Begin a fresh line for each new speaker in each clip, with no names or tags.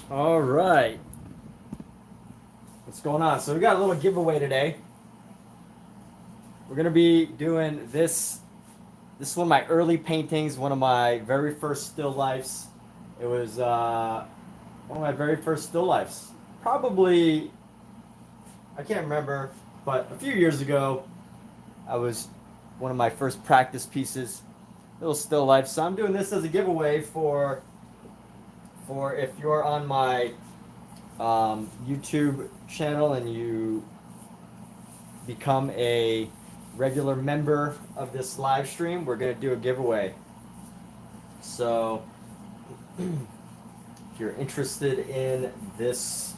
All right. What's going on? So we got a little giveaway today. We're gonna be doing this. This is one of my early paintings, one of my very first still lifes. It was one of my very first still lifes. Probably, I can't remember, but a few years ago, I was one of my first practice pieces, little still life. So I'm doing this as a giveaway for if you're on my YouTube channel and you become a regular member of this live stream, we're going to do a giveaway. So if you're interested in this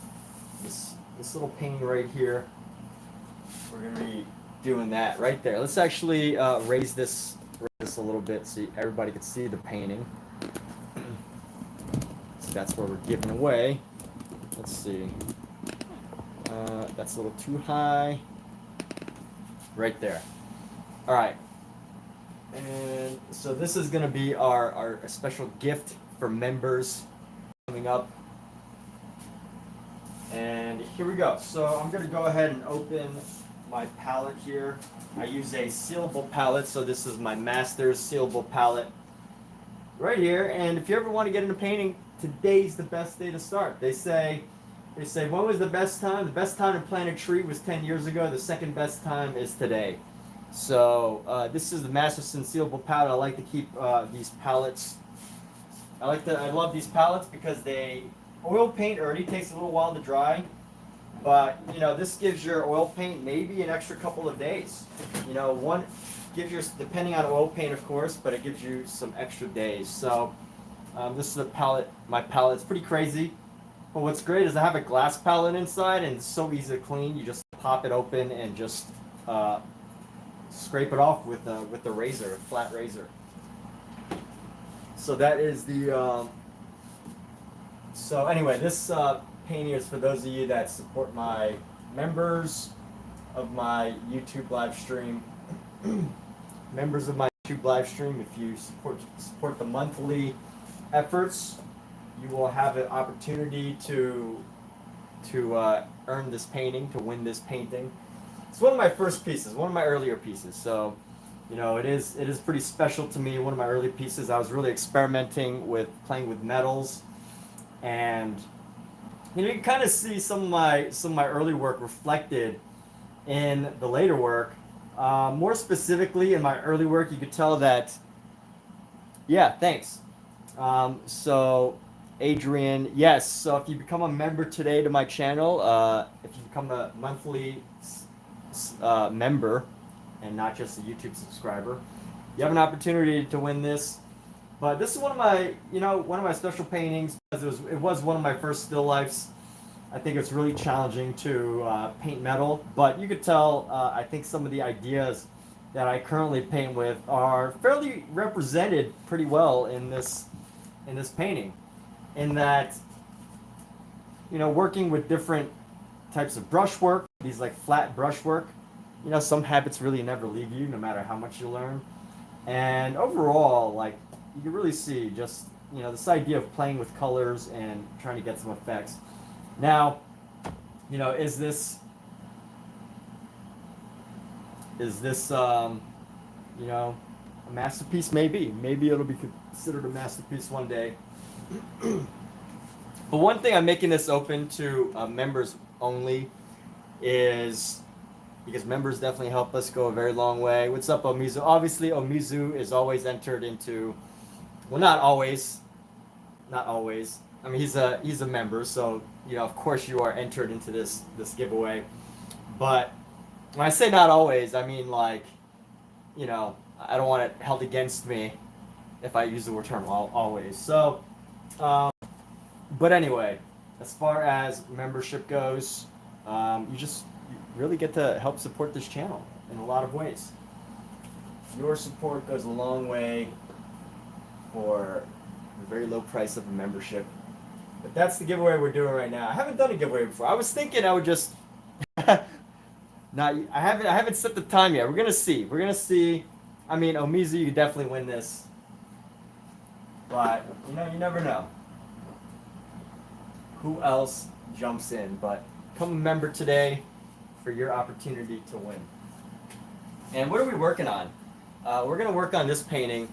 little painting right here, we're going to be doing that right there. Let's actually raise this a little bit so everybody can see the painting. So that's where we're giving away. Let's see. That's a little too high. Right there. All right. And so this is going to be our special gift for members coming up. And here we go. So I'm going to go ahead and open my palette here. I use a sealable palette, so this is my master's sealable palette right here. And if you ever want to get into painting, today's the best day to start. They say when was the best time? The best time to plant a tree was 10 years ago. The second best time is today. So this is the Masterson sealable palette. I like to keep these palettes. I love these palettes because oil paint already takes a little while to dry, but this gives your oil paint maybe an extra couple of days. One gives you, depending on oil paint of course, but it gives you some extra days. So this is the palette. My palette. It's pretty crazy. But what's great is I have a glass palette inside, and it's so easy to clean. You just pop it open and just scrape it off with the razor, a flat razor. So that is the. So anyway, this painting is for those of you that support my members of my YouTube live stream. Members of my YouTube live stream, if you support the monthly efforts, you will have an opportunity to earn this painting, to win this painting. It's one of my first pieces, one of my earlier pieces. So, it is pretty special to me. One of my early pieces. I was really experimenting with playing with metals, and you can kind of see some of my early work reflected in the later work. More specifically, in my early work, you could tell that. Yeah, thanks. So Adrian, yes. So if you become a member today to my channel, if you become a monthly member and not just a YouTube subscriber, you have an opportunity to win this. But this is one of my special paintings because it was one of my first still lifes. I think it's really challenging to paint metal, but you could tell I think some of the ideas that I currently paint with are fairly represented pretty well in this painting. In that, working with different types of brushwork, these like flat brushwork, some habits really never leave you, no matter how much you learn. And overall, like you can really see just this idea of playing with colors and trying to get some effects. Now, is this a masterpiece? Maybe it'll be considered a masterpiece one day. But one thing I'm making this open to members only is because members definitely help us go a very long way. What's up, Omizu? Obviously, Omizu is always entered into. Well, not always. I mean, he's a member, so of course you are entered into this giveaway. But when I say not always, I mean like, I don't want it held against me if I use the word term always. So, but anyway, as far as membership goes, you really get to help support this channel in a lot of ways. Your support goes a long way for the very low price of a membership. But that's the giveaway we're doing right now. I haven't done a giveaway before. I was thinking I would just I haven't set the time yet. We're gonna see. I mean, Omizu, you could definitely win this. But you never know. who else jumps in. But become a member today for your opportunity to win. And what are we working on? We're going to work on this painting.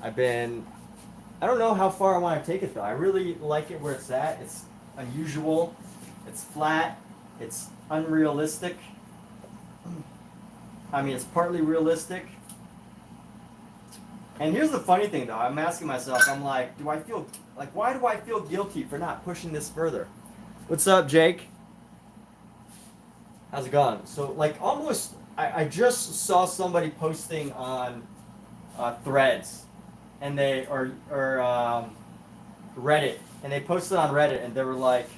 I don't know how far I want to take it though. I really like it where it's at. It's unusual. It's flat. It's unrealistic. I mean, it's partly realistic. And here's the funny thing though. I'm asking myself, I'm like, why do I feel guilty for not pushing this further? What's up, Jake? How's it going? So like almost, I just saw somebody posting on Threads, and Reddit, and they posted on Reddit, and they were like,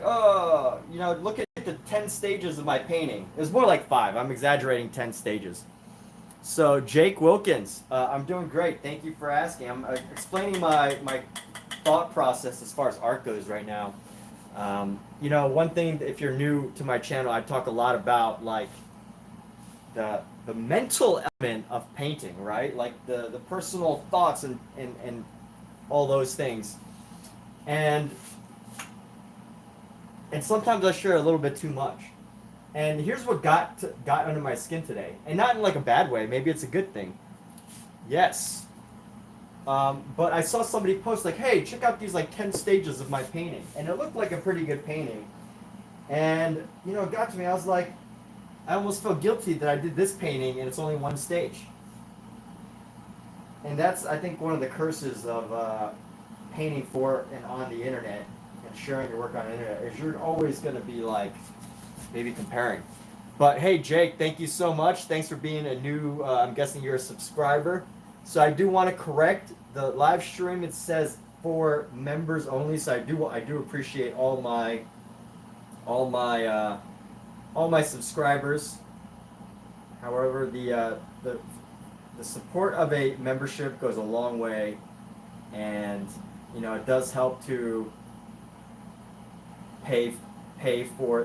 oh, look at the 10 stages of my painting. It was more like 5. I'm exaggerating 10 stages. So Jake Wilkins, I'm doing great. Thank you for asking. I'm explaining my thought process as far as art goes right now. One thing, if you're new to my channel, I talk a lot about like the mental element of painting, right? Like the personal thoughts and all those things. And sometimes I share a little bit too much. And here's what got under my skin today. And not in like a bad way. Maybe it's a good thing. Yes. But I saw somebody post like, hey, check out these like 10 stages of my painting. And it looked like a pretty good painting. And, it got to me. I was like, I almost feel guilty that I did this painting and it's only 1 stage. And that's, I think, one of the curses of painting for and on the internet and sharing your work on the internet is you're always going to be like, maybe comparing. But hey, Jake, thank you so much. Thanks for being a new, I'm guessing you're a subscriber. So I do want to correct the live stream. It says for members only. So I do appreciate all my subscribers. However, the support of a membership goes a long way, and it does help to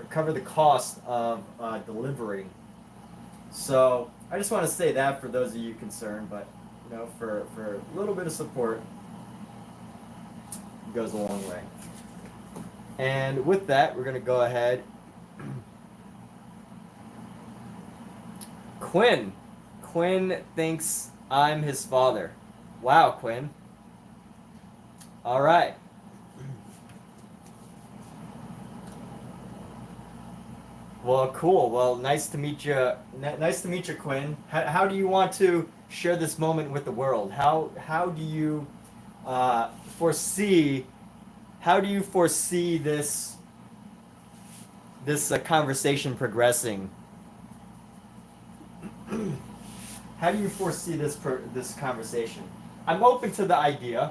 cover the cost of delivery. So I just want to say that for those of you concerned, but for a little bit of support goes a long way. And with that, we're going to go ahead. Quinn thinks I'm his father. Wow, Quinn. All right. Well, cool. Well, nice to meet you. Nice to meet you, Quinn. How do you want to share this moment with the world? How do you foresee? How do you foresee this conversation progressing? How do you foresee this conversation? I'm open to the idea,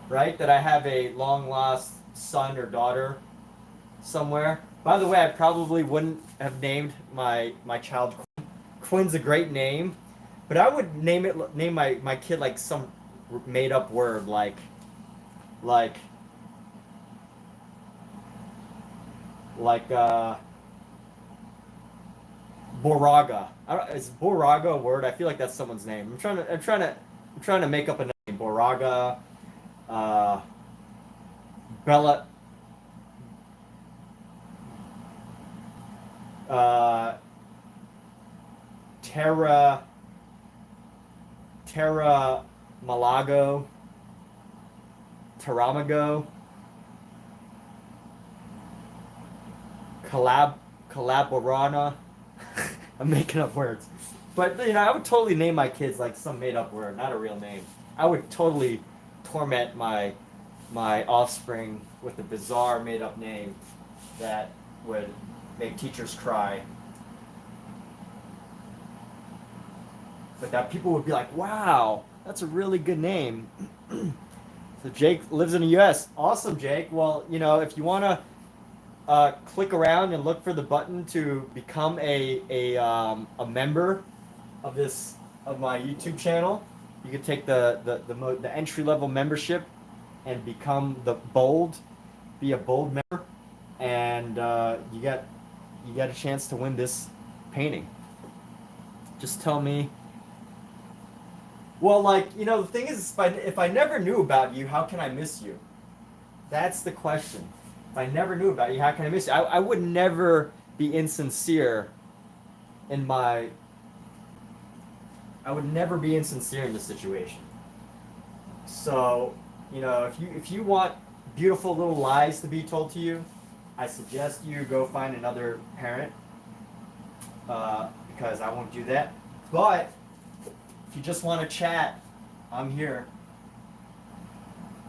right? That I have a long lost son or daughter somewhere. By the way, I probably wouldn't have named my child Quinn. Quinn's a great name, but I would name my kid like some made up word like Boraga. Is Boraga a word? I feel like that's someone's name. I'm trying to make up a name. Boraga, Bella, Terra Malago, Teramago, Collaborana. I'm making up words. But, I would totally name my kids like some made-up word, not a real name. I would totally torment my offspring with a bizarre made-up name that would make teachers cry. But that people would be like, wow, that's a really good name. So Jake lives in the U.S. Awesome, Jake. Well, if you want to click around and look for the button to become a member of my YouTube channel. You can take the entry level membership and become be a bold member, and you got a chance to win this painting. Just tell me Well, like, the thing is, if I never knew about you, how can I miss you? That's the question. If I never knew about you, how can I miss you? I would never be insincere in my. I would never be insincere in this situation. So, if you want beautiful little lies to be told to you, I suggest you go find another parent, because I won't do that. But if you just want to chat, I'm here.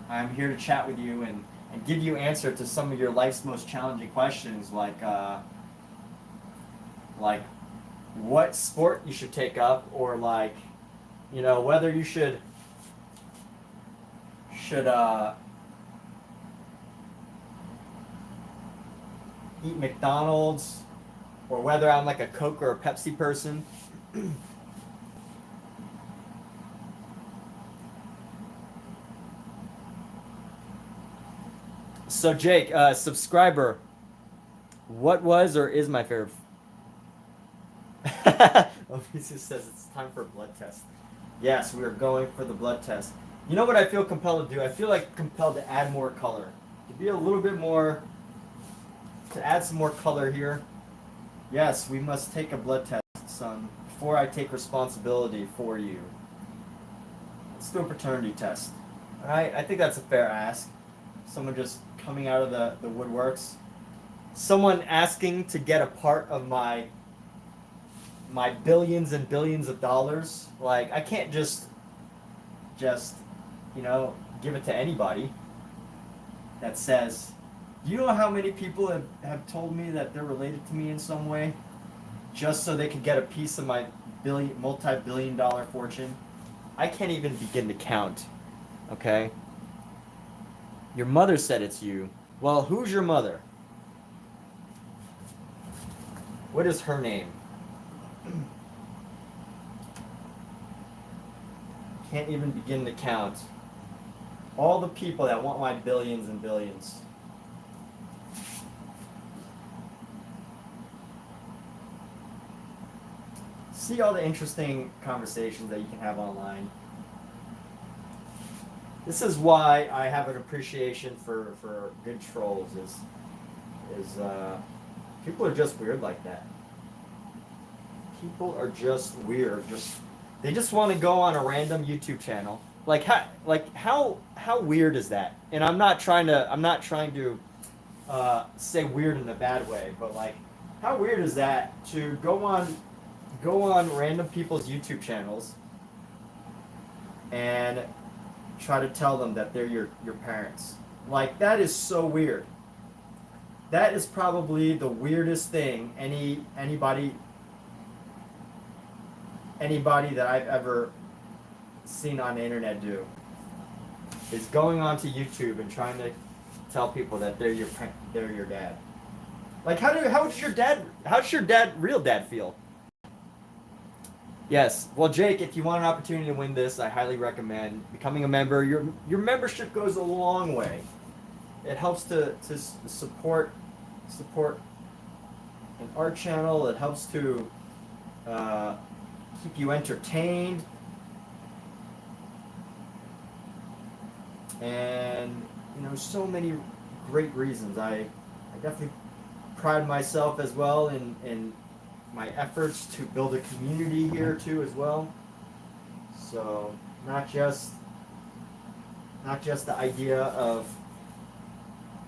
I'm here to chat with you and give you answer to some of your life's most challenging questions, like what sport you should take up, or like, whether you should eat McDonald's, or whether I'm like a Coke or a Pepsi person. So Jake, subscriber, what was or is my favorite? Obviously says it's time for a blood test. Yes, we are going for the blood test. You know what I feel compelled to do? I feel like compelled to add more color, to be a little bit more, to add some more color here. Yes, we must take a blood test, son, before I take responsibility for you. Let's do a paternity test. All right, I think that's a fair ask. Someone just coming out of the woodworks. Someone asking to get a part of my billions and billions of dollars. Like, I can't just give it to anybody that says, do you know how many people have told me that they're related to me in some way just so they can get a piece of my multi-billion dollar fortune? I can't even begin to count. Okay? Your mother said it's you. Well, who's your mother? What is her name? Can't even begin to count all the people that want my billions and billions. See all the interesting conversations that you can have online. This is why I have an appreciation for good trolls. Is people are just weird like that. People are just weird. They just want to go on a random YouTube channel. How weird is that? And I'm not trying to say weird in a bad way, but like, how weird is that to go on random people's YouTube channels and try to tell them that they're your parents? Like, that is so weird. That is probably the weirdest thing anybody that I've ever seen on the internet do, is going onto YouTube and trying to tell people that they're your dad. Like, how does your real dad feel? Yes. Well, Jake, if you want an opportunity to win this, I highly recommend becoming a member. Your membership goes a long way. It helps to support an art channel. It helps to keep you entertained, and so many great reasons. I definitely pride myself as well in my efforts to build a community here too as well. So not just the idea of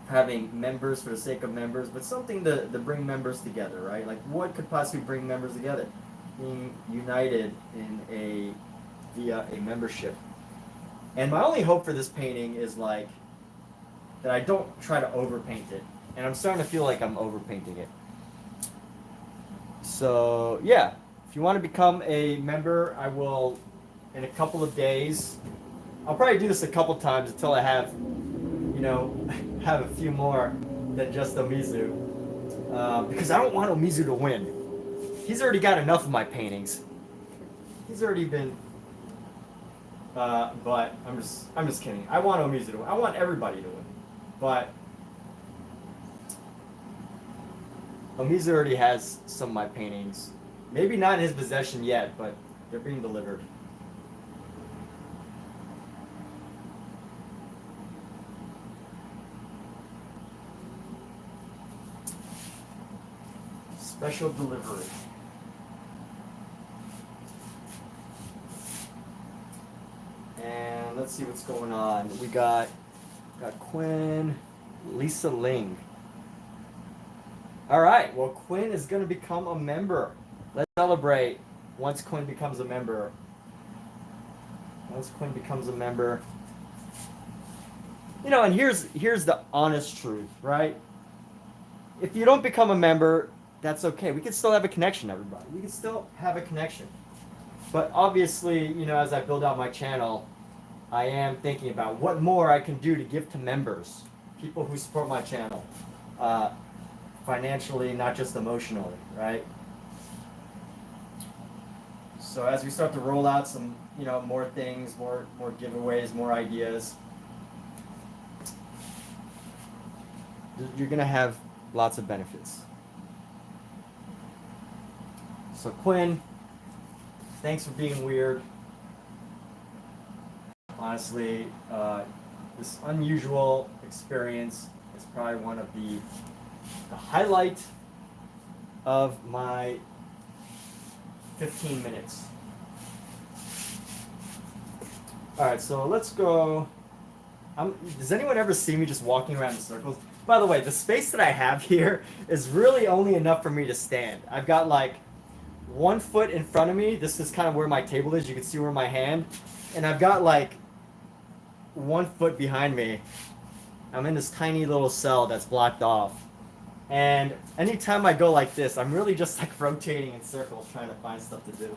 having members for the sake of members, but something to bring members together, right? Like, what could possibly bring members together? Being united via a membership. And my only hope for this painting is like that I don't try to overpaint it. And I'm starting to feel like I'm overpainting it. So yeah, if you want to become a member, I will, in a couple of days. I'll probably do this a couple times until I have have a few more than just Omizu, because I don't want Omizu to win. He's already got enough of my paintings. He's already been. But I'm just kidding. I want Omizu to win. I want everybody to win. But Omizu already has some of my paintings. Maybe not in his possession yet, but they're being delivered. Special delivery. And let's see what's going on. We got Quinn, Lisa Ling. All right, well, Quinn is going to become a member. Let's celebrate once Quinn becomes a member. Once Quinn becomes a member. You know, and here's the honest truth, right? If you don't become a member, that's okay. We can still have a connection, everybody. We can still have a connection. But obviously, you know, as I build out my channel, I am thinking about what more I can do to give to members, people who support my channel, financially, not just emotionally, right? So as we start to roll out some, you know, more things, more giveaways, more ideas, you're gonna have lots of benefits. So Quinn, thanks for being weird. Honestly, this unusual experience is probably one of the highlight of my 15 minutes. All right, so let's go. Does anyone ever see me just walking around in circles? By the way, the space that I have here is really only enough for me to stand. I've got like 1 foot in front of me. This is kind of where my table is. You can see where my hand. And I've got like 1 foot behind me. I'm in this tiny little cell that's blocked off. And anytime I go like this, I'm really just like rotating in circles trying to find stuff to do.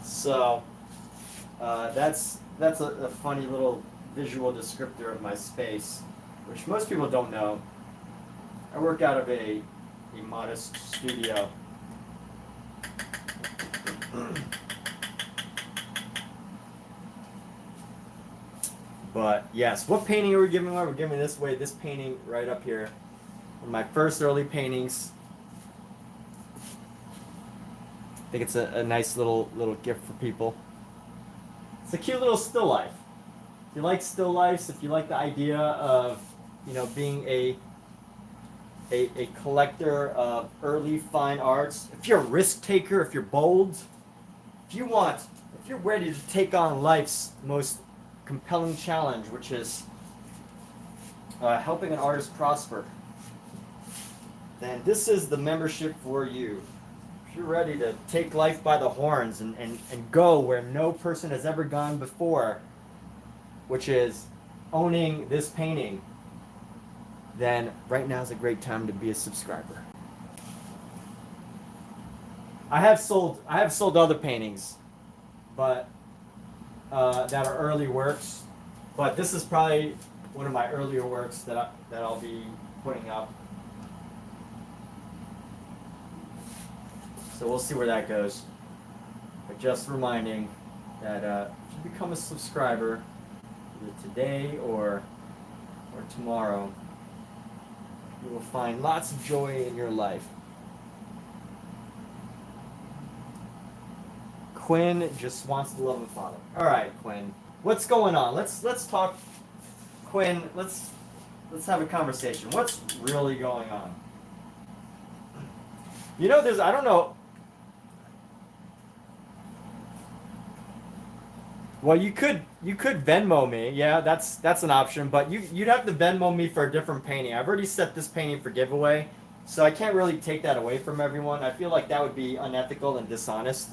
So that's a funny little visual descriptor of my space, which most people don't know. I work out of a modest studio. But yes, what painting are we giving away? We're giving this painting right up here. One of my first early paintings. I think it's a nice little gift for people. It's a cute little still life. If you like still lifes, if you like the idea of, you know, being a collector of early fine arts, if you're a risk taker, if you're bold, if you're ready to take on life's most compelling challenge, which is helping an artist prosper, then this is the membership for you. If you're ready to take life by the horns and go where no person has ever gone before, which is owning this painting, then right now is a great time to be a subscriber. I have sold other paintings, but that are early works, but this is probably one of my earlier works that I'll be putting up. So we'll see where that goes. But just reminding that if you become a subscriber, either today or tomorrow, you will find lots of joy in your life. Quinn just wants the love of Father. All right, Quinn, what's going on? Let's talk, Quinn. Let's have a conversation. What's really going on? You know, I don't know. Well, you could Venmo me. Yeah, that's an option, but you'd have to Venmo me for a different painting. I've already set this painting for giveaway, so I can't really take that away from everyone. I feel like that would be unethical and dishonest.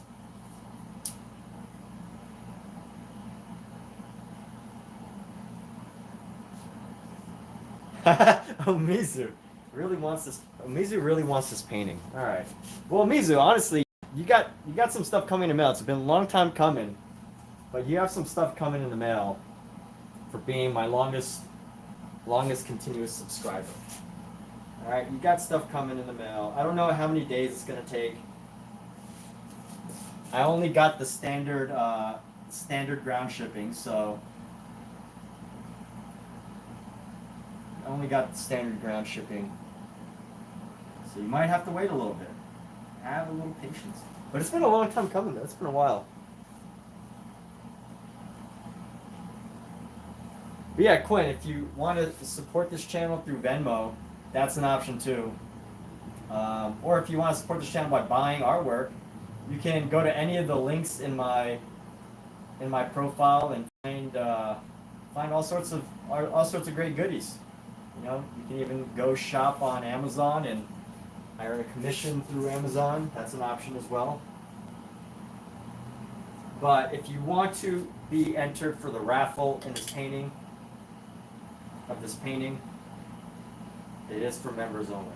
Mizu really wants this painting. All right. Well, Mizu, honestly, you got some stuff coming in the mail. It's been a long time coming, but you have some stuff coming in the mail for being my longest continuous subscriber. All right, you got stuff coming in the mail. I don't know how many days it's gonna take. I only got the standard ground shipping, so. I only got the standard ground shipping. So you might have to wait a little bit. Have a little patience. But it's been a long time coming though. It's been a while. But yeah, Quinn, if you want to support this channel through Venmo, that's an option too. Or if you want to support this channel by buying artwork, you can go to any of the links in my profile and find all sorts of great goodies. You know, you can even go shop on Amazon and hire a commission through Amazon. That's an option as well. But if you want to be entered for the raffle in this painting, it is for members only.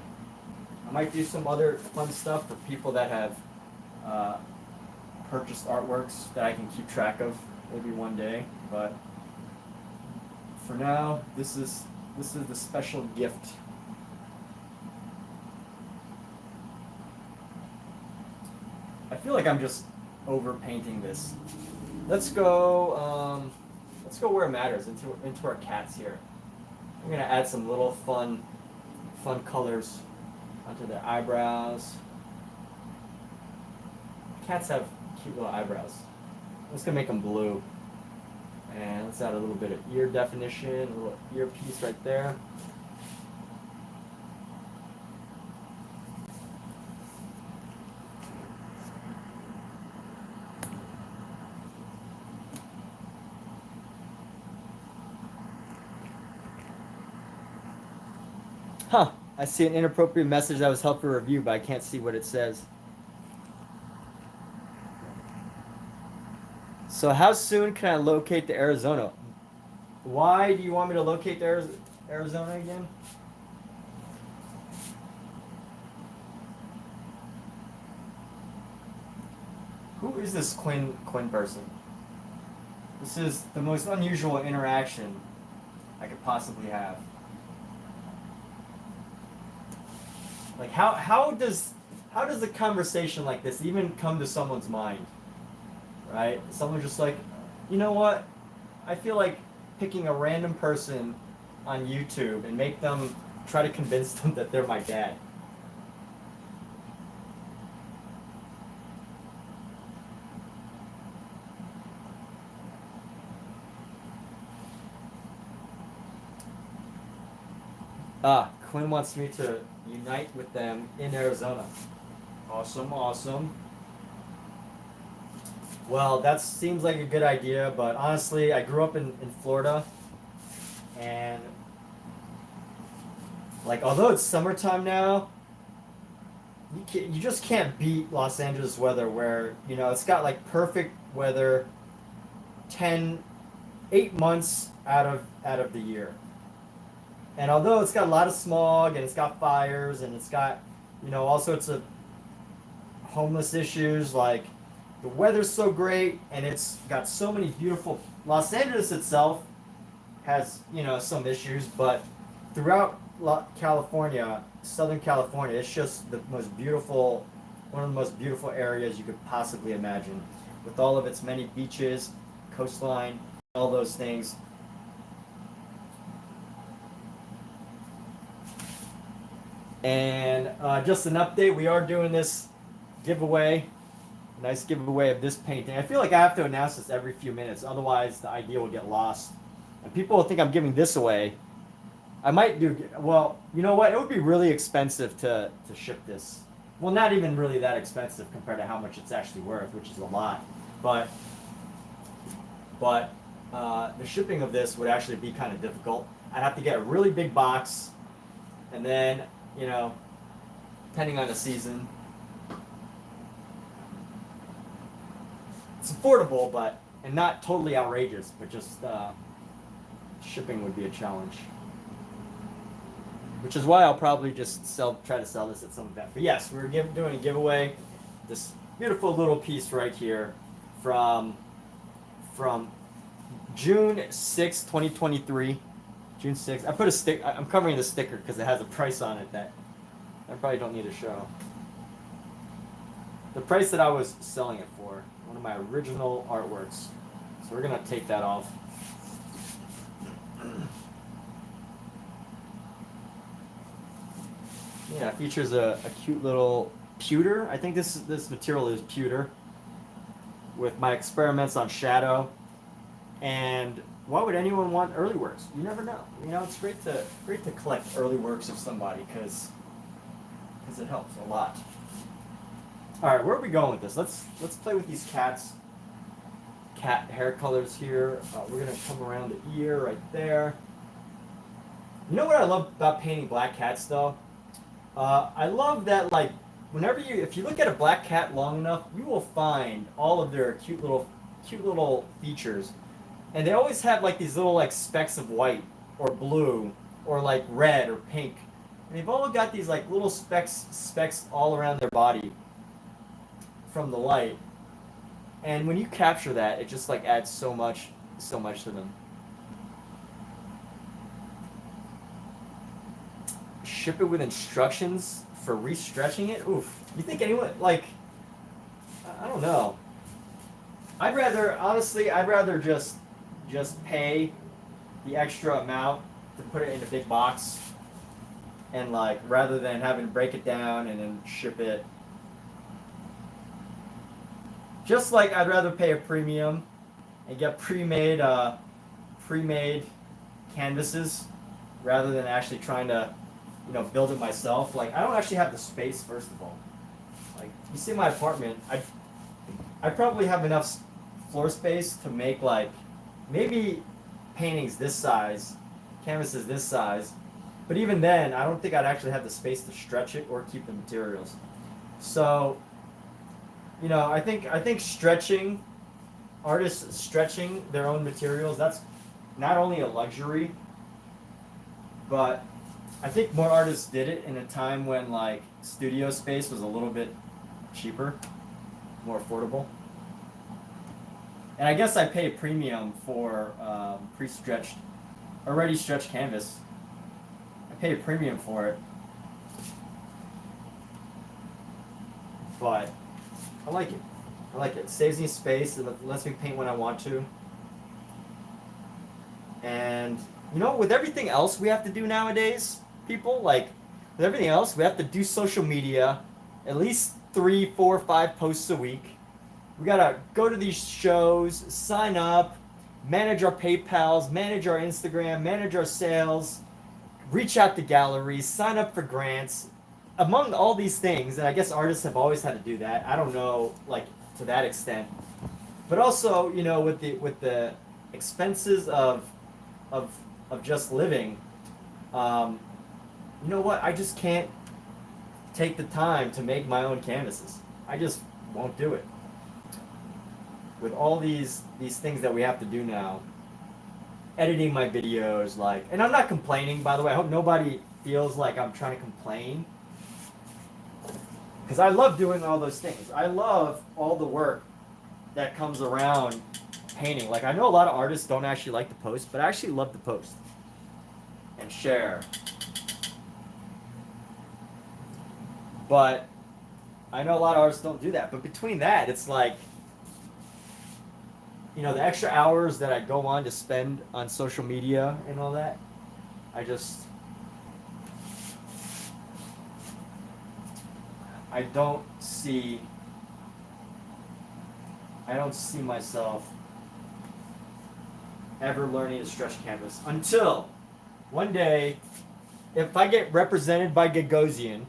I might do some other fun stuff for people that have purchased artworks that I can keep track of maybe one day. But for now, this is the special gift. I feel like I'm just over painting this. Let's go where it matters, into our cats here. I'm gonna add some little fun colors onto their eyebrows. Cats have cute little eyebrows. I'm just gonna make them blue. And let's add a little bit of ear definition, a little ear piece right there. Huh, I see an inappropriate message that was helped for review, but I can't see what it says. So how soon can I locate the Arizona? Why do you want me to locate the Arizona again? Who is this Quinn person? This is the most unusual interaction I could possibly have. Like how does a conversation like this even come to someone's mind? Right? Someone's just like, you know what? I feel like picking a random person on YouTube and make them try to convince them that they're my dad. Quinn wants me to unite with them in Arizona. Awesome, awesome. Well, that seems like a good idea, but honestly, I grew up in Florida, and like, although it's summertime now, you just can't beat Los Angeles weather, where, you know, it's got like perfect weather 8 months out of the year. And although it's got a lot of smog and it's got fires and it's got, you know, all sorts of homeless issues, like, the weather's so great and it's got so many beautiful. Los Angeles itself has, you know, some issues, but throughout California, Southern California, it's just the most beautiful, one of the most beautiful areas you could possibly imagine, with all of its many beaches, coastline, all those things. And just an update, we are doing this giveaway, nice giveaway of this painting. I feel like I have to announce this every few minutes, otherwise the idea will get lost. And people will think I'm giving this away. I might do, well, you know what? It would be really expensive to ship this. Well, not even really that expensive compared to how much it's actually worth, which is a lot. But the shipping of this would actually be kind of difficult. I'd have to get a really big box, and then, you know, depending on the season, it's affordable, but, and not totally outrageous, but just shipping would be a challenge. Which is why I'll probably just try to sell this at some event. But yes, we're doing a giveaway. This beautiful little piece right here from June 6, 2023. June 6th. I put a stick. I'm covering the sticker because it has a price on it that I probably don't need to show. The price that I was selling it for, one of my original artworks. So we're gonna take that off. Yeah, it features a cute little pewter. I think this material is pewter, with my experiments on shadow. And why would anyone want early works? You never know. You know, it's great to collect early works of somebody, because because it helps a lot. All right, where are we going with this? Let's play with these cat hair colors here. We're gonna come around the ear right there. You know what I love about painting black cats though? I love that, like, if you look at a black cat long enough, you will find all of their cute little features, and they always have like these little like specks of white or blue or like red or pink, and they've all got these like little specks all around their body from the light, and when you capture that, it just like adds so much to them. Ship it with instructions for restretching it? Oof. You think anyone, like, I don't know. I'd rather just pay the extra amount to put it in a big box, and like, rather than having to break it down and then ship it. Just like I'd rather pay a premium and get pre-made canvases rather than actually trying to, build it myself. Like, I don't actually have the space, first of all. Like, you see my apartment, I probably have enough floor space to make, like, maybe paintings this size, canvases this size, but even then, I don't think I'd actually have the space to stretch it or keep the materials. So, I think artists stretching their own materials, that's not only a luxury, but I think more artists did it in a time when, like, studio space was a little bit cheaper, more affordable. And I guess I pay a premium for already stretched canvas. I pay a premium for it. But I like it. It saves me space. It lets me paint when I want to. And, with everything else we have to do nowadays, people, like, with everything else, we have to do social media, at least 3, 4, 5 posts a week. We gotta go to these shows, sign up, manage our PayPals, manage our Instagram, manage our sales, reach out to galleries, sign up for grants. Among all these things, and I guess artists have always had to do that. I don't know, like, to that extent, but also, with the expenses of just living, you know what? I just can't take the time to make my own canvases. I just won't do it. With all these things that we have to do now, editing my videos, like, and I'm not complaining, by the way. I hope nobody feels like I'm trying to complain, because I love doing all those things. I love all the work that comes around painting. Like, I know a lot of artists don't actually like to post, but I actually love to post and share. But I know a lot of artists don't do that. But between that, it's like, the extra hours that I go on to spend on social media and all that, I don't see myself ever learning to stretch canvas until one day, if I get represented by Gozian.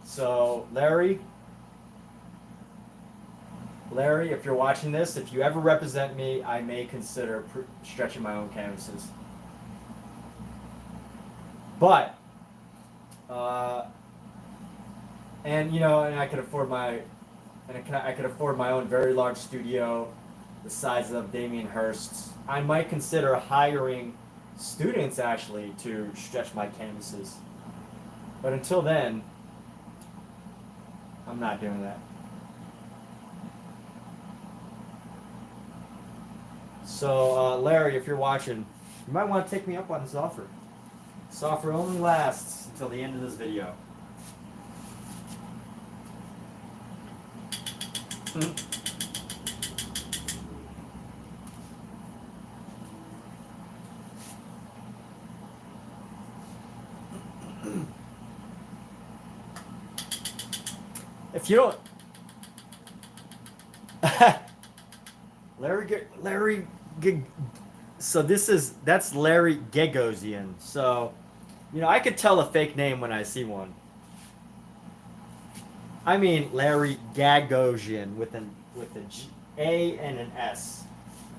So Larry, if you're watching this, if you ever represent me, I may consider stretching my own canvases. But, and I could afford I could afford my own very large studio, the size of Damien Hirst's. I might consider hiring students actually to stretch my canvases. But until then, I'm not doing that. So, Larry, if you're watching, you might want to take me up on this offer. This offer only lasts until the end of this video. If you don't, so that's Larry Gozian. So, I could tell a fake name when I see one. I mean Larry Gagosian with a A and an S.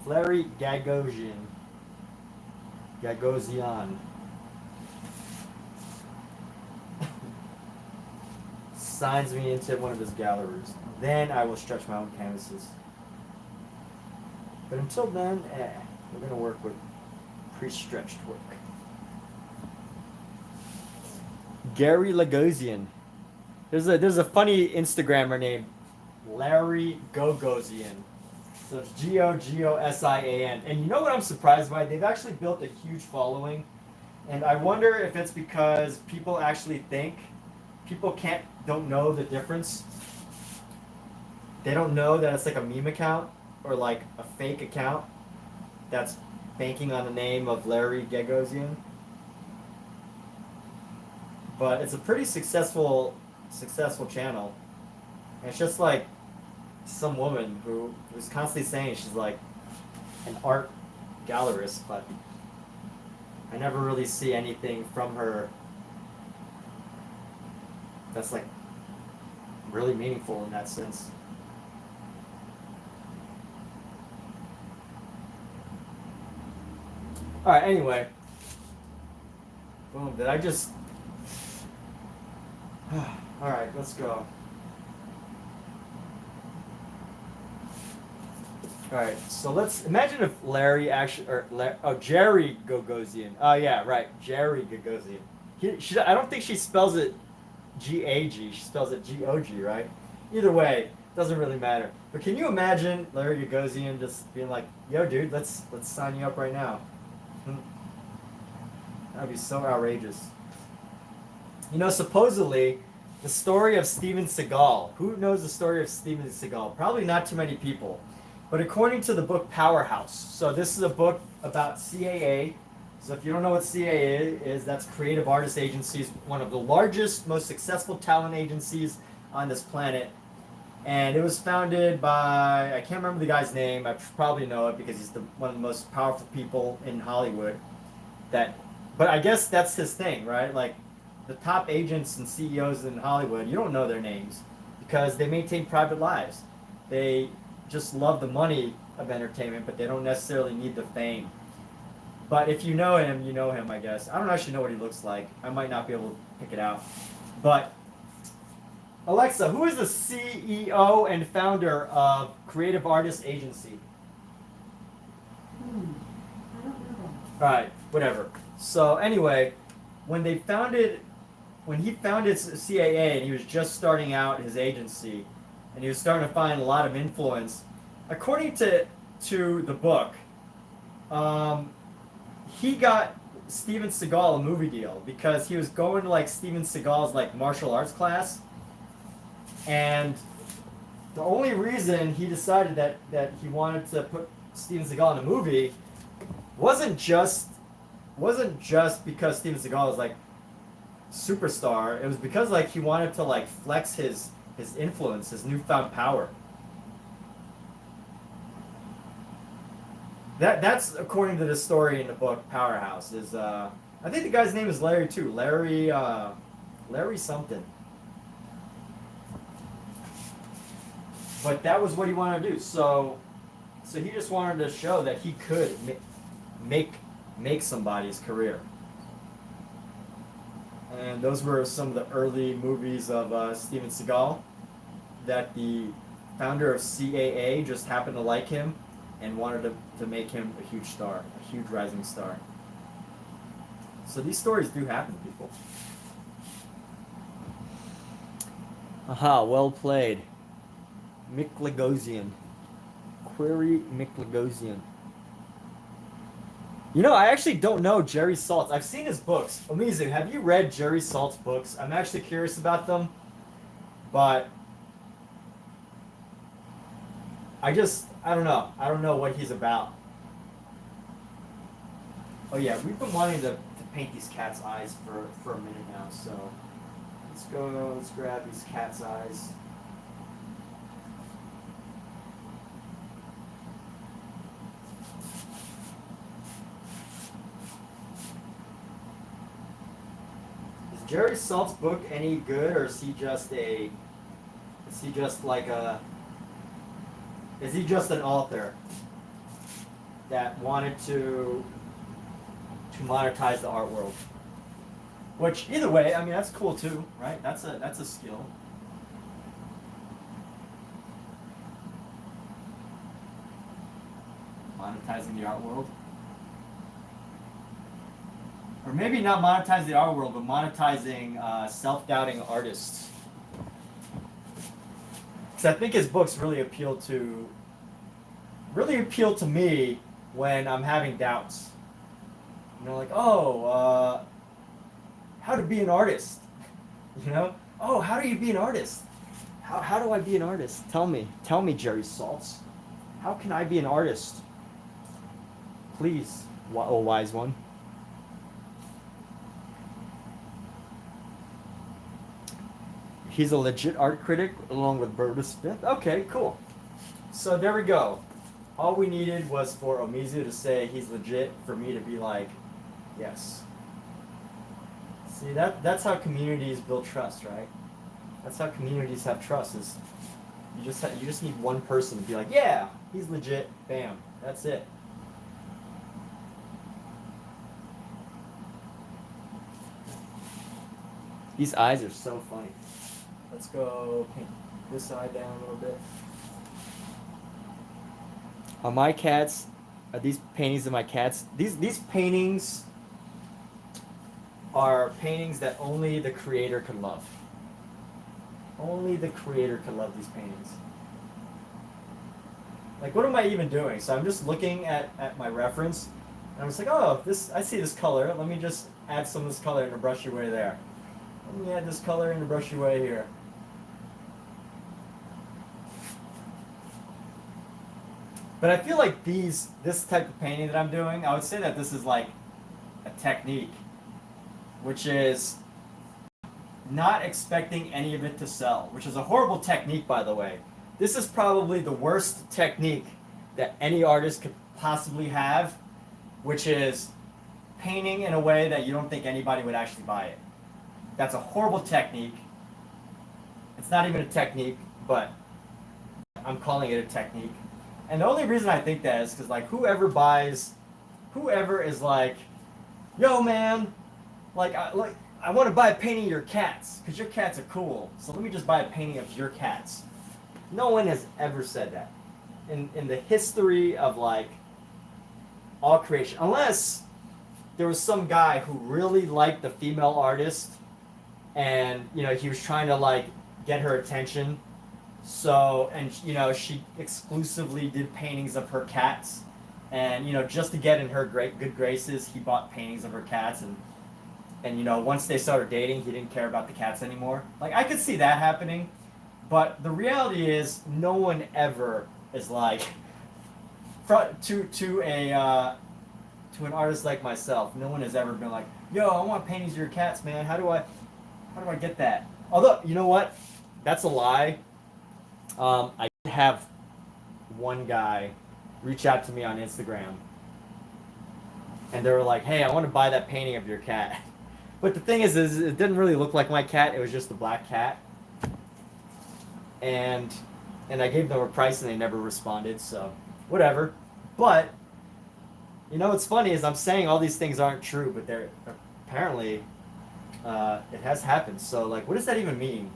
Larry Gagosian. Gozian signs me into one of his galleries. Then I will stretch my own canvases. But until then, we're going to work with pre-stretched work. Gary Lagosian. There's a funny Instagrammer named Larry Gozian. So it's Gosian. And you know what I'm surprised by? They've actually built a huge following. And I wonder if it's because people actually think people don't know the difference. They don't know that it's like a meme account or like a fake account that's banking on the name of Larry Gagosian. But it's a pretty successful channel. And it's just like some woman who's constantly saying she's like an art gallerist, but I never really see anything from her that's like really meaningful in that sense. All right, anyway. Boom, did I just... All right, let's go. All right, so let's imagine if Larry actually, Jerry Gagosian. Oh yeah, right, Jerry Gagosian. I don't think she spells it G-A-G. She spells it G-O-G, right? Either way, doesn't really matter. But can you imagine Larry Gagosian just being like, "Yo, dude, let's sign you up right now." That'd be so outrageous. You know, supposedly, the story of Steven Seagal. Who knows the story of Steven Seagal? Probably not too many people. But according to the book Powerhouse, so this is a book about CAA. So if you don't know what CAA is, that's Creative Artist Agencies, one of the largest, most successful talent agencies on this planet. And it was founded by, I can't remember the guy's name, I probably know it because he's one of the most powerful people in Hollywood. But I guess that's his thing, right? Like, the top agents and CEOs in Hollywood, you don't know their names because they maintain private lives. They just love the money of entertainment, but they don't necessarily need the fame. But if you know him, you know him, I guess. I don't actually know what he looks like. I might not be able to pick it out. But, Alexa, who is the CEO and founder of Creative Artist Agency?
I don't know that.
Alright, whatever. So, anyway, when he founded CAA and he was just starting out his agency, and he was starting to find a lot of influence. According to the book, he got Steven Seagal a movie deal because he was going to like Steven Seagal's like martial arts class, and the only reason he decided that he wanted to put Steven Seagal in a movie wasn't just because Steven Seagal was like superstar. It was because like he wanted to like flex his influence, his newfound power. That's according to the story in the book Powerhouse. I think the guy's name is Larry too. Larry something. But that was what he wanted to do. So he just wanted to show that he could make somebody's career. And those were some of the early movies of Steven Seagal that the founder of CAA just happened to like him and wanted to make him a huge star, a huge rising star. So these stories do happen to people. Aha, well played. Mick Lagosian. Query Mick Lagosian. You know, I actually don't know Jerry Saltz. I've seen his books. Amazing. Have you read Jerry Saltz books? I'm actually curious about them. But I don't know. I don't know what he's about. Oh yeah, we've been wanting to paint these cat's eyes for a minute now, so let's grab these cat's eyes. Is Jerry Salt's book any good, or is he just a Is he just like a? Is he just an author that wanted to monetize the art world? Which either way, I mean that's cool too, right? That's a skill. Monetizing the art world. Or maybe not monetize the art world, but monetizing self-doubting artists. Because I think his books really appeal to me when I'm having doubts. You know, like, oh, how to be an artist. You know? Oh, how do you be an artist? How do I be an artist? Tell me, Jerry Saltz. How can I be an artist? Please, oh wise one. He's a legit art critic along with Berta Smith. Okay, cool. So there we go. All we needed was for Omizu to say he's legit for me to be like, yes. See, that's how communities build trust, right? That's how communities have trust. Is you just need one person to be like, yeah, he's legit. Bam, that's it. These eyes are so funny. Let's go paint this side down a little bit. On my cats, these paintings of my cats, these paintings are paintings that only the creator could love. Only the creator could love these paintings. Like, what am I even doing? So I'm just looking at my reference, and I'm just like, oh, I see this color. Let me just add some of this color in a brushy way there. Let me add this color in a brushy way here. But I feel like this type of painting that I'm doing, I would say that this is like a technique, which is not expecting any of it to sell, which is a horrible technique, by the way. This is probably the worst technique that any artist could possibly have, which is painting in a way that you don't think anybody would actually buy it. That's a horrible technique. It's not even a technique, but I'm calling it a technique. And the only reason I think that is because, like, whoever is like, yo, man, I want to buy a painting of your cats because your cats are cool. So let me just buy a painting of your cats. No one has ever said that in the history of like all creation, unless there was some guy who really liked the female artist, and he was trying to like get her attention. So, and she exclusively did paintings of her cats, and just to get in her good graces, he bought paintings of her cats, and once they started dating, he didn't care about the cats anymore. Like, I could see that happening, but the reality is, no one ever is like to an artist like myself. No one has ever been like, yo, I want paintings of your cats, man. How do I get that? Although, you know what? That's a lie. I did have one guy reach out to me on Instagram, and they were like, hey, I want to buy that painting of your cat. But the thing is it didn't really look like my cat. It was just a black cat. And I gave them a price, and they never responded, so whatever. But, what's funny is I'm saying all these things aren't true, but they're apparently, it has happened. So, like, what does that even mean?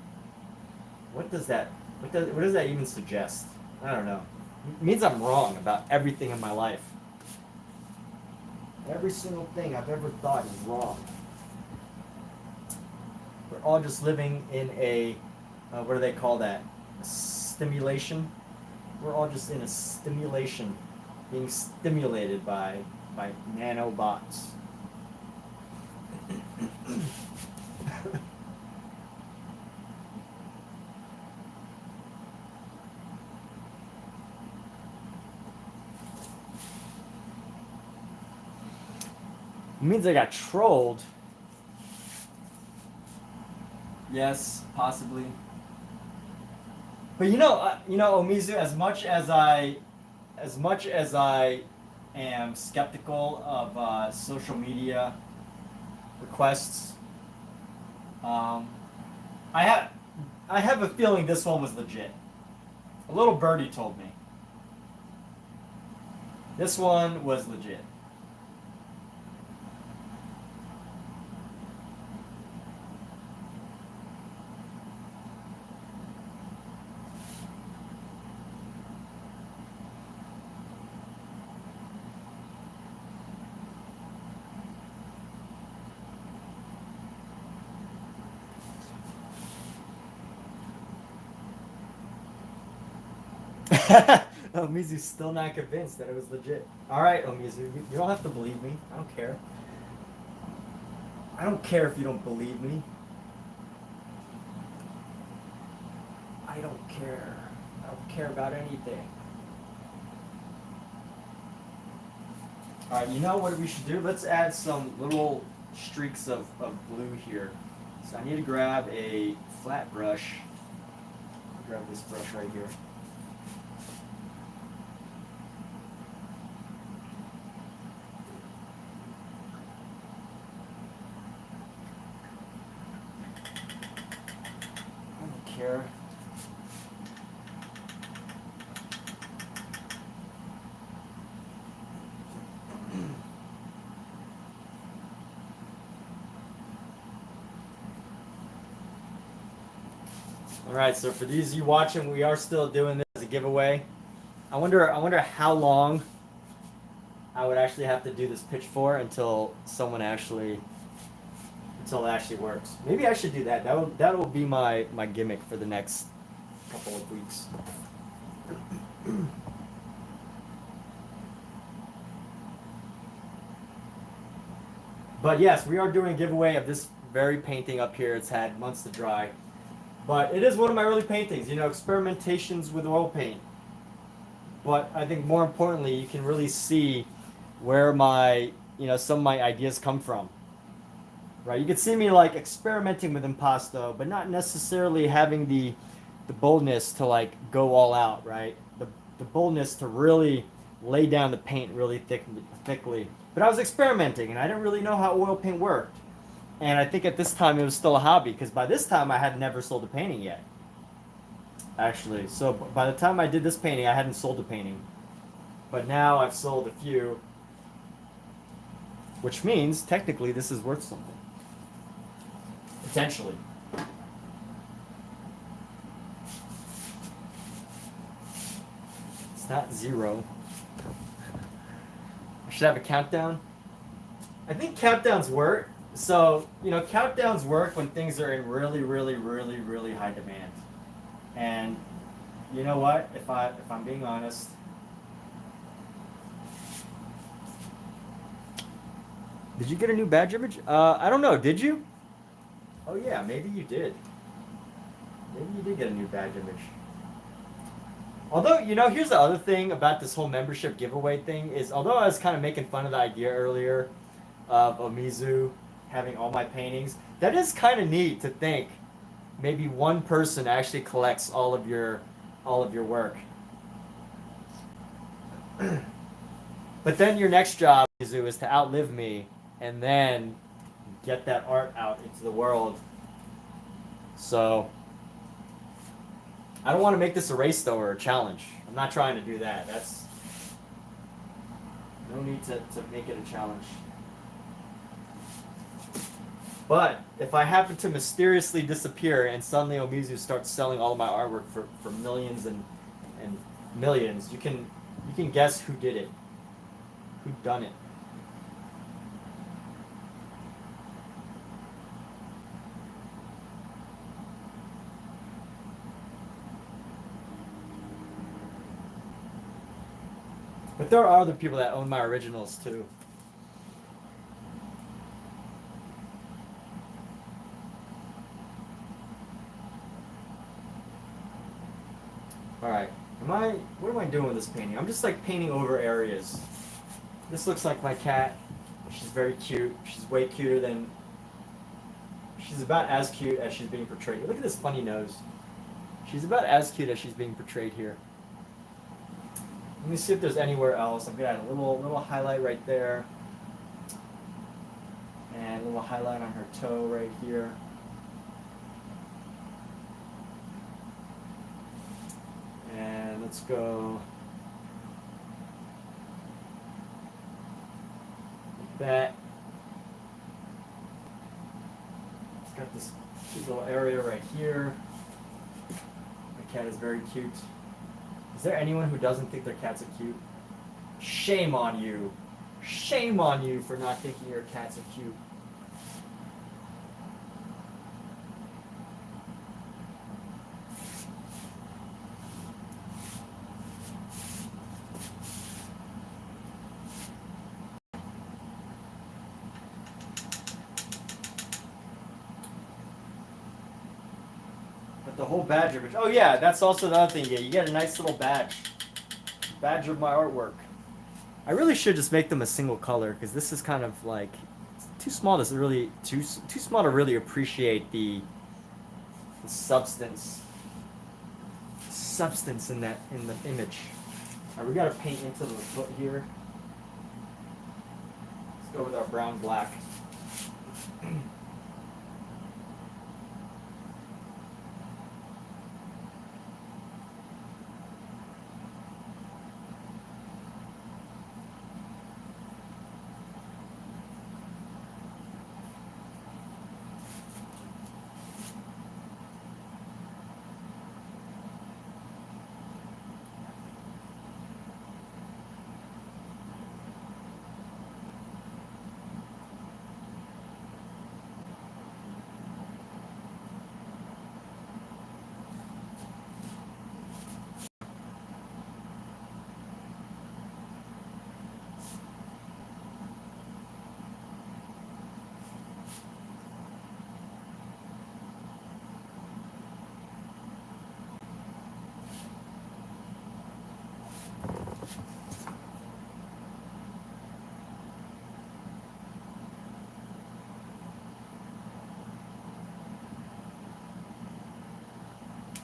What does that even suggest? I don't know. It means I'm wrong about everything in my life. Every single thing I've ever thought is wrong. We're all just living in a, what do they call that? A stimulation? We're all just in a stimulation, being stimulated by nanobots. It means I got trolled. Yes, possibly. But Omizu, as much as I am skeptical of social media requests, I have a feeling this one was legit. A little birdie told me. This one was legit. Omizu's still not convinced that it was legit. Alright, Omizu, you don't have to believe me. I don't care. I don't care if you don't believe me. I don't care. I don't care about anything. Alright, you know what we should do? Let's add some little streaks of blue here. So I need to grab a flat brush. Grab this brush right here. I don't care. All right, so for these of you watching, we are still doing this as a giveaway. I wonder how long I would actually have to do this pitch for until it actually works. Maybe I should do that. That will be my gimmick for the next couple of weeks. But yes, we are doing a giveaway of this very painting up here. It's had months to dry. But it is one of my early paintings, you know, experimentations with oil paint. But I think more importantly, you can really see where some of my ideas come from. Right? You can see me like experimenting with impasto, but not necessarily having the boldness to like go all out, right? The boldness to really lay down the paint really thickly. But I was experimenting and I didn't really know how oil paint worked. And I think at this time it was still a hobby because by this time I had never sold a painting yet. Actually, so by the time I did this painting, I hadn't sold a painting. But now I've sold a few, which means technically this is worth something. Potentially. It's not 0. I should have a countdown. I think countdowns work. So, countdowns work when things are in really, really, really, really high demand. And you know what? If I'm being honest, did you get a new badge image? I don't know. Did you? Oh yeah, maybe you did. Maybe you did get a new badge image. Although, here's the other thing about this whole membership giveaway thing is, although I was kind of making fun of the idea earlier of Omizu having all my paintings, that is kind of neat to think maybe one person actually collects all of your work. But then your next job, Omizu, is to outlive me and then get that art out into the world. So I don't want to make this a race though or a challenge. I'm not trying to do that. That's no need to make it a challenge. But if I happen to mysteriously disappear and suddenly Omizu starts selling all of my artwork for millions and millions, you can guess who did it, who done it. But there are other people that own my originals too. Alright, what am I doing with this painting? I'm just like painting over areas. This looks like my cat. She's very cute. She's way cuter than, she's about as cute as she's being portrayed. Look at this funny nose. She's about as cute as she's being portrayed here. Let me see if there's anywhere else. I'm gonna add a little highlight right there. And a little highlight on her toe right here. And let's go like that. It's got this cute little area right here. My cat is very cute. Is there anyone who doesn't think their cats are cute? Shame on you. Shame on you for not thinking your cats are cute. But the whole badge image. Oh yeah, that's also the other thing. Yeah, you get a nice little badge. Badge of my artwork. I really should just make them a single color because this is kind of like too small to really too small to really appreciate the substance in that in the image. All right, we got to paint into the foot here. Let's go with our brown black.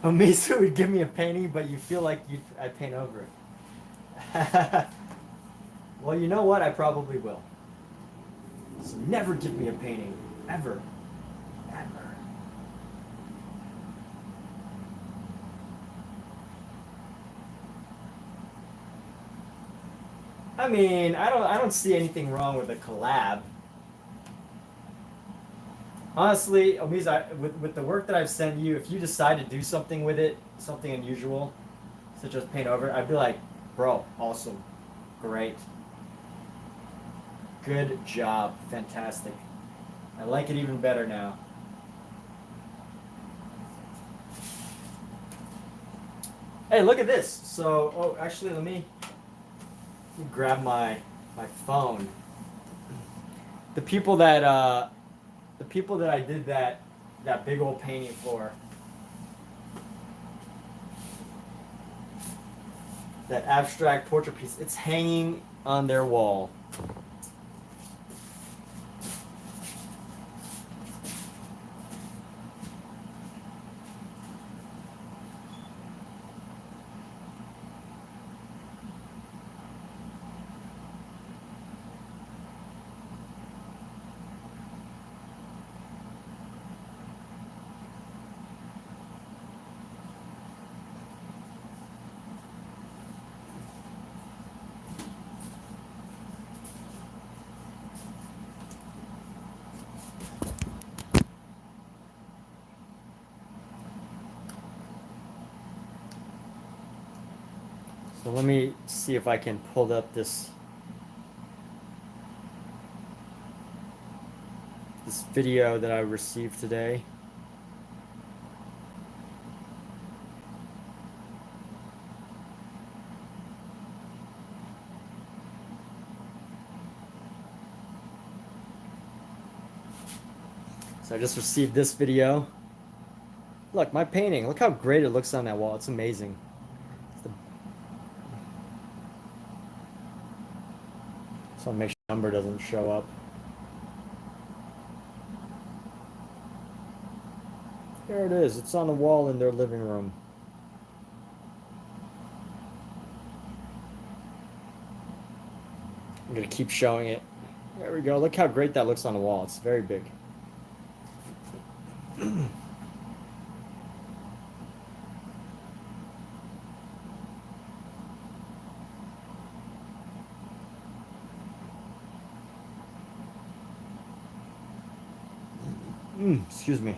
Misu would give me a painting, but you feel like I'd paint over it. Well, you know what? I probably will. So never give me a painting. Ever. Ever. I mean, I don't see anything wrong with a collab. Honestly, Omiza, with the work that I've sent you, if you decide to do something with it, something unusual, such as paint over, I'd be like, bro, awesome, great, good job, fantastic. I like it even better now. Hey, look at this. So, oh, actually, let me grab my phone. The people that I did that big old painting for, that abstract portrait piece, it's hanging on their wall. So let me see if I can pull up this video that I received today. So I just received this video. Look, my painting. Look how great it looks on that wall. It's amazing. So make sure the number doesn't show up. There it is. It's on the wall in their living room. I'm going to keep showing it. There we go. Look how great that looks on the wall. It's very big. Excuse me.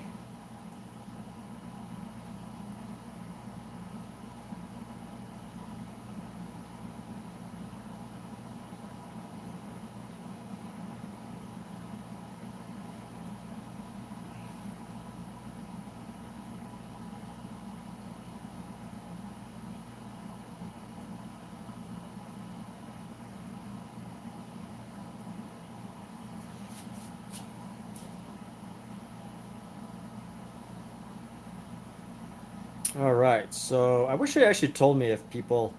All right, so I wish it actually told me if people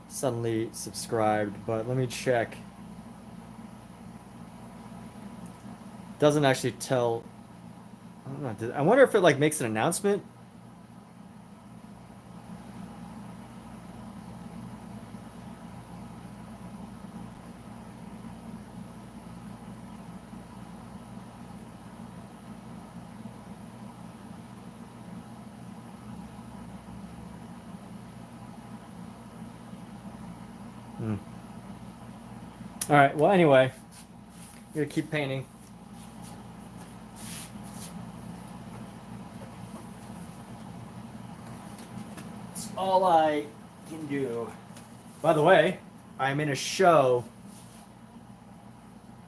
suddenly subscribed, but let me check. Doesn't actually tell. I don't know. I wonder if it like makes an announcement. Hmm. All right. Well, anyway, I'm gonna keep painting. It's all I can do. By the way, I'm in a show.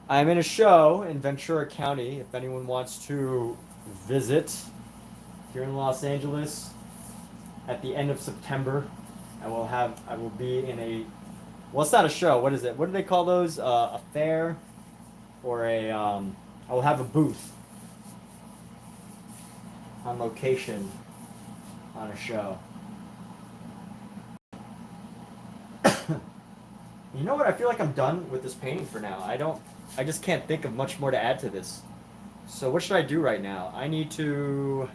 I'm in a show in Ventura County. If anyone wants to visit here in Los Angeles at the end of September, I will be in a, well, it's not a show. What is it? What do they call those? A fair or a I will have a booth on location on a show. You know what? I feel like I'm done with this painting for now. I just can't think of much more to add to this. So what should I do right now? I need to,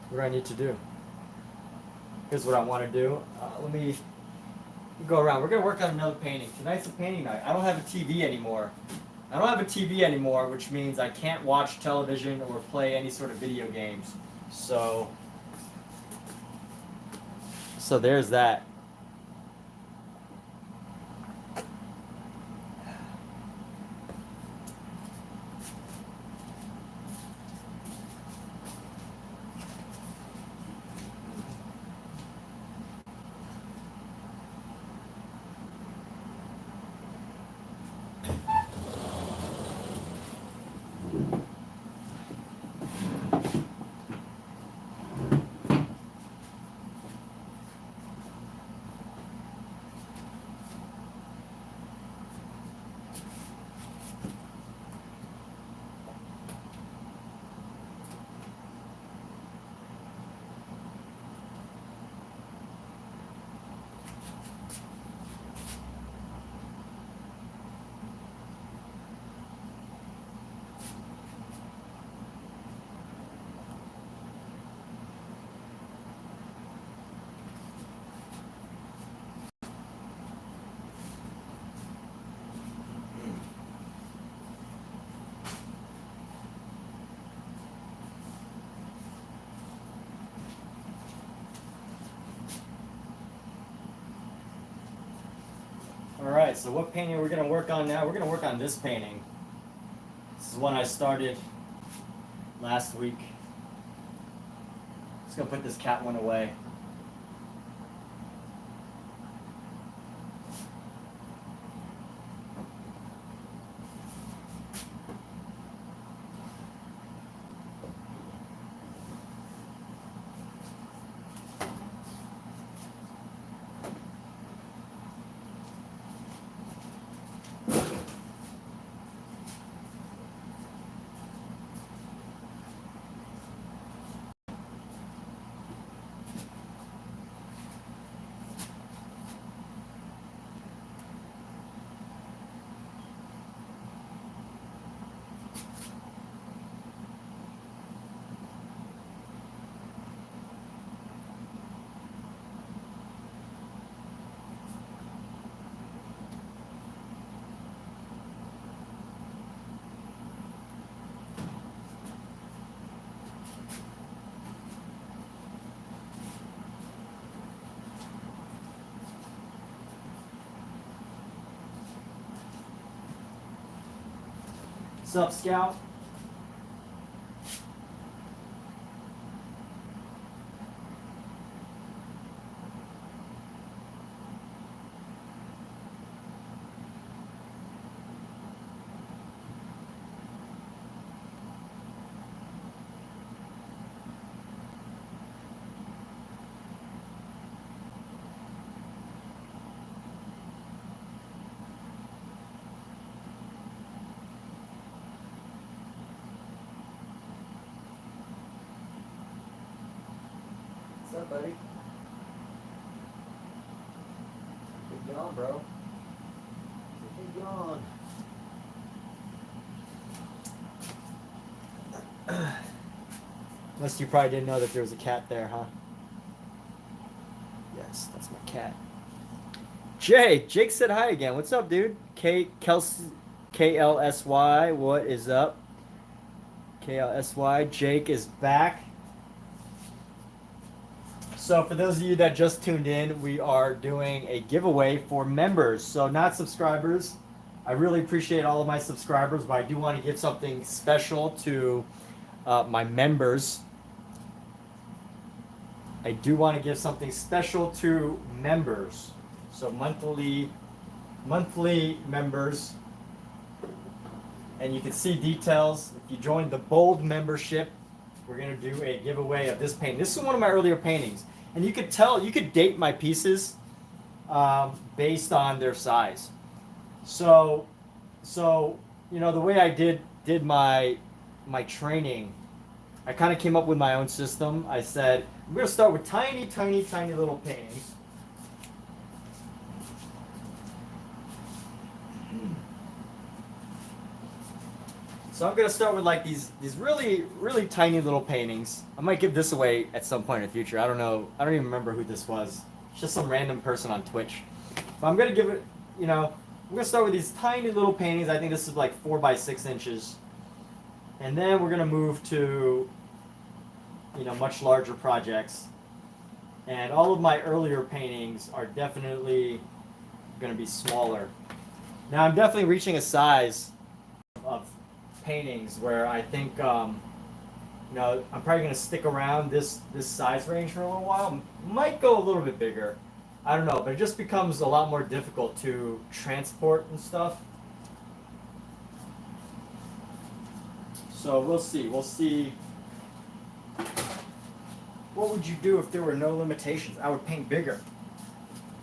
what do I need to do? Here's what I want to do. Let me go around. We're gonna work on another painting. Tonight's a painting night. I don't have a TV anymore. I don't have a TV anymore, which means I can't watch television or play any sort of video games. So there's that. Alright, so what painting are we going to work on now? We're going to work on this painting. This is one I started last week. Just going to put this cat one away. What's up, Scout? What's up, buddy? Good yawn, bro. Good yawn. Unless you probably didn't know that there was a cat there, huh? Yes, that's my cat. Jake said hi again. What's up, dude? Kelsey, KLSY, what is up? KLSY, Jake is back. So for those of you that just tuned in, we are doing a giveaway for members, so not subscribers. I really appreciate all of my subscribers, but I do want to give something special to my members. I do want to give something special to members. So monthly members. And you can see details. If you join the Bold membership, we're going to do a giveaway of this painting. This is one of my earlier paintings. And you could tell, you could date my pieces based on their size. So you know, the way I did my training, I kind of came up with my own system. I said, I'm going to start with tiny little paintings. So I'm going to start with like these really tiny little paintings. I might give this away at some point in the future. I don't know. I don't even remember who this was. It's just some random person on Twitch. But I'm going to give it, you know, I'm going to start with these tiny little paintings. I think this is like 4 by 6 inches. And then we're going to move to, you know, much larger projects. And all of my earlier paintings are definitely going to be smaller. Now I'm definitely reaching a size of paintings where I think, you know, I'm probably going to stick around this size range for a little while. Might go a little bit bigger. I don't know, but it just becomes a lot more difficult to transport and stuff. So we'll see. We'll see. What would you do if there were no limitations? I would paint bigger.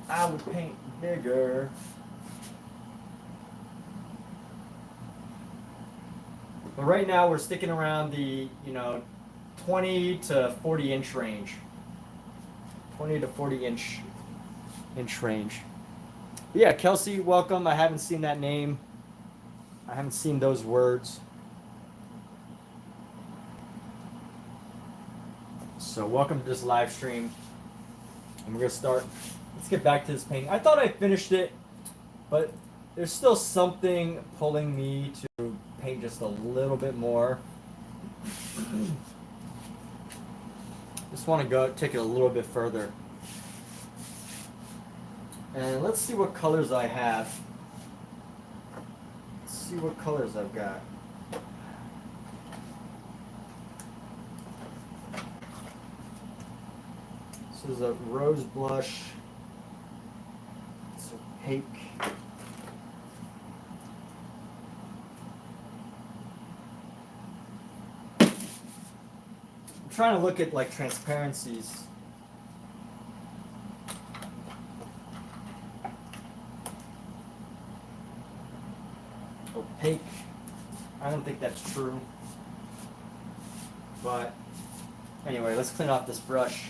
I would paint bigger. But right now we're sticking around the, you know, 20 to 40 inch range. 20 to 40 inch range. But yeah, Kelsey, welcome. I haven't seen that name. I haven't seen those words. So welcome to this live stream. And we're gonna start. Let's get back to this painting. I thought I finished it, but there's still something pulling me to paint just a little bit more. Just want to go take it a little bit further. And let's see what colors I have. Let's see what colors I've got. This is a rose blush. It's opaque. I'm trying to look at like transparencies. Opaque. I don't think that's true. But anyway, let's clean off this brush.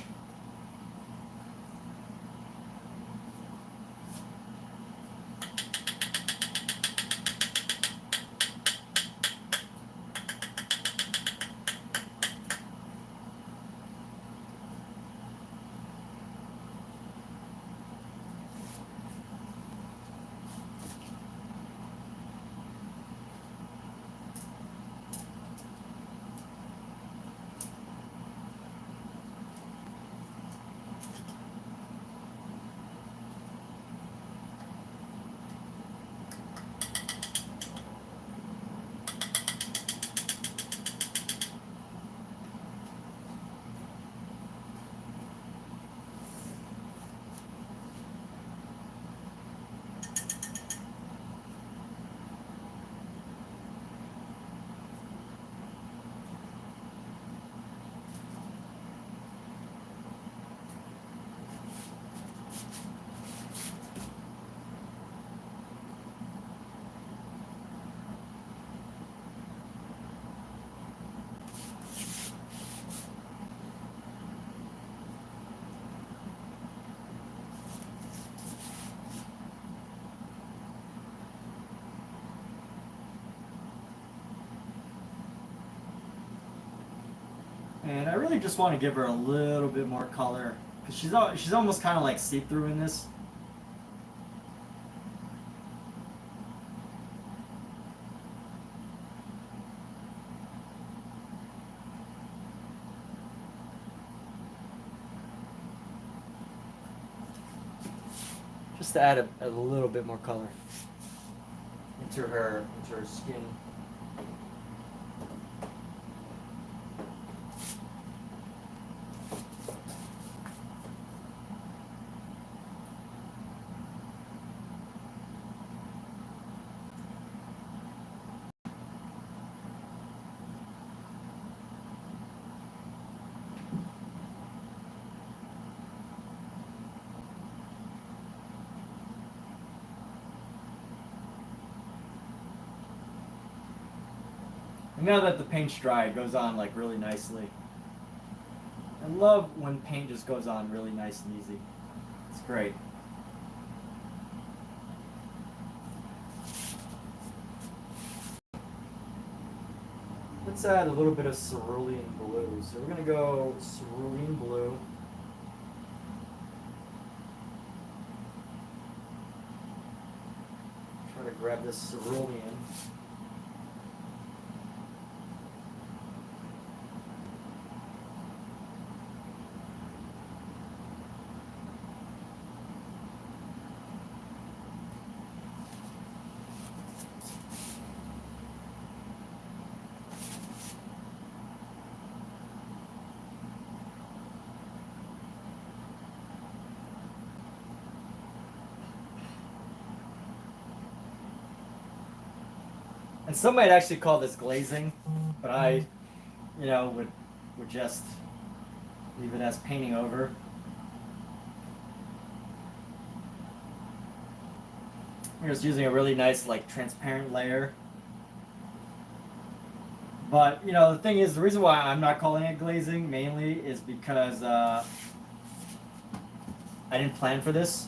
And I really just want to give her a little bit more color because she's almost kind of like see-through in this. Just to add a little bit more color into her skin. And now that the paint's dry, it goes on like really nicely. I love when paint just goes on really nice and easy. It's great. Let's add a little bit of cerulean blue. So we're going to go cerulean blue. Try to grab this cerulean. And some might actually call this glazing, but I, would just leave it as painting over. I'm just using a really nice, like, transparent layer. But, the thing is, the reason why I'm not calling it glazing mainly is because I didn't plan for this.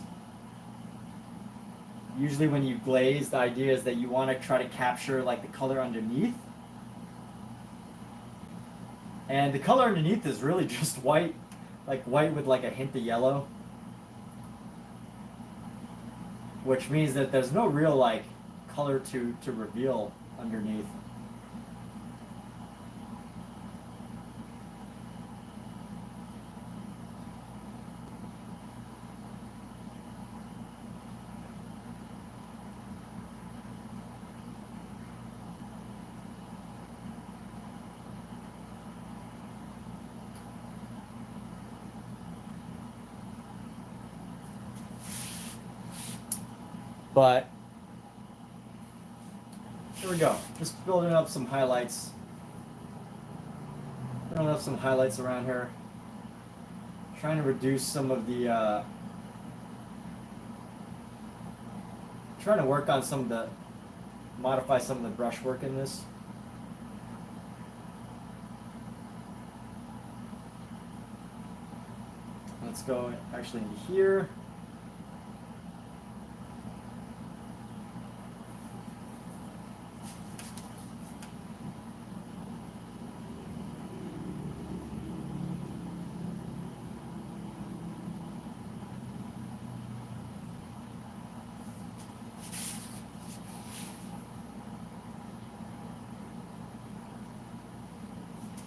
Usually when you glaze, the idea is that you want to try to capture like the color underneath. And the color underneath is really just white, like white with like a hint of yellow. Which means that there's no real like color to reveal underneath. But here we go. Just building up some highlights. Building up some highlights around her. Trying to reduce some of the trying to work on modify some of the brushwork in this. Let's go actually into here.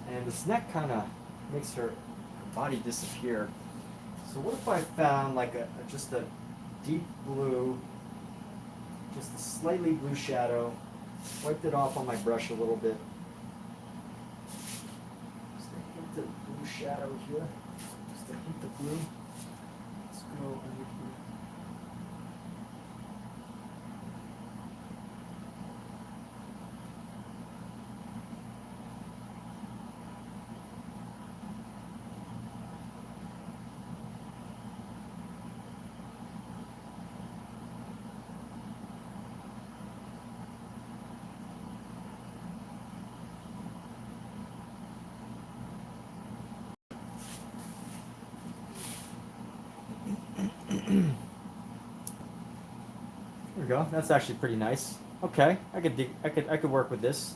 And this neck kind of makes her body disappear. So what if I found like just a deep blue, just a slightly blue shadow, wiped it off on my brush a little bit. Just a hint of blue shadow here. Just a hint of blue. Let's go under here. There we go. That's actually pretty nice. Okay, I could work with this.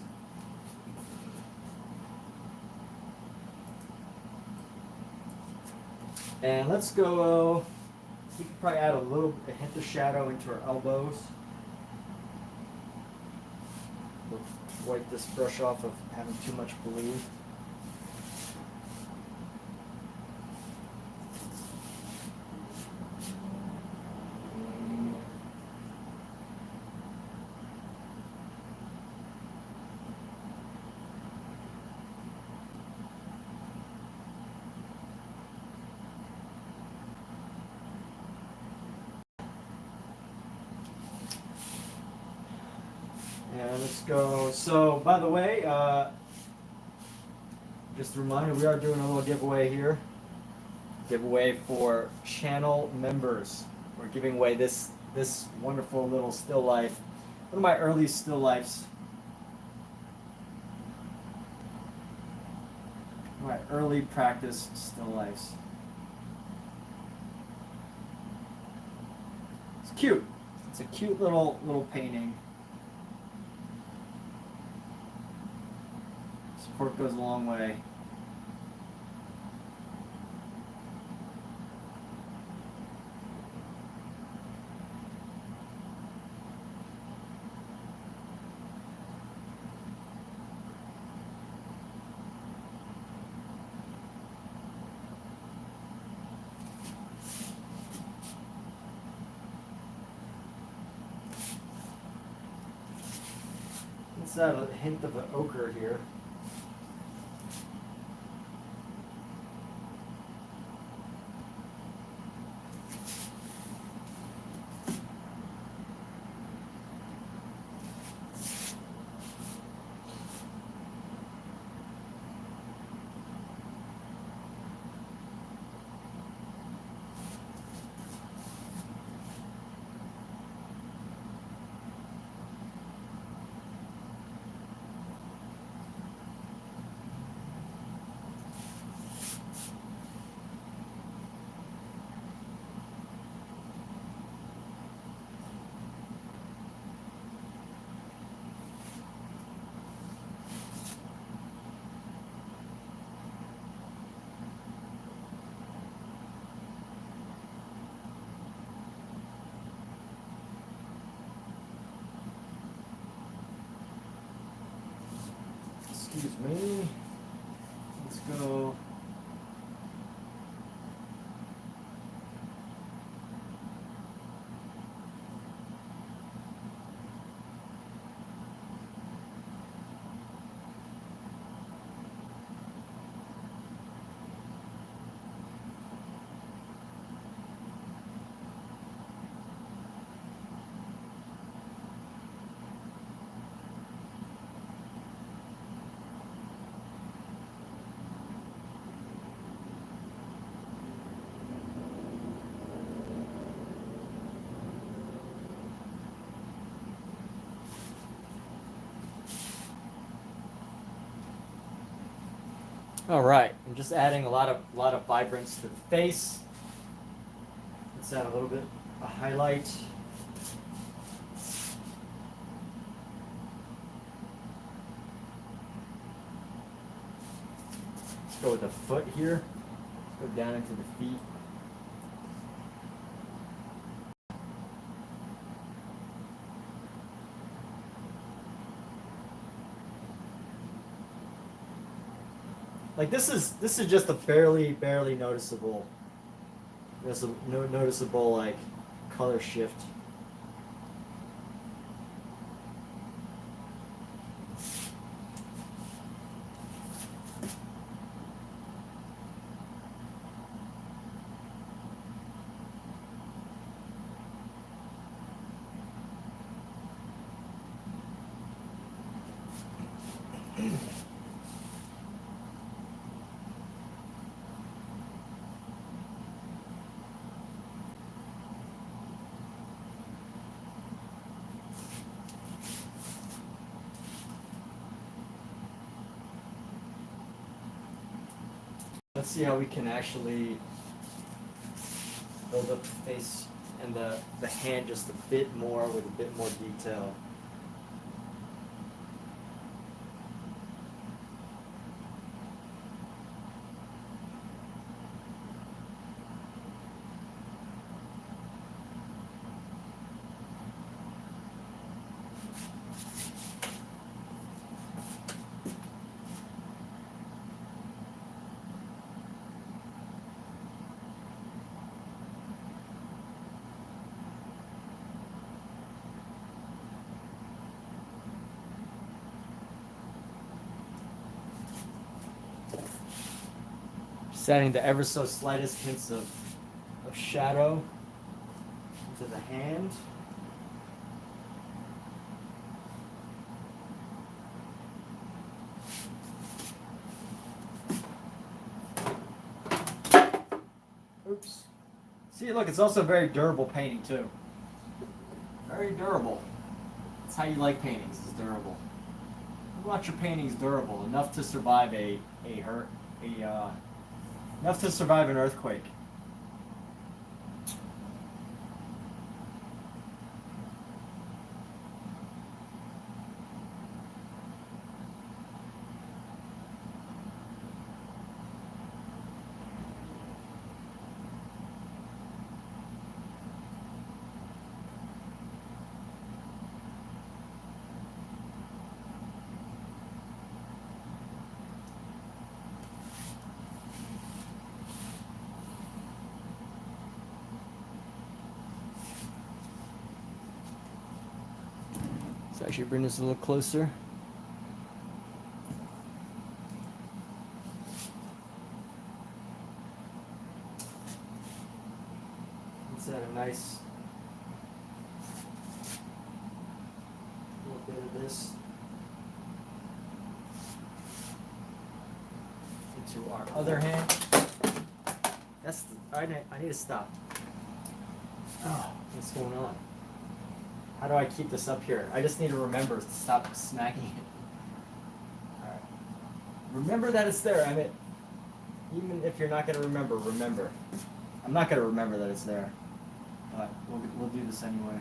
And let's go, we can probably add a hint of shadow into her elbows. We'll wipe this brush off of having too much blue. And let's go. So, by the way, just a reminder, we are doing a little giveaway here. Giveaway for channel members. We're giving away this wonderful little still life. One of my early still lifes. My early practice still lifes. It's cute. It's a cute little painting. Support goes a long way. Let's add a hint of an ochre here. Excuse me. Let's go. All right, I'm just adding a lot of vibrance to the face. Let's add a little bit of highlight. Let's go with the foot here. Let's go down into the feet. Like this is just a barely noticeable like color shift. Let's see how we can actually build up the face and the hand just a bit more with a bit more detail. Just adding the ever so slightest hints of shadow into the hand. Oops. See, look, it's also a very durable painting too. Very durable. That's how you like paintings, it's durable. You want your paintings durable, enough to survive enough to survive an earthquake. Let's actually bring this a little closer. Let's add a nice little bit of this into our other hand. I need to stop. Oh, what's going on? How do I keep this up here? I just need to remember to stop smacking it. Alright. Remember that it's there. I mean, even if you're not going to remember. I'm not going to remember that it's there. But we'll do this anyway.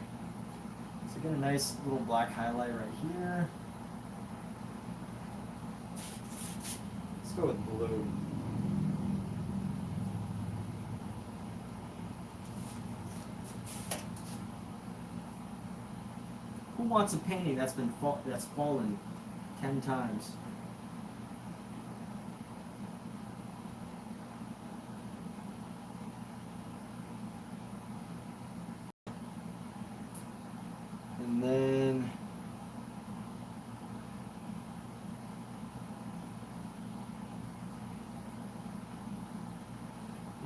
So get a nice little black highlight right here. Let's go with blue. Who wants a painting that's fallen 10 times? And then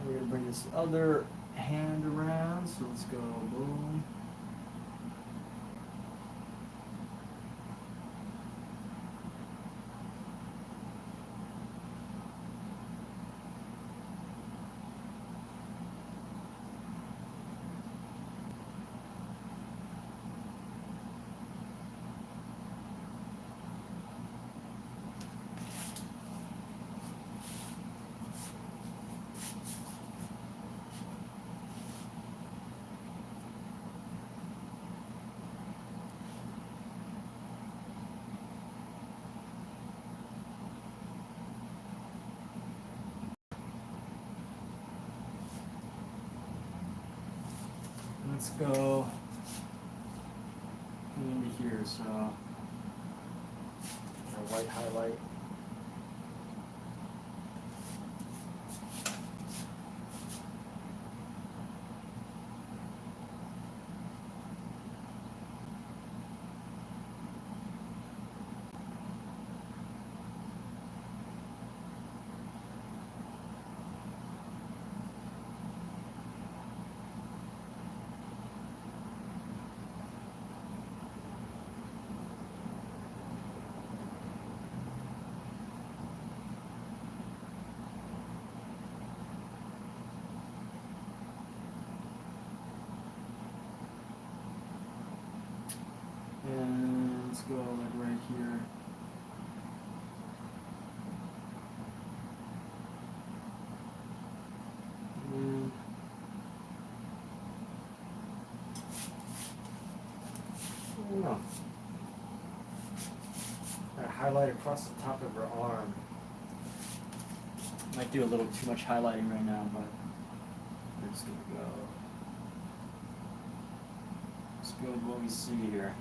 we're gonna bring this other hand around. So let's go boom. Let's go into here, so a white highlight. And let's go like right here. And I don't know. Got a highlight across the top of her arm. Might do a little too much highlighting right now, but we're just gonna go. Let's go with what we see here.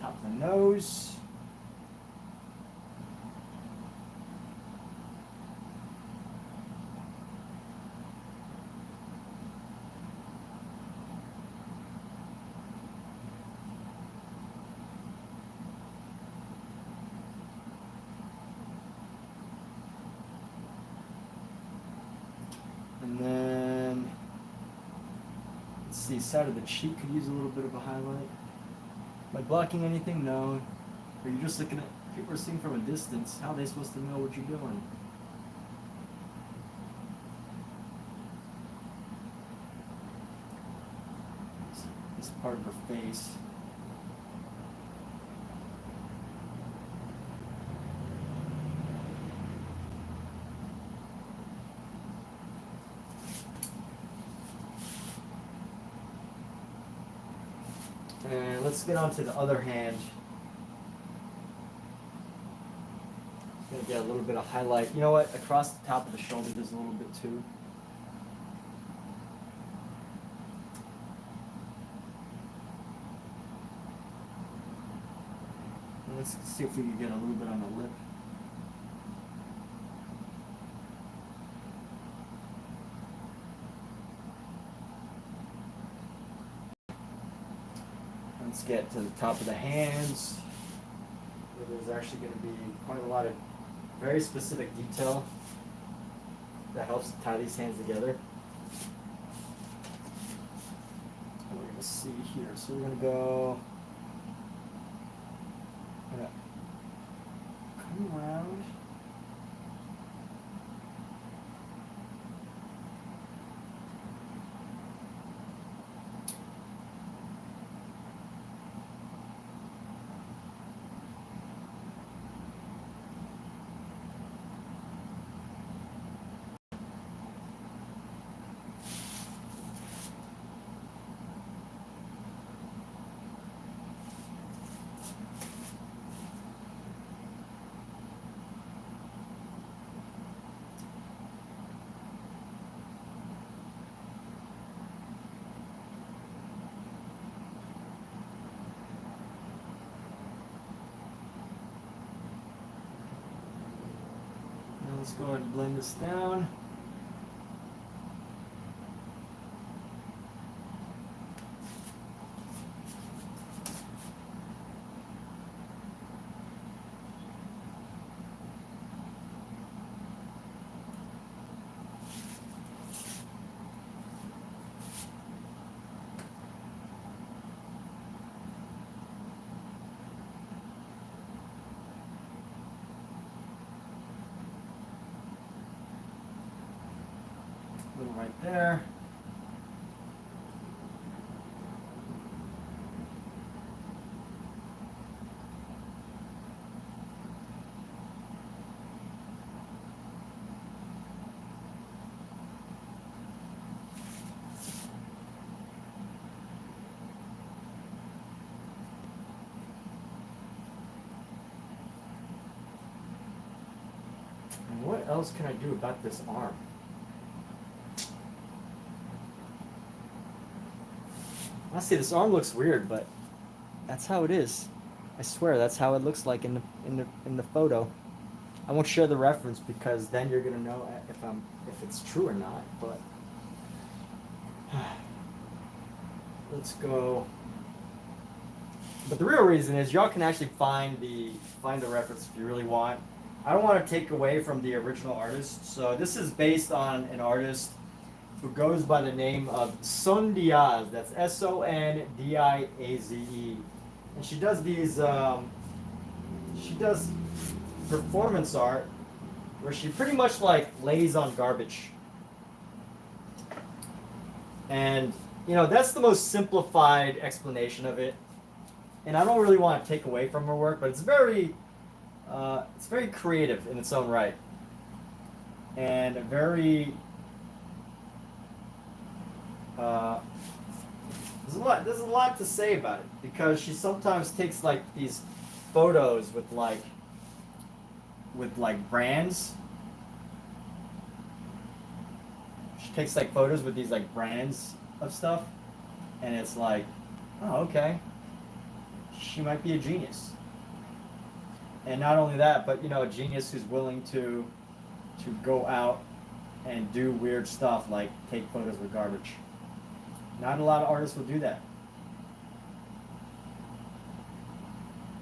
Top of the nose. see, side of the cheek could use a little bit of a highlight. Am I blocking anything? No. Or you're just looking at, people are seeing from a distance, how are they supposed to know what you're doing? This part of her face. And let's get on to the other hand. Gonna get a little bit of highlight. You know what? Across the top of the shoulder, there's a little bit too. And let's see if we can get a little bit on the lip. Let's get to the top of the hands, where there's actually going to be quite a lot of very specific detail that helps tie these hands together. And we're going to see here. So we're going to go, come around. Let's go ahead and blend this down. Right there. And what else can I do about this arm? Honestly, this arm looks weird, but that's how it is. I swear, that's how it looks like in the photo. I won't share the reference because then you're gonna know if it's true or not. But let's go. But the real reason is y'all can actually find the reference if you really want. I don't want to take away from the original artist. So this is based on an artist who goes by the name of Son Diaz. That's Sondiaze. And she does these, she does performance art where she pretty much like lays on garbage. And, you know, that's the most simplified explanation of it. And I don't really want to take away from her work, but it's very creative in its own right. And very, there's a lot to say about it because she sometimes takes like these photos with like brands. She takes like photos with these like brands of stuff, and it's like, oh, okay, she might be a genius. And not only that, but you know, a genius who's willing to go out and do weird stuff like take photos with garbage. Not a lot of artists will do that.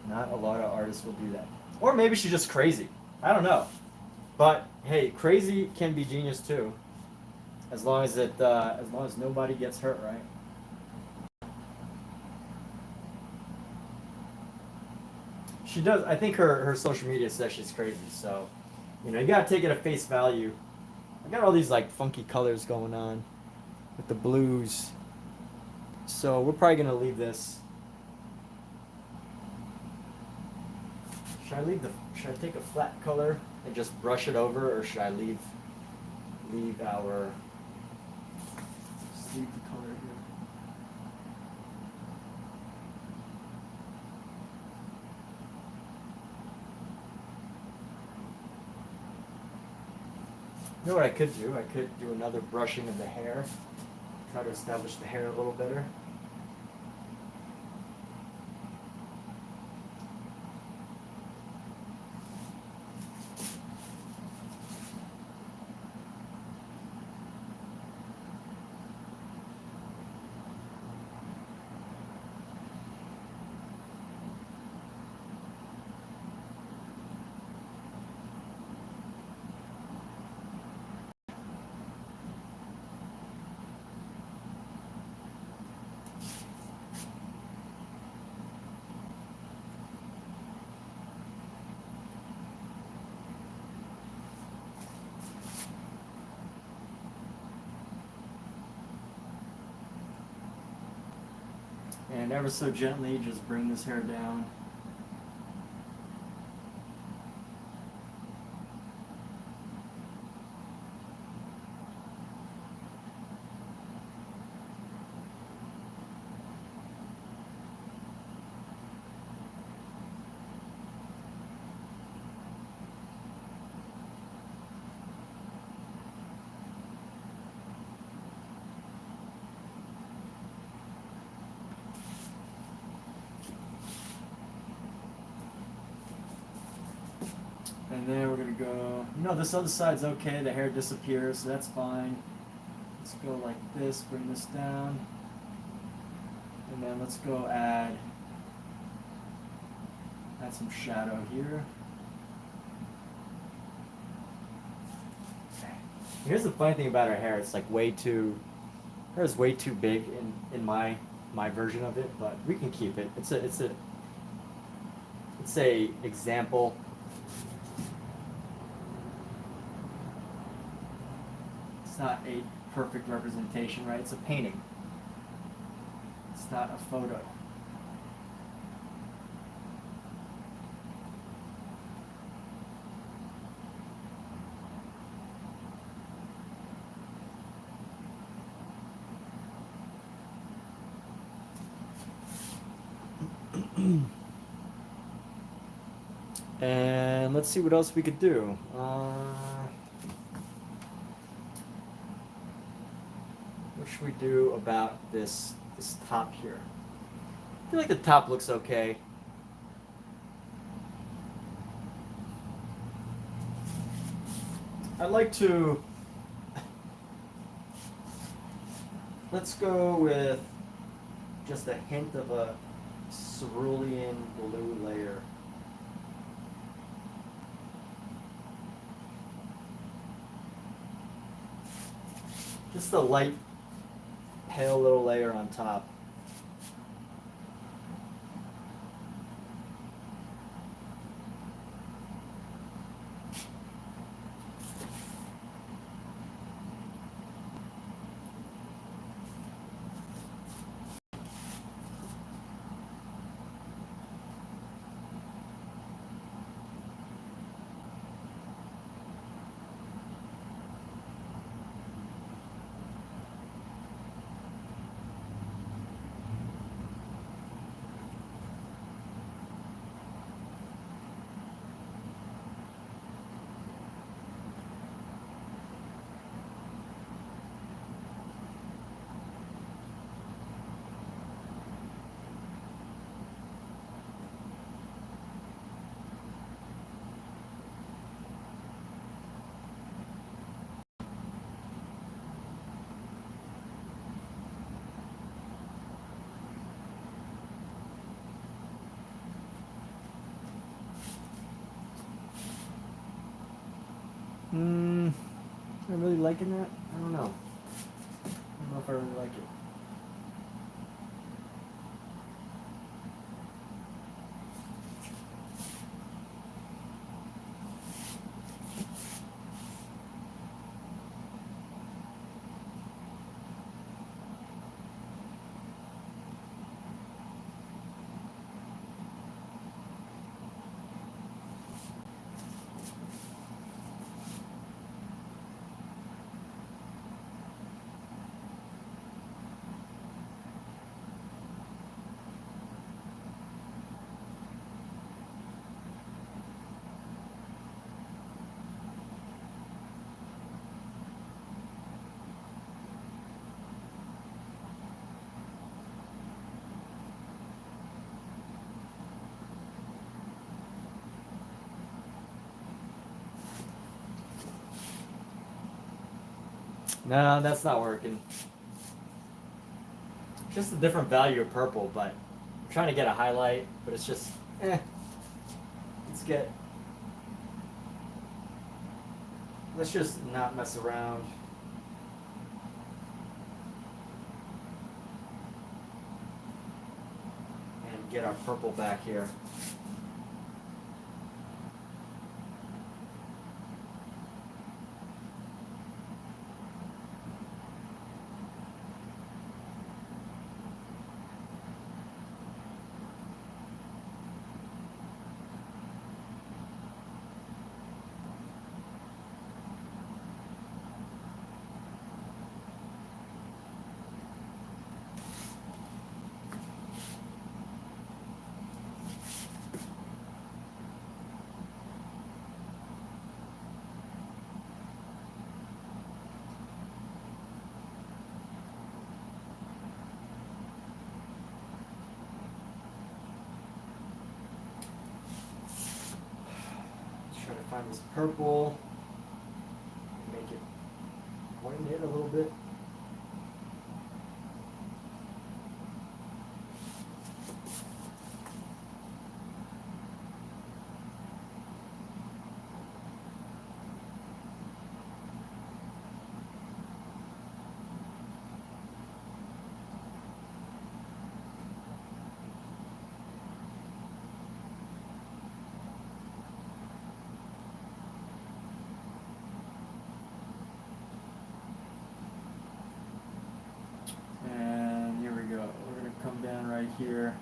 Not a lot of artists will do that. Or maybe she's just crazy. I don't know. But hey, crazy can be genius too. As long as nobody gets hurt, right? She does. I think her social media says she's crazy. So, you know, you gotta take it at face value. I got all these like funky colors going on with the blues. So we're probably gonna leave this. Should I take a flat color and just brush it over, or should I leave our just leave the color here? You know what I could do? I could do another brushing of the hair. Try to establish the hair a little better. And ever so gently, just bring this hair down. And then we're gonna go, this other side's okay, the hair disappears, so that's fine. Let's go like this, bring this down. And then let's go add some shadow here. Okay. Here's the funny thing about her hair, it's like her is way too big in my version of it, but we can keep it. It's a example. It's not a perfect representation, right? It's a painting. It's not a photo. And let's see what else we could do. What should we do about this top here? I feel like the top looks okay. I'd like to, let's go with just a hint of a cerulean blue layer. Just a light, pale little layer on top. Am I really liking that? I don't know. I don't know if I really like it. No, that's not working. Just a different value of purple, but I'm trying to get a highlight, but it's just, let's just not mess around. And get our purple back here. Try to find this purple, make it point it a little bit. And here we go. We're going to come down right here.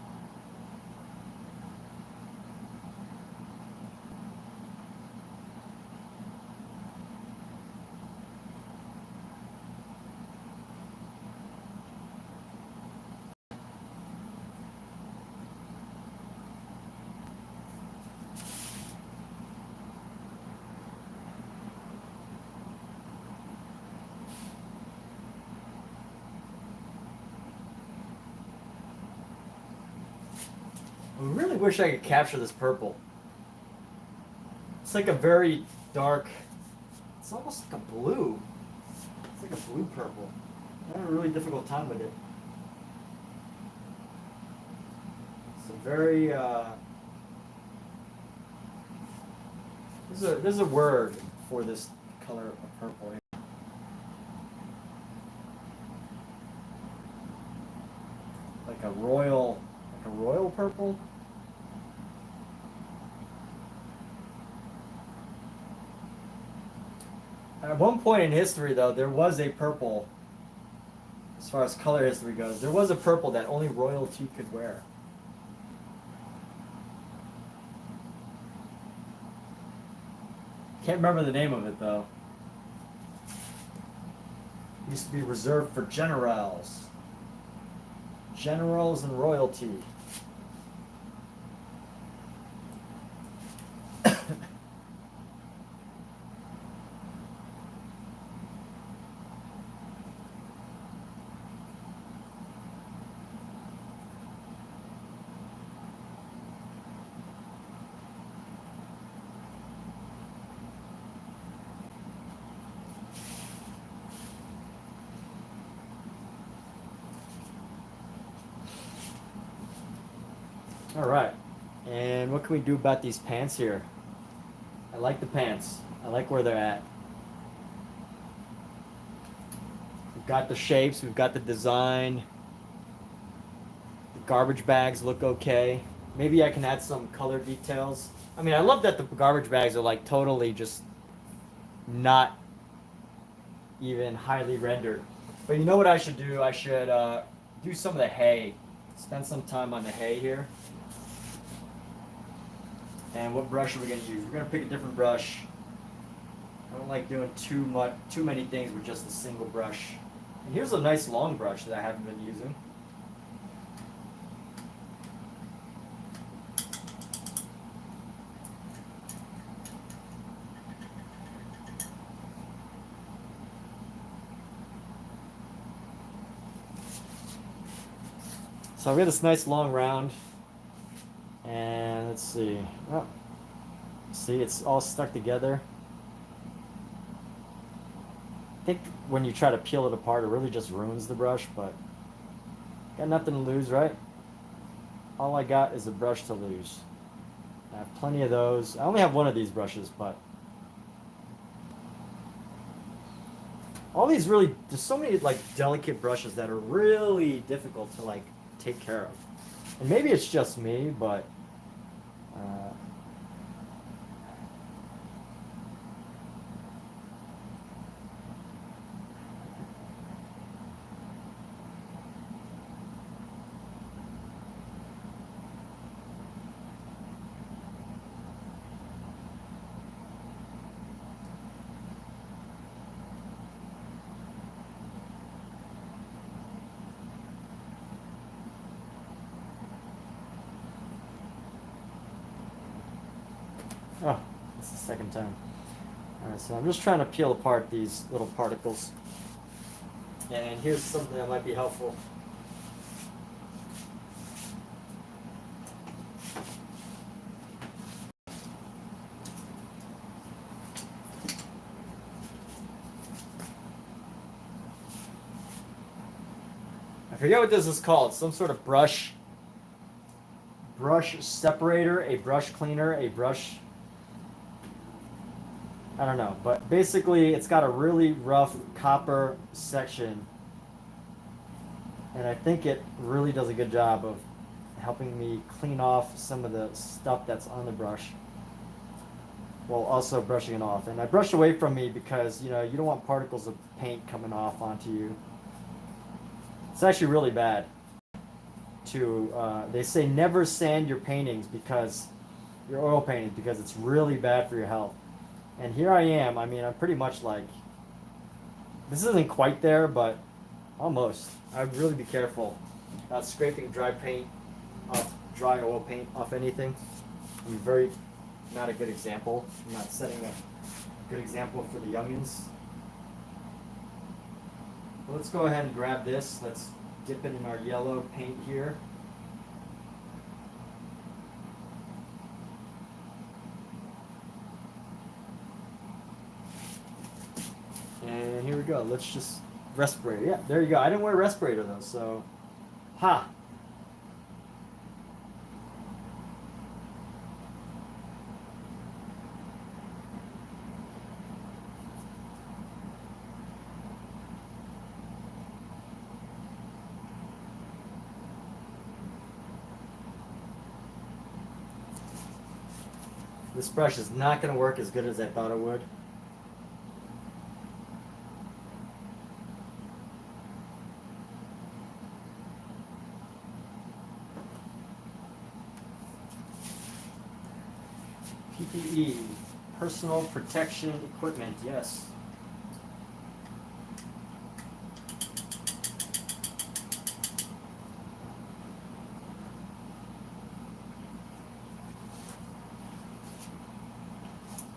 I really wish I could capture this purple. It's like a very dark, it's almost like a blue. It's like a blue purple. I had a really difficult time with it. It's a very, there's a word for this color of purple. Like a royal purple. At one point in history, though, there was a purple, as far as color history goes, there was a purple that only royalty could wear. Can't remember the name of it, though. It used to be reserved for generals. Generals and royalty. All right, and what can we do about these pants here? I like the pants. I like where they're at. We've got the shapes, we've got the design. The garbage bags look okay. Maybe I can add some color details. I mean, I love that the garbage bags are like totally just not even highly rendered. But you know what I should do? I should do some of the hay. Spend some time on the hay here. And what brush are we going to use? We're going to pick a different brush. I don't like doing too many things with just a single brush. And here's a nice long brush that I haven't been using. So I've got this nice long round. And let's see. Oh, see, it's all stuck together. think when you try to peel it apart, it really just ruins the brush, but got nothing to lose, right? All I got is a brush to lose. I have plenty of those. I only have one of these brushes, but all these really, there's so many like delicate brushes that are really difficult to like take care of. And maybe it's just me, but uh, oh, it's the second time. Alright, so I'm just trying to peel apart these little particles. And here's something that might be helpful. I forget what this is called. Some sort of brush separator, a brush cleaner, a brush, I don't know, but basically it's got a really rough copper section, and I think it really does a good job of helping me clean off some of the stuff that's on the brush while also brushing it off. And I brush away from me because, you know, you don't want particles of paint coming off onto you. It's actually really bad to, they say never sand your paintings because, your oil paintings, because it's really bad for your health. And here I am, I mean, I'm pretty much like, this isn't quite there, but almost. I'd really be careful about scraping dry paint off, dry oil paint off anything. I'm very, not a good example. I'm not setting a good example for the youngins. Well, let's go ahead and grab this. Let's dip it in our yellow paint here. And here we go. Let's just respirator. Yeah, there you go. I didn't wear a respirator though, so ha. This brush is not going to work as good as I thought it would. PPE, personal protection equipment, yes.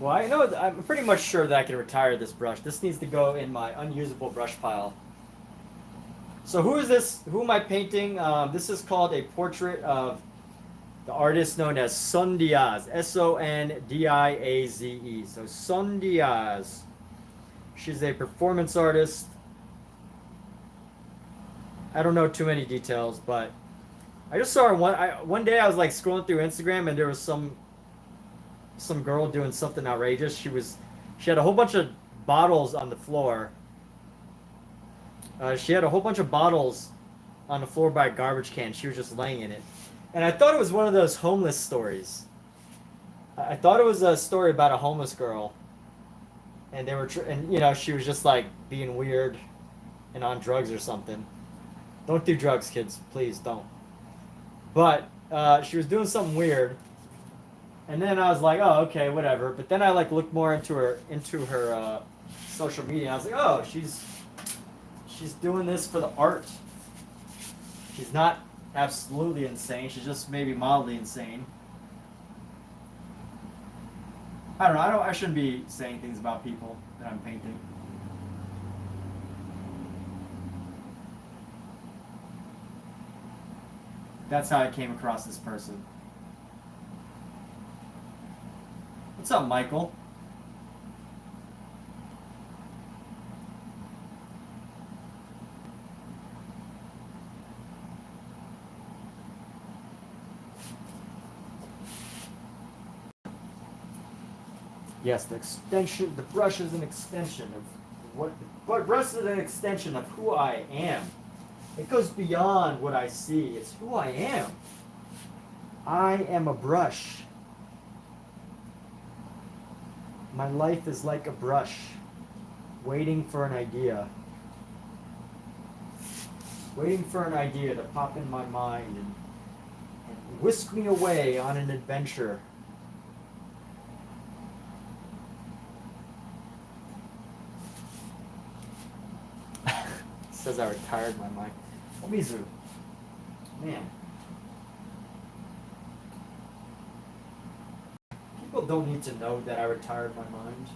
Well, I know, I'm pretty much sure that I can retire this brush. This needs to go in my unusable brush pile. So who is this? Who am I painting? This is called a portrait of the artist known as Sun Diaz. Sondiaze. So Sun Diaz. She's a performance artist. I don't know too many details, but I just saw her one day. I was like scrolling through Instagram, and there was some girl doing something outrageous. She had a whole bunch of bottles on the floor. She had a whole bunch of bottles on the floor by a garbage can. She was just laying in it. And I thought it was one of those homeless stories. I thought it was a story about a homeless girl. And they were, and you know, she was just like being weird and on drugs or something. Don't do drugs, kids. Please don't. But she was doing something weird. And then I was like, oh, okay, whatever. But then I like looked more into her social media. And I was like, oh, she's doing this for the art. She's not absolutely insane. She's just maybe mildly insane. I don't know. I shouldn't be saying things about people that I'm painting. That's how I came across this person. What's up, Michael? Yes, the brush is an extension of what brush is an extension of who I am. It goes beyond what I see. It's who I am. I am a brush. My life is like a brush, waiting for an idea. Waiting for an idea to pop in my mind and whisk me away on an adventure. Says I retired my mind. Omizu. Man. People don't need to know that I retired my mind.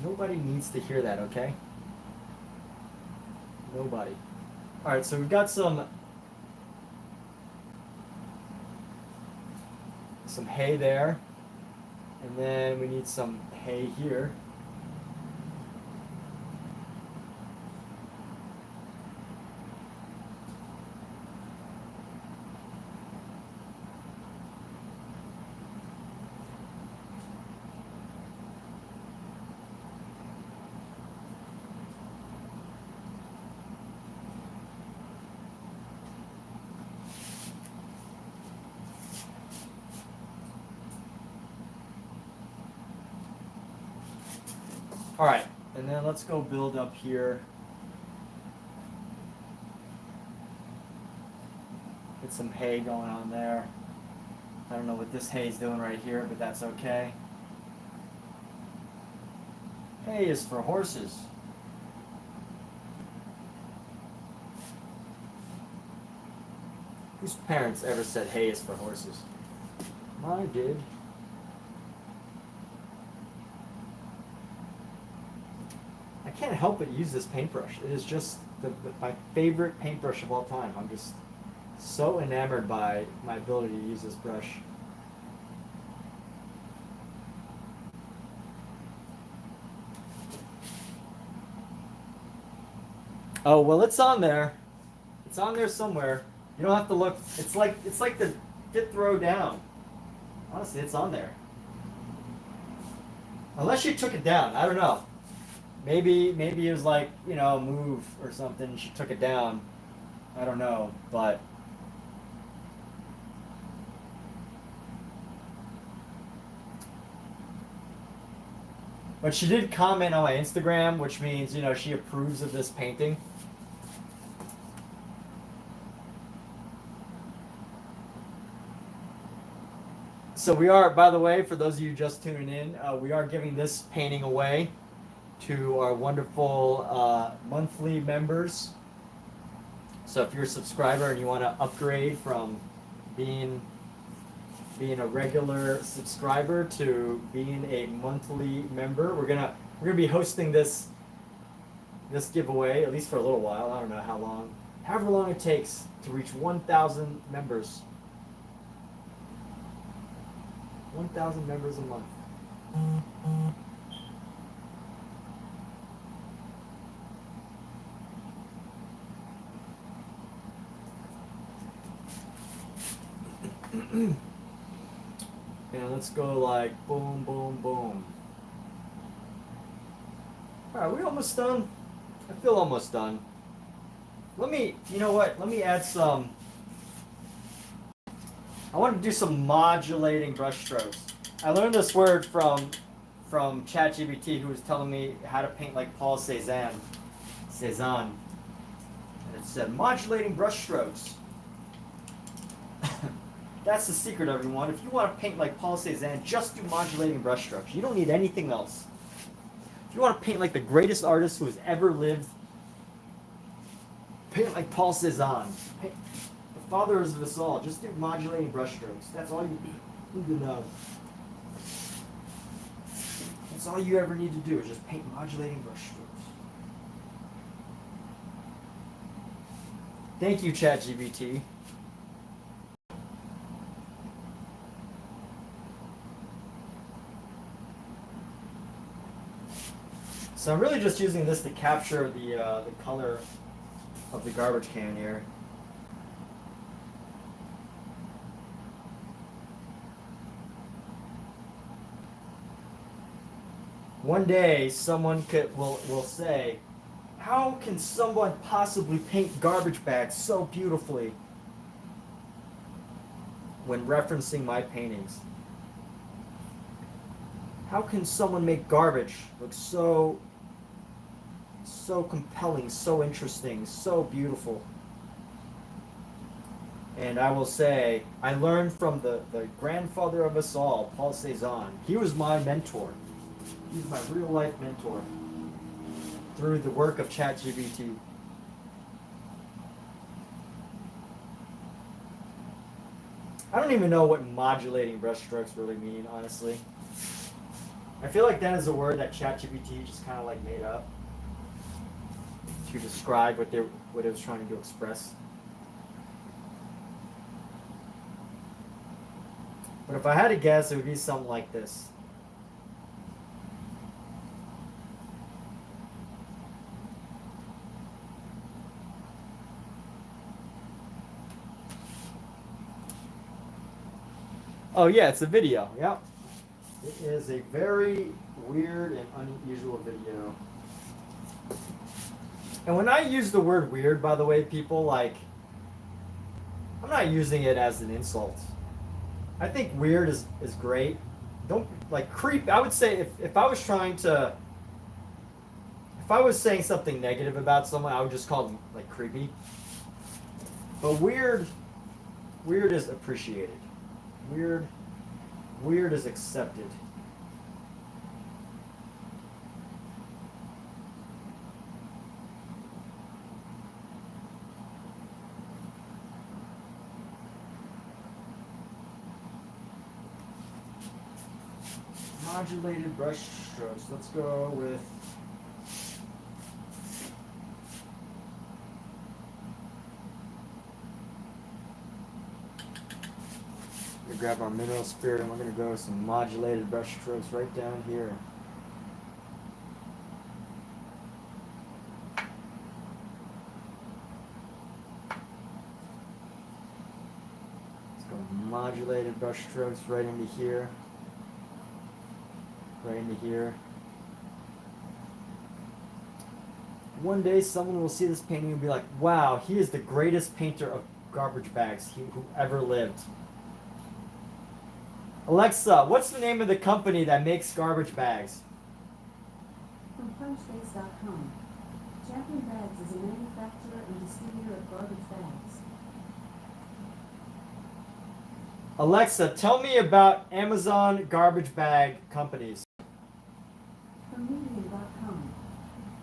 Nobody needs to hear that, okay? Nobody. Alright, so we've got some hay there. And then we need some hay here. All right, and then let's go build up here. Get some hay going on there. I don't know what this hay is doing right here, but that's okay. Hay is for horses. Whose parents ever said hay is for horses? Mine did. I can't help but use this paintbrush. It is just my favorite paintbrush of all time. I'm just so enamored by my ability to use this brush. Oh, well, it's on there. It's on there somewhere. You don't have to look. It's like the 5th row down. Honestly, it's on there. Unless you took it down. I don't know. Maybe it was like, move or something. She took it down. I don't know, but she did comment on my Instagram, which means, she approves of this painting. So we are, by the way, for those of you just tuning in, we are giving this painting away to our wonderful monthly members. So if you're a subscriber and you want to upgrade from being a regular subscriber to being a monthly member, we're gonna be hosting this giveaway at least for a little while. I don't know how long, however long it takes to reach 1,000 members. 1,000 members a month. And let's go like boom, boom, boom. Alright, we almost done? I feel almost done. You know what? Let me add some. I want to do some modulating brush strokes. I learned this word from ChatGPT, who was telling me how to paint like Paul Cézanne. And it said modulating brush strokes. That's the secret, everyone. If you want to paint like Paul Cézanne, just do modulating brush strokes. You don't need anything else. If you want to paint like the greatest artist who has ever lived, paint like Paul Cézanne. The father of us all. Just do modulating brush strokes. That's all you need to know. That's all you ever need to do is just paint modulating brush strokes. Thank you, ChatGPT. So I'm really just using this to capture the color of the garbage can here. One day, someone will say, how can someone possibly paint garbage bags so beautifully when referencing my paintings? How can someone make garbage look so compelling, so interesting, so beautiful? And I will say, I learned from the grandfather of us all, Paul Cézanne. He was my mentor. He's my real life mentor through the work of ChatGPT. I don't even know what modulating brushstrokes really mean, honestly. I feel like that is a word that ChatGPT just kind of like made up to describe what it was trying to express. But if I had to guess, it would be something like this. Oh yeah, it's a video. Yep. It is a very weird and unusual video. And when I use the word weird, by the way, people, like, I'm not using it as an insult. I think weird is great. Don't, like, creep. I would say if I was trying to, if I was saying something negative about someone, I would just call them, like, creepy. But weird is appreciated. Weird is accepted. Modulated brush strokes. Let's go with we grab our mineral spirit and we're going to go with some modulated brush strokes right down here. Let's go modulated brush strokes right into here. Right into here. One day someone will see this painting and be like, wow, he is the greatest painter of garbage bags who ever lived. Alexa, what's the name of the company that makes garbage bags?
From punchbase.com. Champion Bags is a manufacturer and distributor of garbage bags.
Alexa, tell me about Amazon garbage bag companies.
From medium.com.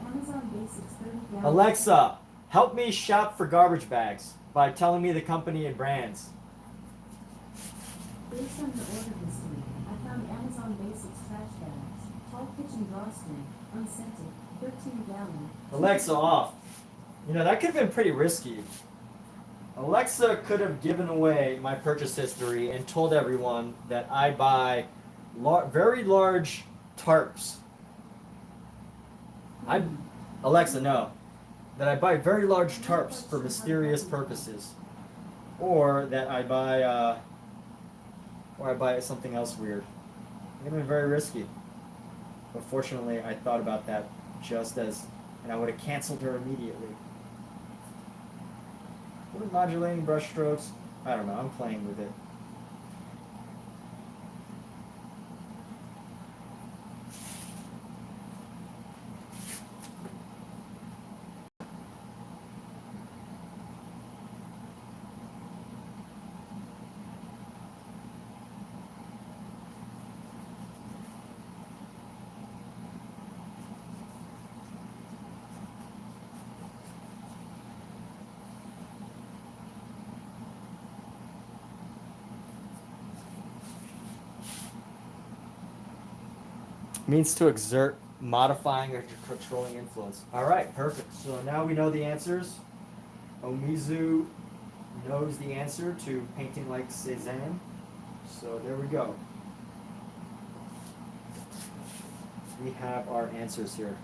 Amazon Basics 30 gallons.
Alexa, help me shop for garbage bags by telling me the company and brands.
Based on your order history, I found Amazon Basics trash bags, tall kitchen drawstring, unscented, 13-gallon.
Alexa off. You know, that could have been pretty risky. Alexa could have given away my purchase history and told everyone that I buy very large tarps. Alexa, no. That I buy very large tarps for mysterious purposes. Or that I buy something else weird. It would have been very risky. But fortunately, I thought about that and I would have canceled her immediately. What are modulating brush strokes? I don't know, I'm playing with it. Means to exert modifying or controlling influence. All right, perfect. So now we know the answers. Omizu knows the answer to painting like Cézanne. So there we go. We have our answers here.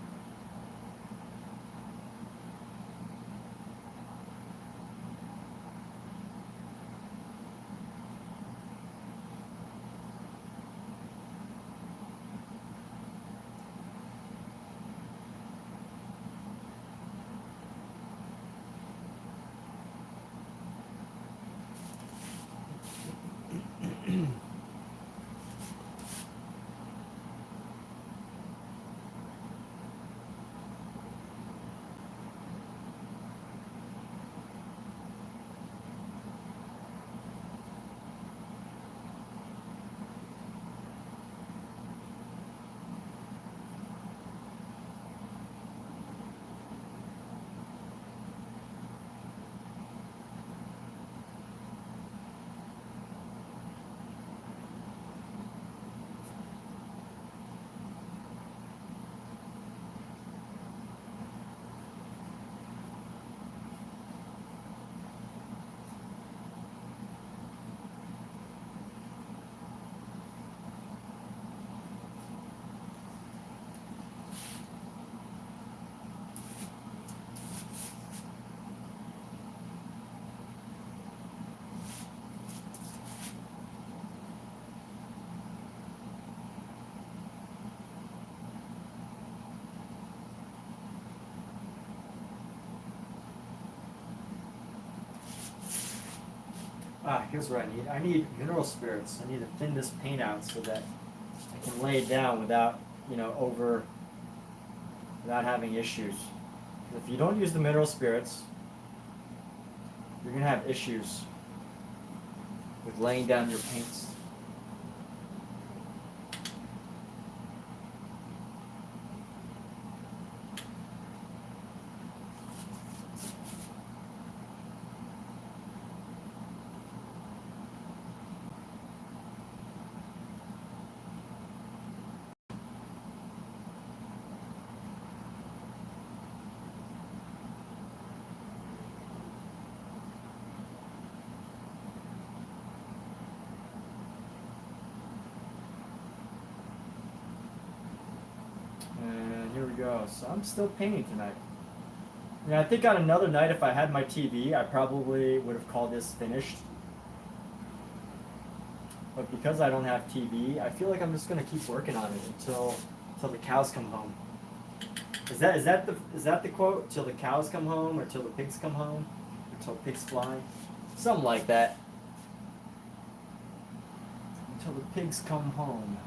Here's what I need. I need mineral spirits. I need to thin this paint out so that I can lay it down without, without having issues. If you don't use the mineral spirits, you're gonna have issues with laying down your paints. And here we go. So I'm still painting tonight. I think on another night, if I had my TV, I probably would have called this finished. But because I don't have TV, I feel like I'm just gonna keep working on it until the cows come home. Is that the quote? Till the cows come home, or till the pigs come home, or till pigs fly, something like that. Until the pigs come home.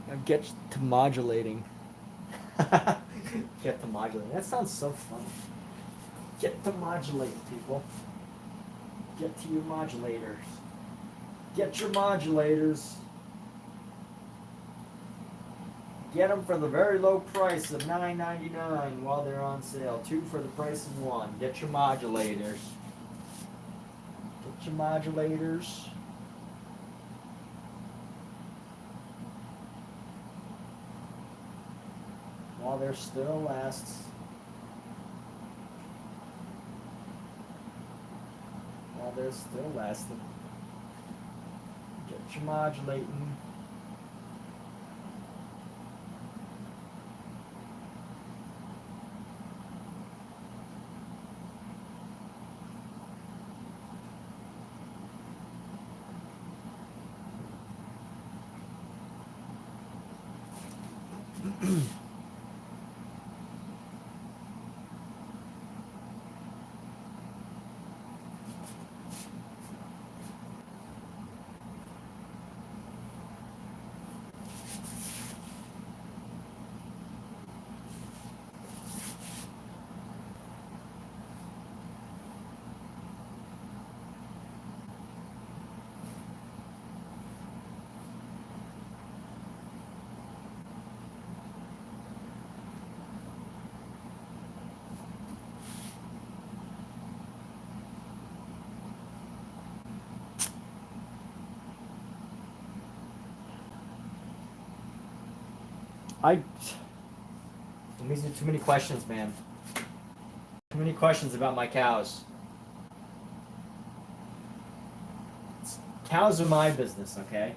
Now get to modulating. Get to modulating. That sounds so fun. Get to modulating, people. Get to your modulators. Get your modulators. Get them for the very low price of $9.99 while they're on sale. 2 for the price of 1. Get your modulators. Get your modulators. While there still lasts. While they're still lasting. Get your modulating. These are too many questions, man. Too many questions about my cows. Cows are my business, okay?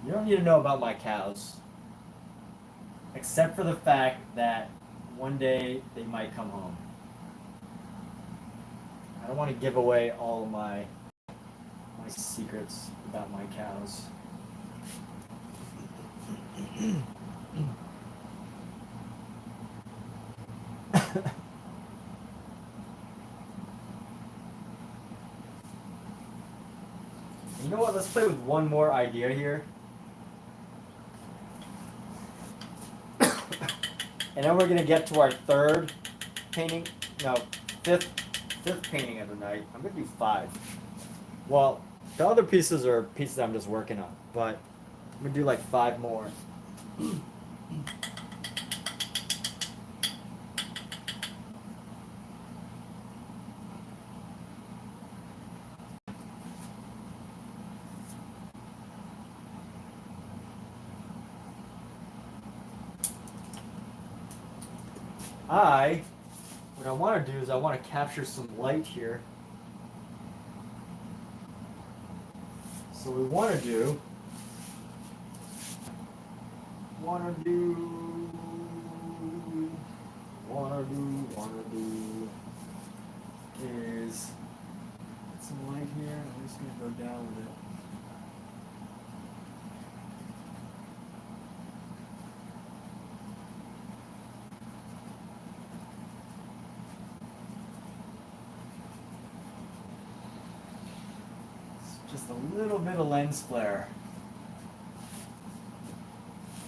You don't need to know about my cows. Except for the fact that one day they might come home. I don't want to give away all of my secrets about my cows. You know what? Let's play with one more idea here. And then we're gonna get to our third painting. No, fifth painting of the night. I'm gonna do 5. Well, the other pieces are pieces I'm just working on, but I'm gonna do like 5 more. what I want to do is I want to capture some light here. So we want to is get some light here. I'm just going to go down with it. Just a little bit of lens flare.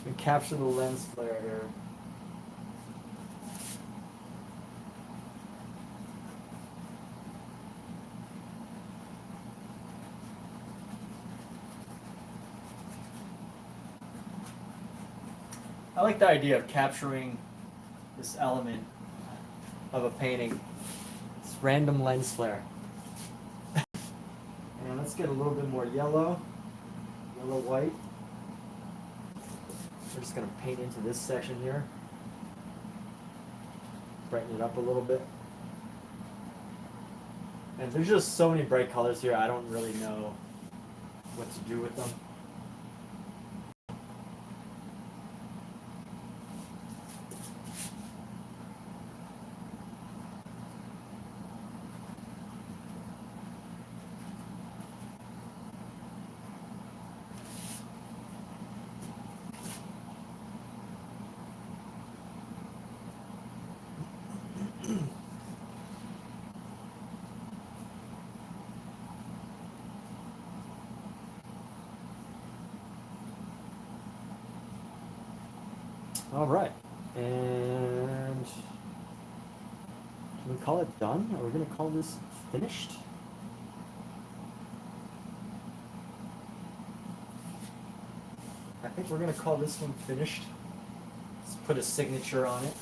We capture the lens flare here. I like the idea of capturing this element of a painting. It's random lens flare. And let's get a little bit more yellow, white. We're just going to paint into this section here. Brighten it up a little bit. And there's just so many bright colors here, I don't really know what to do with them. All right, and can we call it done? Are we going to call this finished? I think we're going to call this one finished. Let's put a signature on it.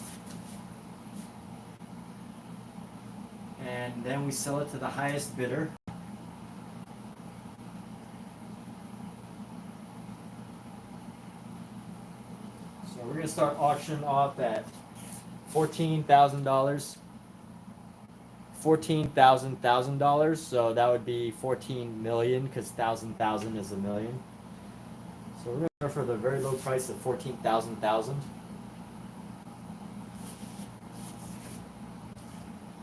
And then we sell it to the highest bidder. So we're going to start auctioning off at $14,000. $14,000, so that would be 14 million because thousand is a million. So we're going to go for the very low price of 14,000.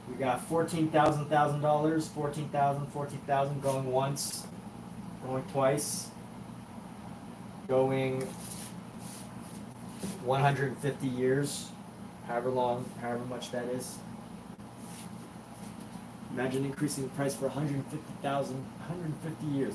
We got $14,000, 14,000 going once, going twice, going 150 years, however much that is. Imagine increasing the price for 150 years.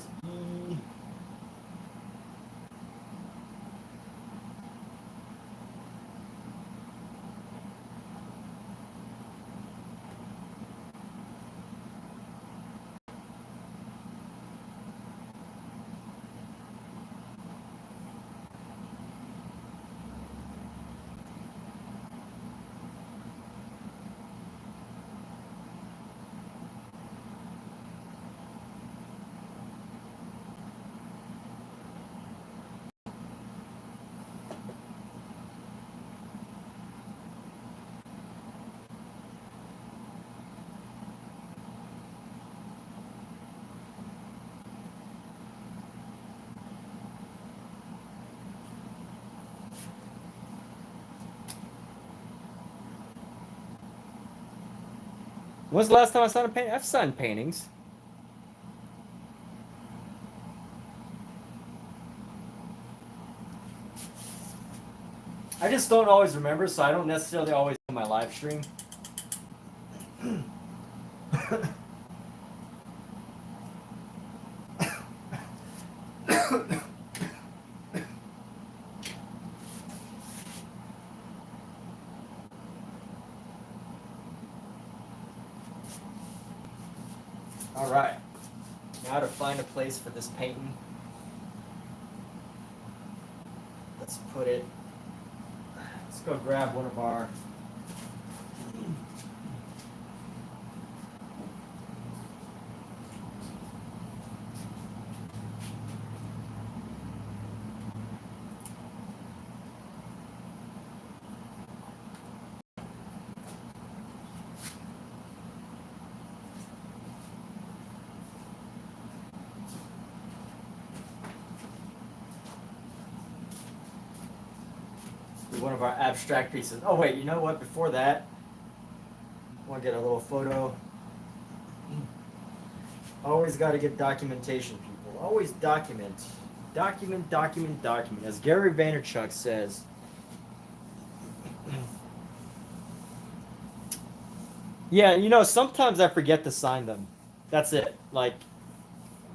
When's the last time I saw a painting? I've signed paintings. I just don't always remember, so I don't necessarily always do my live stream. All right, now to find a place for this painting. Let's put it, let's go grab one of our one of our abstract pieces. Oh wait, you know what? Before that, I want to get a little photo. Always got to get documentation, people. Always document. Document, document, document. As Gary Vaynerchuk says. Yeah, you know, sometimes I forget to sign them. That's it. Like,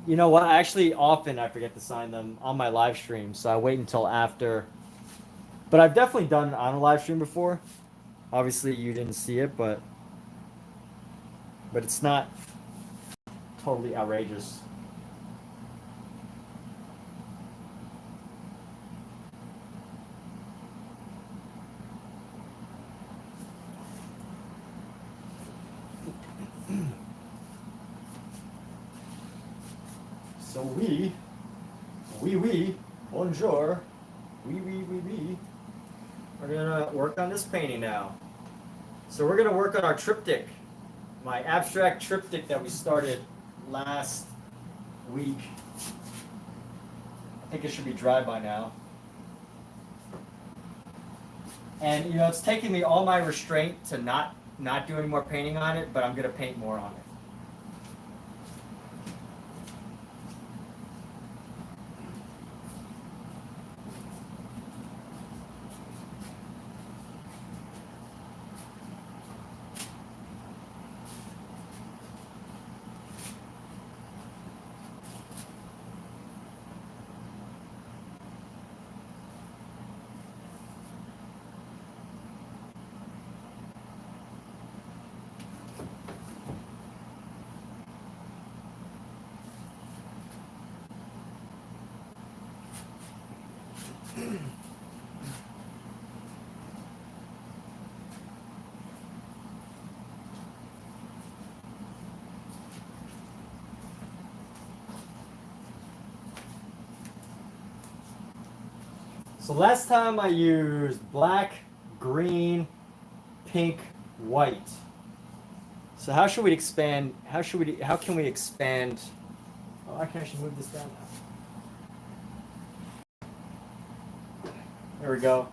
you know what? Actually, often I forget to sign them on my live stream, so I wait until after. But I've definitely done it on a live stream before. Obviously, you didn't see it, but it's not totally outrageous. So bonjour, we. We're gonna work on this painting now. So we're gonna work on our triptych, my abstract triptych that we started last week. I think it should be dry by now. And you know, it's taking me all my restraint to not do any more painting on it, but I'm gonna paint more on it. So last time I used black, green, pink, white. So how should we expand? How can we expand? Oh, I can actually move this down now. There we go.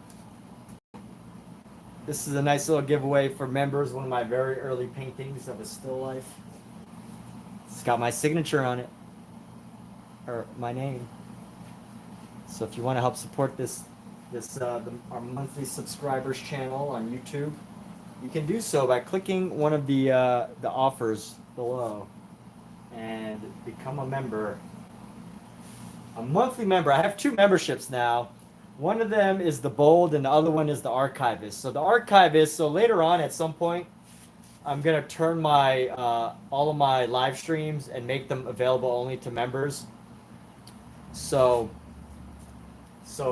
This is a nice little giveaway for members. One of my very early paintings of a still life. It's got my signature on it, or my name. So if you want to help support our monthly subscribers channel on YouTube, you can do so by clicking one of the offers below and become a member. A monthly member. I have 2 memberships now. One of them is the bold and the other one is the archivist. So the archivist, so later on at some point, I'm gonna turn my all of my live streams and make them available only to members. So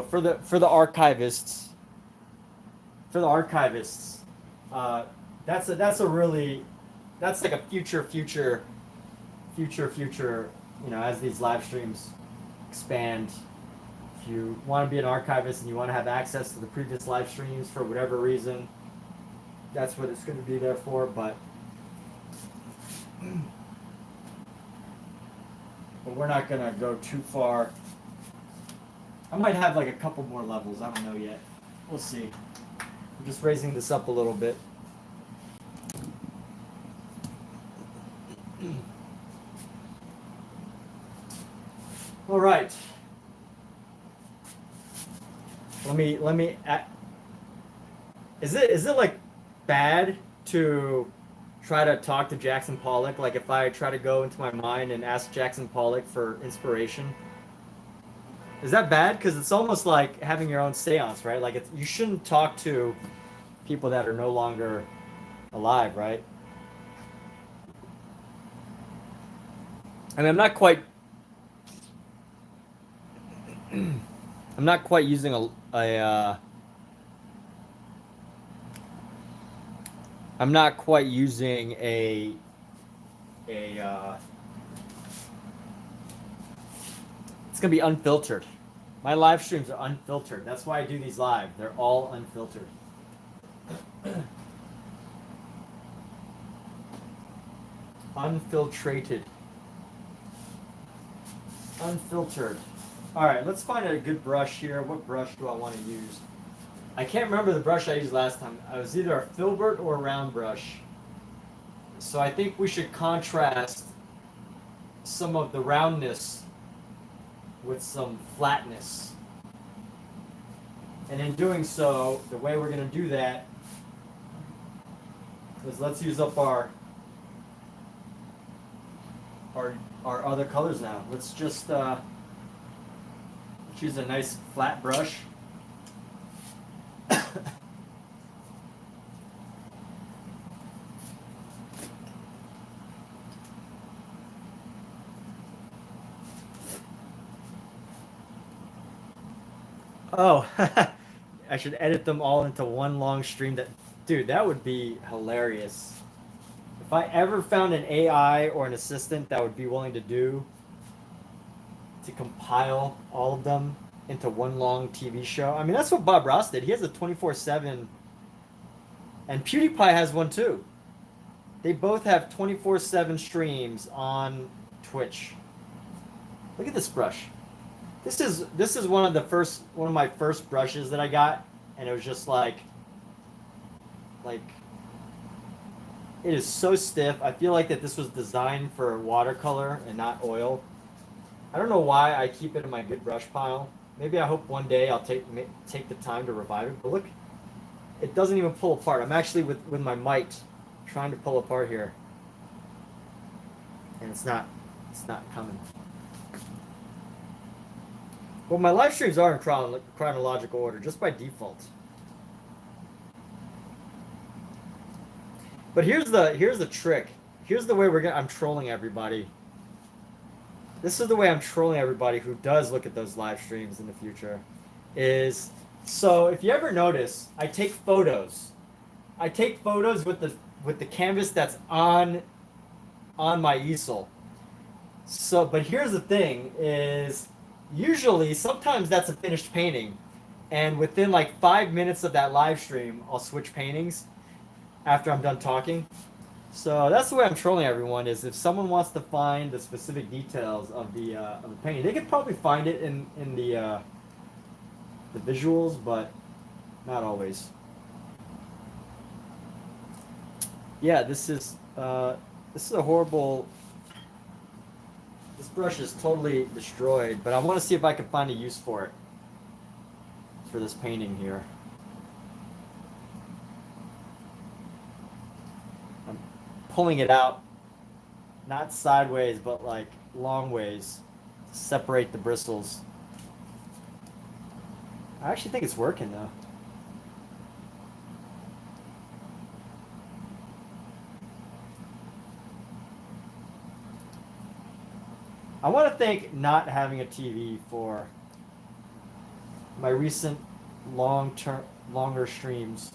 for the archivists, that's like a future. You know, as these live streams expand, if you want to be an archivist and you want to have access to the previous live streams for whatever reason, that's what it's going to be there for. But we're not going to go too far. I might have like a couple more levels. I don't know yet. We'll see. I'm just raising this up a little bit. All right. Let me. Is it like bad to try to talk to Jackson Pollock? Like if I try to go into my mind and ask Jackson Pollock for inspiration? Is that bad? Because it's almost like having your own seance, right? Like you shouldn't talk to people that are no longer alive, right? I mean, I'm not quite using I'm not quite using a it's gonna be unfiltered. My live streams are unfiltered. That's why I do these live. They're all unfiltered. Unfiltrated. Unfiltered. All right, let's find a good brush here. What brush do I want to use? I can't remember the brush I used last time. I was either a filbert or a round brush. So I think we should contrast some of the roundness with some flatness. And in doing so, the way we're going to do that is let's use up our other colors now. Let's just choose a nice flat brush. Oh, I should edit them all into one long stream. Dude, that would be hilarious. If I ever found an AI or an assistant that would be willing to compile all of them into one long TV show. I mean, that's what Bob Ross did. He has a 24/7, and PewDiePie has one too. They both have 24/7 streams on Twitch. Look at this brush. This is one of my first brushes that I got, and it was just like it is so stiff. I feel like that this was designed for watercolor and not oil. I don't know why I keep it in my good brush pile. Maybe I hope one day I'll take the time to revive it. But look, it doesn't even pull apart. I'm actually with my mite trying to pull apart here, and it's not coming. Well, my live streams are in chronological order, just by default. But here's the trick. Here's the way I'm trolling everybody. This is the way I'm trolling everybody who does look at those live streams in the future. So if you ever notice, I take photos. I take photos with the canvas that's on my easel. So, but here's the thing is, usually, sometimes that's a finished painting, and within like 5 minutes of that live stream, I'll switch paintings after I'm done talking. So that's the way I'm trolling everyone. Is if someone wants to find the specific details of the painting, they could probably find it in the visuals, but not always. Yeah, this is a horrible. This brush is totally destroyed, but I want to see if I can find a use for it for this painting here. I'm pulling it out, not sideways, but like long ways to separate the bristles. I actually think it's working though. I want to thank not having a TV for my recent longer streams.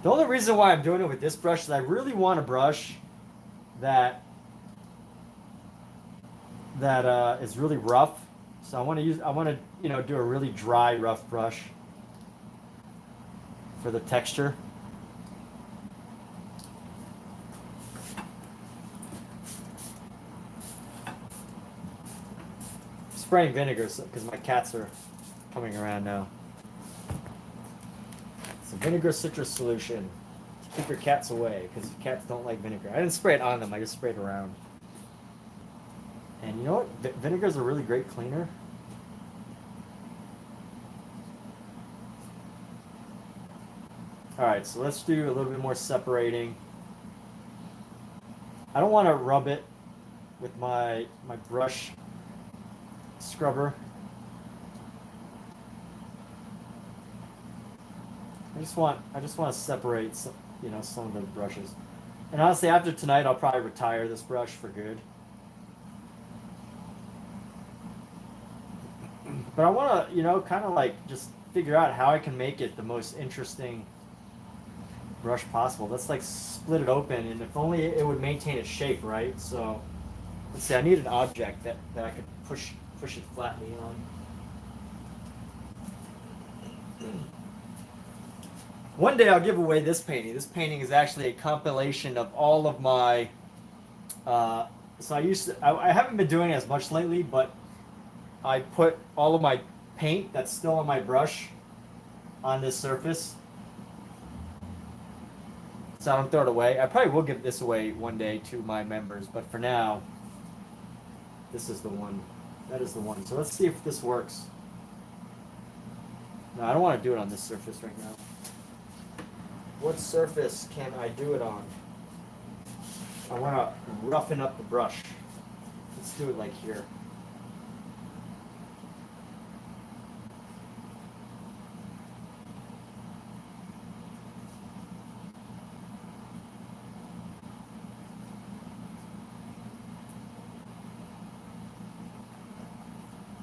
The only reason why I'm doing it with this brush is I really want a brush that is really rough. So I want to do a really dry, rough brush for the texture. I'm spraying vinegar because my cats are coming around now. It's a vinegar citrus solution to keep your cats away because cats don't like vinegar. I didn't spray it on them, I just sprayed around. And you know what? Vinegar is a really great cleaner. Alright, so let's do a little bit more separating. I don't want to rub it with my brush scrubber. I just want to separate some of the brushes. And honestly, after tonight, I'll probably retire this brush for good. But I want to, kind of like just figure out how I can make it the most interesting brush possible. Let's like split it open, and if only it would maintain its shape, right? So let's see, I need an object that I could push it flatly on. One day I'll give away this painting. This painting is actually a compilation of all of my. So I haven't been doing it as much lately, but I put all of my paint that's still on my brush on this surface, so I don't throw it away. I probably will give this away one day to my members, but for now, this is the one. That is the one. So let's see if this works. No, I don't want to do it on this surface right now. What surface can I do it on? I want to roughen up the brush. Let's do it like here.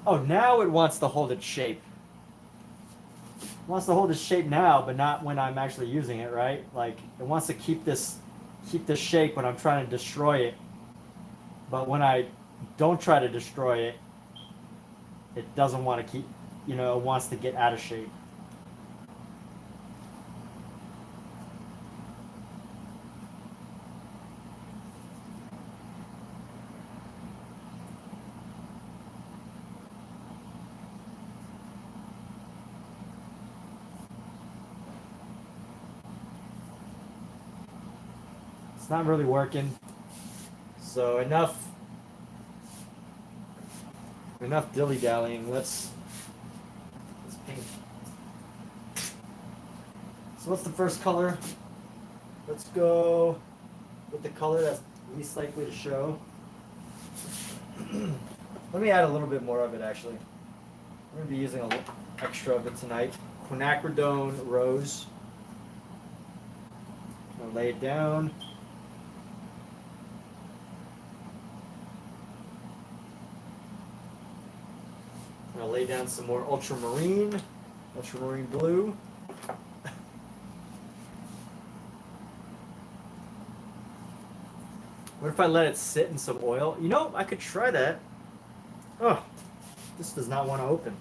Oh, now it wants to hold its shape. It wants to hold its shape now, but not when I'm actually using it, right? Like, it wants to keep this shape when I'm trying to destroy it. But when I don't try to destroy it, it doesn't want to keep, it wants to get out of shape. It's not really working. So enough dilly-dallying. Let's paint. So what's the first color? Let's go with the color that's least likely to show. Let me add a little bit more of it, actually. I'm going to be using a little extra of it tonight. Quinacridone Rose. I'm going to lay it down. I'm going to lay down some more ultramarine blue. What if I let it sit in some oil? I could try that. Oh, this does not want to open.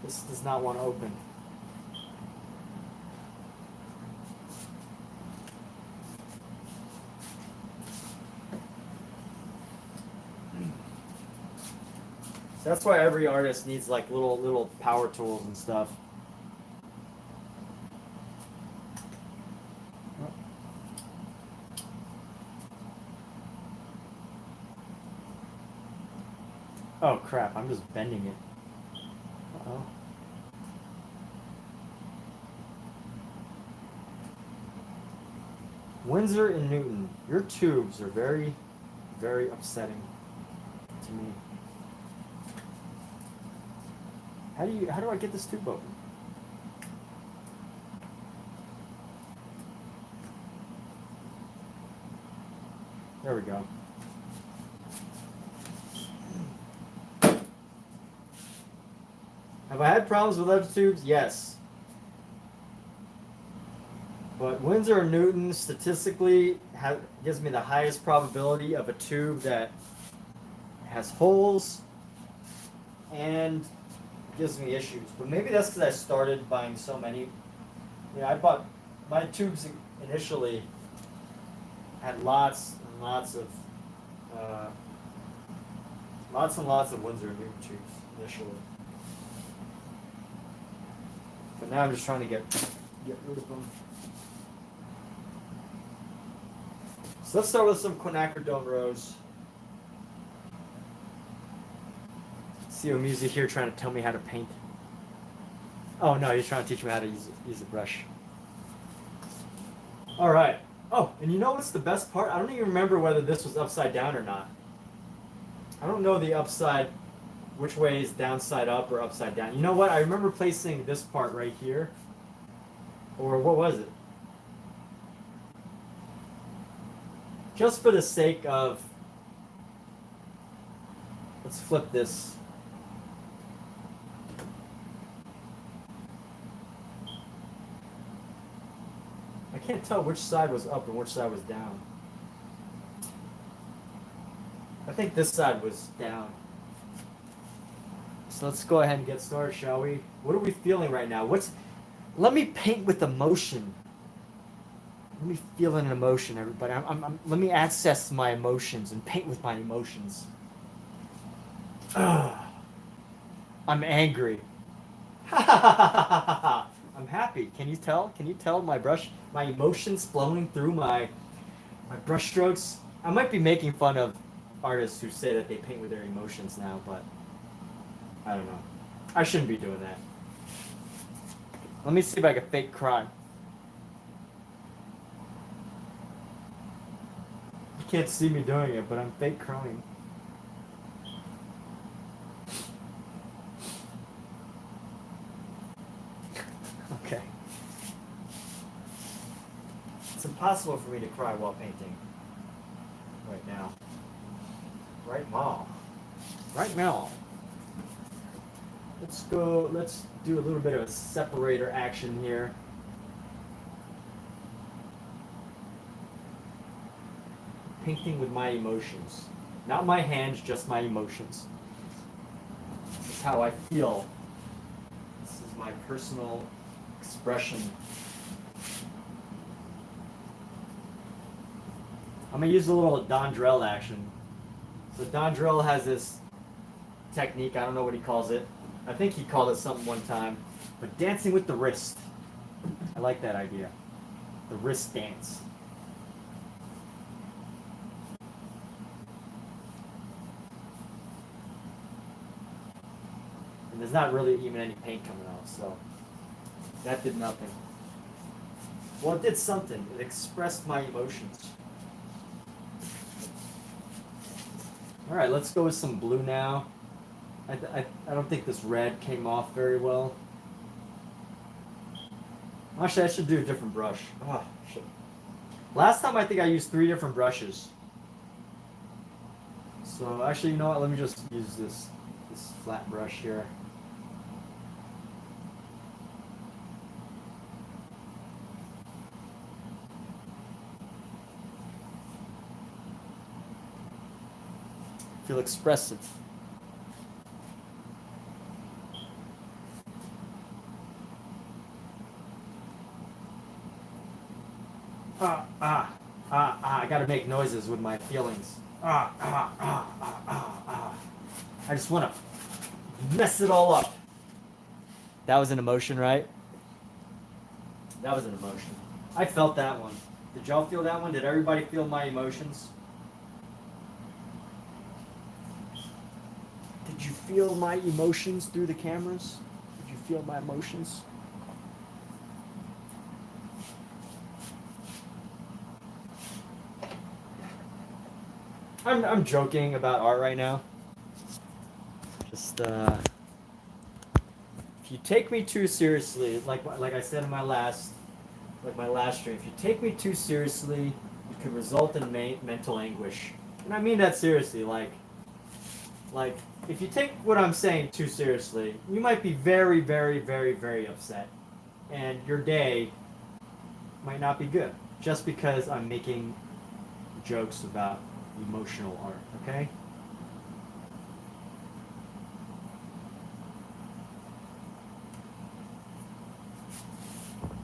This does not want to open. So that's why every artist needs like little power tools and stuff. Oh crap, I'm just bending it. Uh-oh. Windsor and Newton, your tubes are very, very upsetting to me. How do I get this tube open? There we go. Have I had problems with other tubes? Yes. But Windsor and Newton statistically gives me the highest probability of a tube that has holes and gives me issues. But maybe that's because I started buying so many. I bought my tubes initially had lots and lots of Windsor and Newton tubes initially. But now I'm just trying to get rid of them. So let's start with some quinacridone rose. CEO Music here trying to tell me how to paint. Oh no, he's trying to teach me how to use a brush. All right. Oh, and you know what's the best part? I don't even remember whether this was upside down or not. I don't know the upside, which way is downside up or upside down. You know what? I remember placing this part right here. Or what was it? Just for the sake of, let's flip this. I can't tell which side was up and which side was down. I think this side was down. So let's go ahead and get started, shall we? What are we feeling right now? Let me paint with emotion. Let me feel an emotion, everybody. Let me access my emotions and paint with my emotions. I'm angry. I'm happy. Can you tell? Can you tell my emotions flowing through my brush strokes? I might be making fun of artists who say that they paint with their emotions now, but I don't know. I shouldn't be doing that. Let me see if I can fake cry. You can't see me doing it, but I'm fake crying. Okay. It's impossible for me to cry while painting. Right now. Right now. Right now. Let's do a little bit of a separator action here. Painting with my emotions. Not my hands, just my emotions. This is how I feel. This is my personal expression. I'm going to use a little Dondrell action. So Dondrell has this technique, I don't know what he calls it. I think he called it something one time. But dancing with the wrist. I like that idea. The wrist dance. And there's not really even any paint coming out, so that did nothing. Well, it did something. It expressed my emotions. All right, let's go with some blue now. I don't think this red came off very well. Actually, I should do a different brush. Oh, shit. Last time I think I used 3 different brushes. So actually, you know what? Let me just use this flat brush here. Feel expressive. I gotta make noises with my feelings. I just wanna mess it all up. That was an emotion, right? That was an emotion. I felt that one. Did y'all feel that one? Did everybody feel my emotions? Did you feel my emotions through the cameras? Did you feel my emotions? I'm joking about art right now. Just if you take me too seriously, like I said in my last stream, if you take me too seriously, it could result in mental anguish. And I mean that seriously. Like if you take what I'm saying too seriously, you might be very, very, very, very upset, and your day might not be good just because I'm making jokes about emotional art, okay?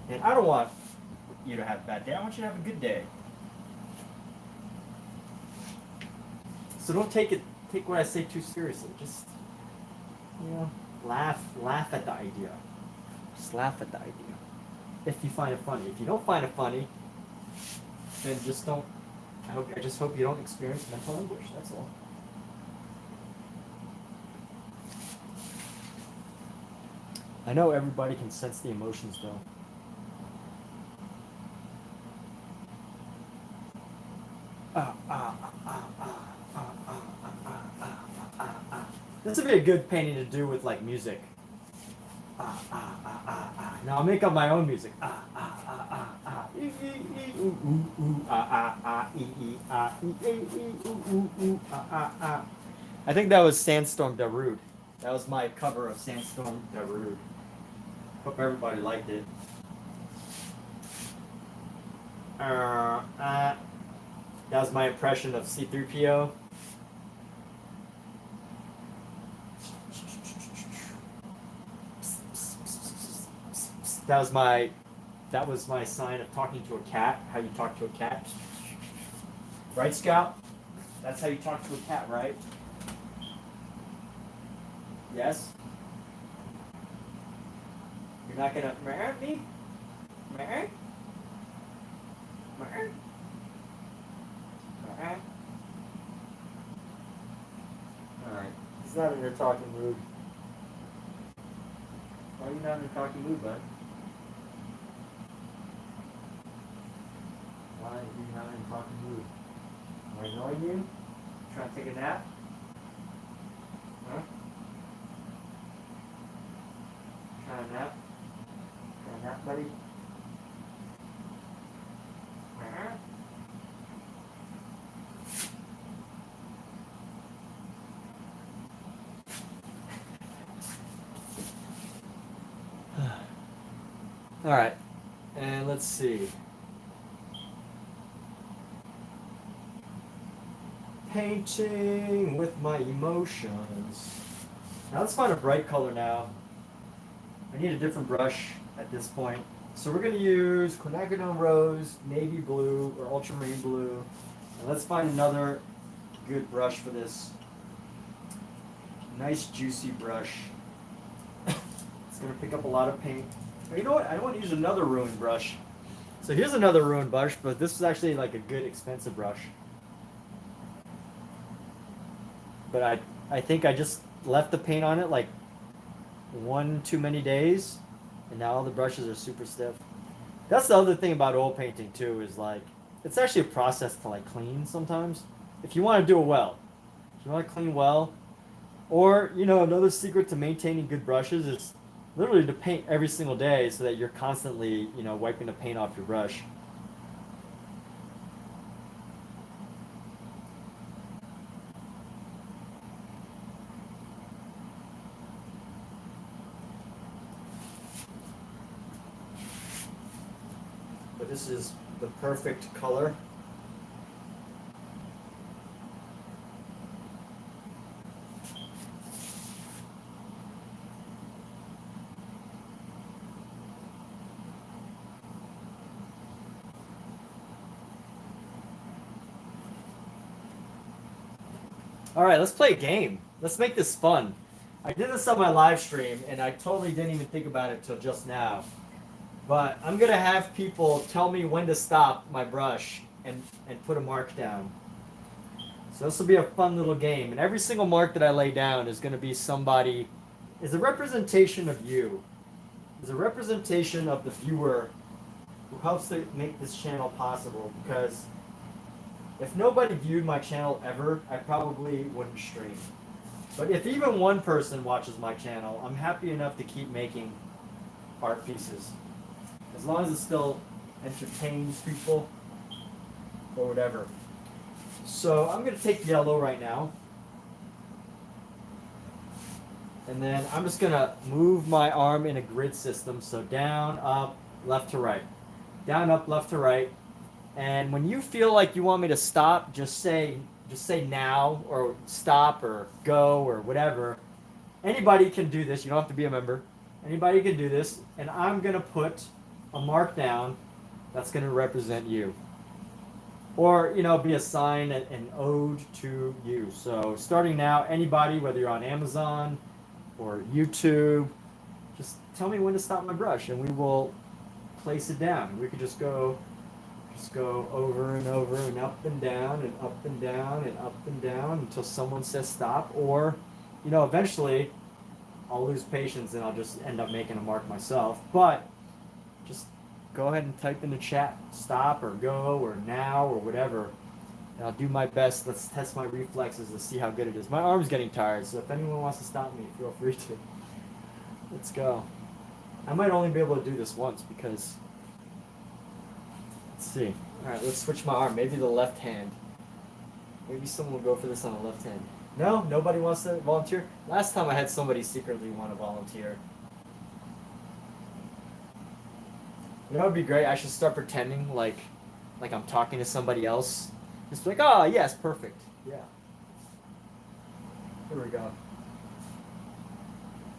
And I don't want you to have a bad day. I want you to have a good day. So don't take what I say too seriously. Just, laugh at the idea. Just laugh at the idea. If you find it funny. If you don't find it funny, then just don't. I just hope you don't experience mental anguish. That's all. I know everybody can sense the emotions, though. This would be a good painting to do with like music. Now I'll make up my own music. I think that was Sandstorm Darude. That was my cover of Sandstorm Darude. Hope everybody liked it. That was my impression of C-3PO. that was my sign of talking to a cat. How you talk to a cat, right, Scout? That's how you talk to a cat, right? Yes. You're not gonna meow me? Meow? Meow? Meow? Alright. He's not in a talking mood. Why are you not in a talking mood, bud? Why are you not in a talking mood? Am I annoying you? Trying to take a nap? Huh? Trying to nap? Trying to nap, buddy? Huh? All right, and let's see. Painting with my emotions. Now let's find a bright color now. I need a different brush at this point. So we're going to use quinacridone rose, navy blue, or ultramarine blue. And let's find another good brush for this. Nice juicy brush. It's going to pick up a lot of paint. But you know what? I don't want to use another ruined brush. So here's another ruined brush, but this is actually like a good expensive brush. But I think I just left the paint on it like one too many days, and now all the brushes are super stiff. That's the other thing about oil painting too, is like it's actually a process to like clean sometimes. If you want to do it well, if you want to clean well, or you know, another secret to maintaining good brushes is literally to paint every single day so that you're constantly, you know, wiping the paint off your brush. But this is the perfect color. All right, let's play a game. Let's make this fun. I did this on my live stream, and I totally didn't even think about it till just now. But I'm gonna have people tell me when to stop my brush and put a mark down. So this will be a fun little game, and every single mark that I lay down is gonna be somebody, is a representation of you, is a representation of the viewer who helps to make this channel possible. Because if nobody viewed my channel ever, I probably wouldn't stream. But if even one person watches my channel, I'm happy enough to keep making art pieces. As long as it still entertains people or whatever. So I'm going to take yellow right now. And then I'm just going to move my arm in a grid system. So down, up, left to right. Down, up, left to right. And when you feel like you want me to stop, just say now, or stop, or go, or whatever. Anybody can do this. You don't have to be a member. Anybody can do this. And I'm going to put a mark down that's going to represent you. Or, you know, be a sign, an ode to you. So starting now, anybody, whether you're on Amazon or YouTube, just tell me when to stop my brush and we will place it down. We could just go over and over and up and down and up and down and up and down until someone says stop. Or, you know, eventually I'll lose patience and I'll just end up making a mark myself. But just go ahead and type in the chat stop or go or now or whatever. And I'll do my best. Let's test my reflexes to see how good it is. My arm's getting tired, so if anyone wants to stop me, feel free to. Let's go. I might only be able to do this once because... Let's see. Alright, let's switch my arm. Maybe the left hand. Maybe someone will go for this on the left hand. No? Nobody wants to volunteer? Last time I had somebody secretly want to volunteer. You know what would be great? I should start pretending like I'm talking to somebody else. Just like, oh, yes, perfect. Yeah. Here we go.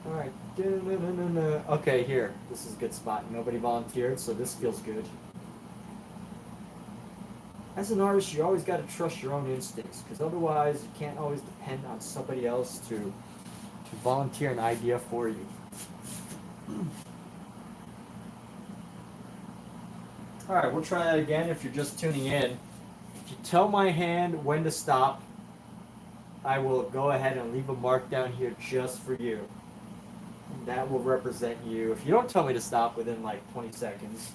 Alright. Okay, here. This is a good spot. Nobody volunteered, so this feels good. As an artist, you always got to trust your own instincts, because otherwise you can't always depend on somebody else to volunteer an idea for you. Alright, we'll try that again if you're just tuning in. If you tell my hand when to stop, I will go ahead and leave a mark down here just for you. And that will represent you. If you don't tell me to stop within like 20 seconds,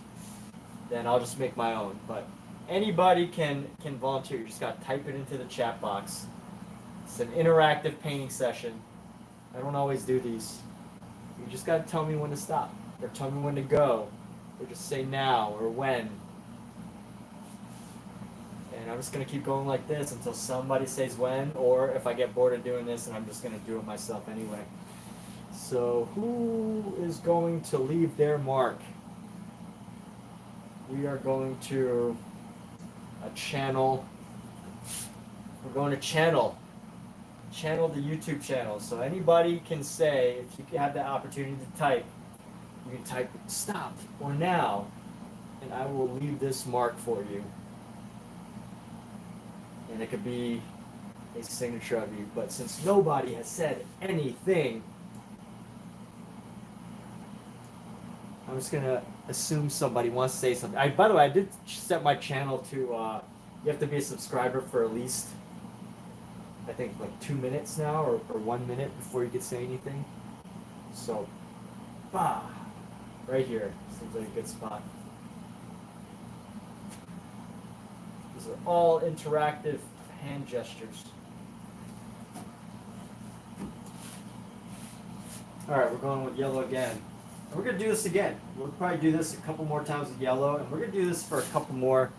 then I'll just make my own. But anybody can volunteer. You just got to type it into the chat box. It's an interactive painting session. I don't always do these. You just got to tell me when to stop, or tell me when to go, or just say now or when. And I'm just going to keep going like this until somebody says when, or if I get bored of doing this, and I'm just going to do it myself anyway. So who is going to leave their mark? We are going to a channel. We're going to channel the YouTube channel. So anybody can say, if you have the opportunity to type, you can type stop or now, and I will leave this mark for you. And it could be a signature of you. But since nobody has said anything, I'm just gonna assume somebody wants to say something. By the way, I did set my channel to, you have to be a subscriber for at least, I think, like 2 minutes now, or 1 minute before you can say anything. So, right here seems like a good spot. These are all interactive hand gestures. Alright, we're going with yellow again. And we're going to do this again. We'll probably do this a couple more times with yellow, and we're going to do this for a couple more,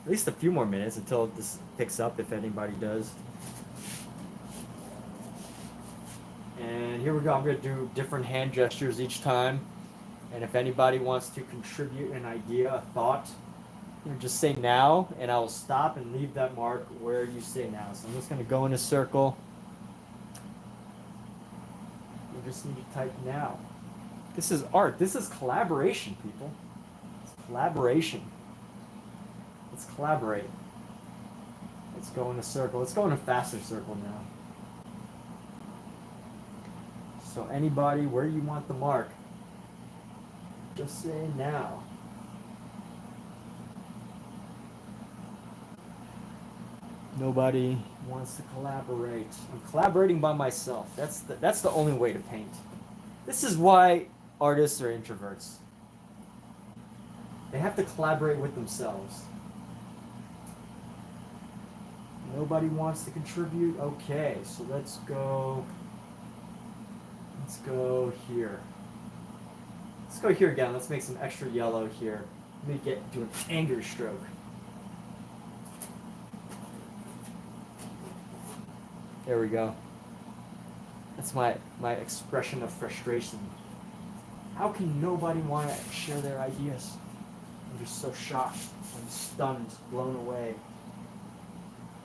at least a few more minutes until this picks up, if anybody does. And here we go. I'm going to do different hand gestures each time. And if anybody wants to contribute an idea, a thought, you just say now, and I will stop and leave that mark where you say now. So I'm just going to go in a circle. You just need to type now. This is art. This is collaboration, people. It's collaboration. Let's collaborate. Let's go in a circle. Let's go in a faster circle now. So anybody, where you want the mark, just say now. Nobody wants to collaborate. I'm collaborating by myself. That's the only way to paint. This is why artists are introverts. They have to collaborate with themselves. Nobody wants to contribute? Okay, so let's go here. Let's go here again. Let's make some extra yellow here. Let me do an anger stroke. There we go. That's my expression of frustration. How can nobody want to share their ideas? I'm just so shocked. I'm stunned, blown away.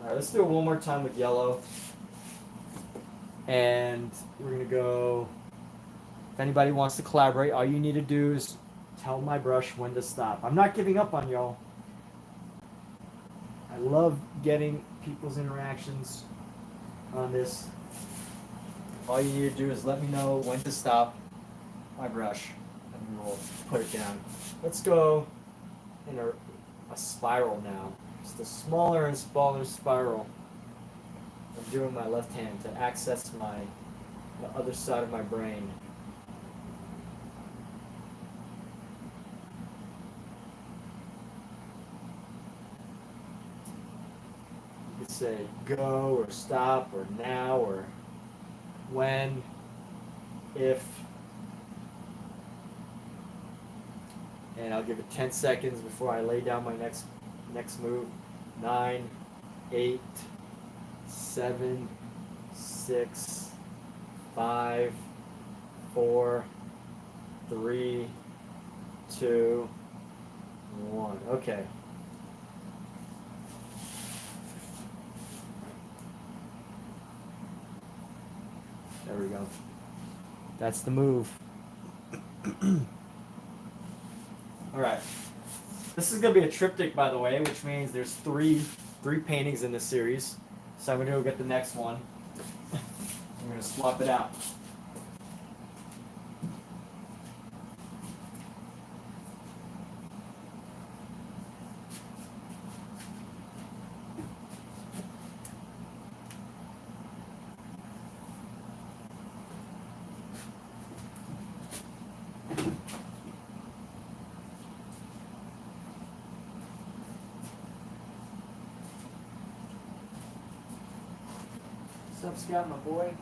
All right, let's do it one more time with yellow. And we're going to go, if anybody wants to collaborate, all you need to do is tell my brush when to stop. I'm not giving up on y'all. I love getting people's interactions on this. All you need to do is let me know when to stop my brush, and we'll put it down. Let's go in a spiral now. Just a smaller and smaller spiral. I'm doing my left hand to access the other side of my brain. You could say go or stop or now or when, if, and I'll give it 10 seconds before I lay down my next move. 9, 8, 7, 6, 5, 4, 3, 2, 1. Okay. There we go. That's the move. All right. This is gonna be a triptych, by the way, which means there's three paintings in this series. So I'm gonna go get the next one. I'm gonna swap it out. What's up, Scott, my boy?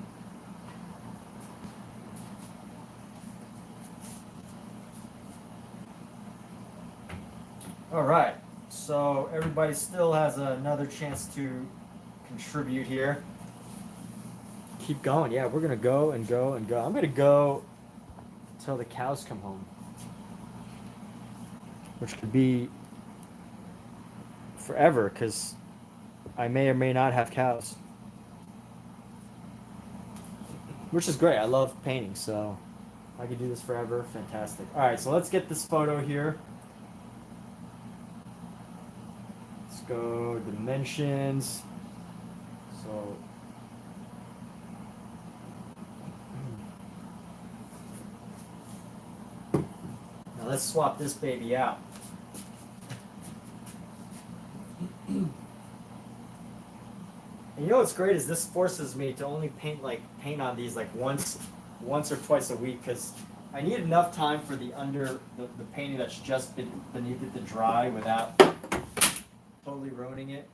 All right, so everybody still has another chance to contribute here. Keep going. Yeah, we're gonna go and go and go. I'm gonna go until the cows come home, which could be forever, because I may or may not have cows. Which is great. I love painting, so I could do this forever. Fantastic. All right, so let's get this photo here. Let's go dimensions. So now let's swap this baby out. And you know what's great is this forces me to only paint on these like once or twice a week, because I need enough time for the painting that's just beneath it to dry without totally ruining it.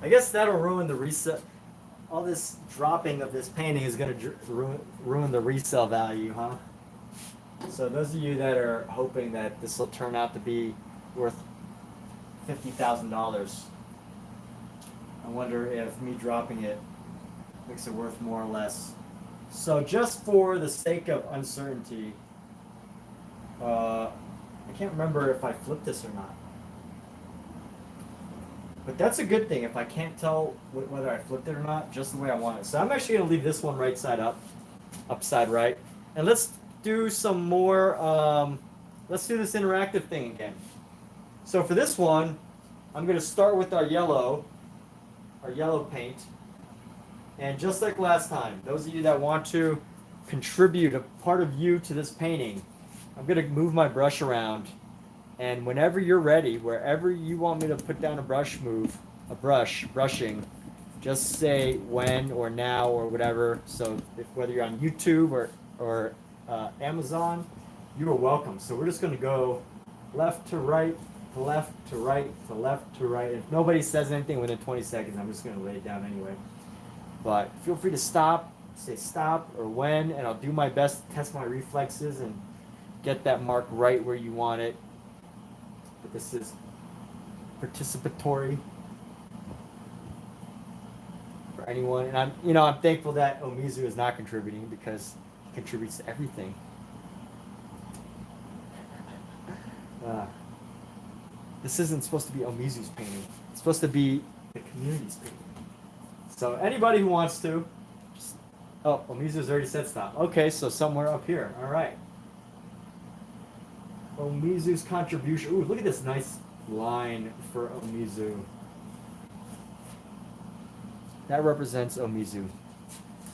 I guess that'll ruin the resale. All this dropping of this painting is going to ruin the resale value, huh? So those of you that are hoping that this will turn out to be worth $50,000, I wonder if me dropping it makes it worth more or less. So just for the sake of uncertainty, I can't remember if I flipped this or not. But that's a good thing if I can't tell whether I flipped it or not, just the way I want it. So I'm actually going to leave this one right side up, upside right. And let's do some more, let's do this interactive thing again. So for this one, I'm going to start with our yellow paint. And just like last time, those of you that want to contribute a part of you to this painting, I'm going to move my brush around. And whenever you're ready, wherever you want me to put down brushing, just say when or now or whatever. So whether you're on YouTube or Amazon, you are welcome. So we're just going to go left to right, to left to right, to left to right. If nobody says anything within 20 seconds, I'm just going to lay it down anyway. But feel free to stop, say stop or when, and I'll do my best to test my reflexes and get that mark right where you want it. But this is participatory for anyone, and I'm thankful that Omizu is not contributing, because he contributes to everything. This isn't supposed to be Omizu's painting. It's supposed to be the community's painting. So anybody who wants to, Omizu's already said stop. Okay, so somewhere up here. All right. Omizu's contribution. Ooh, look at this nice line for Omizu. That represents Omizu.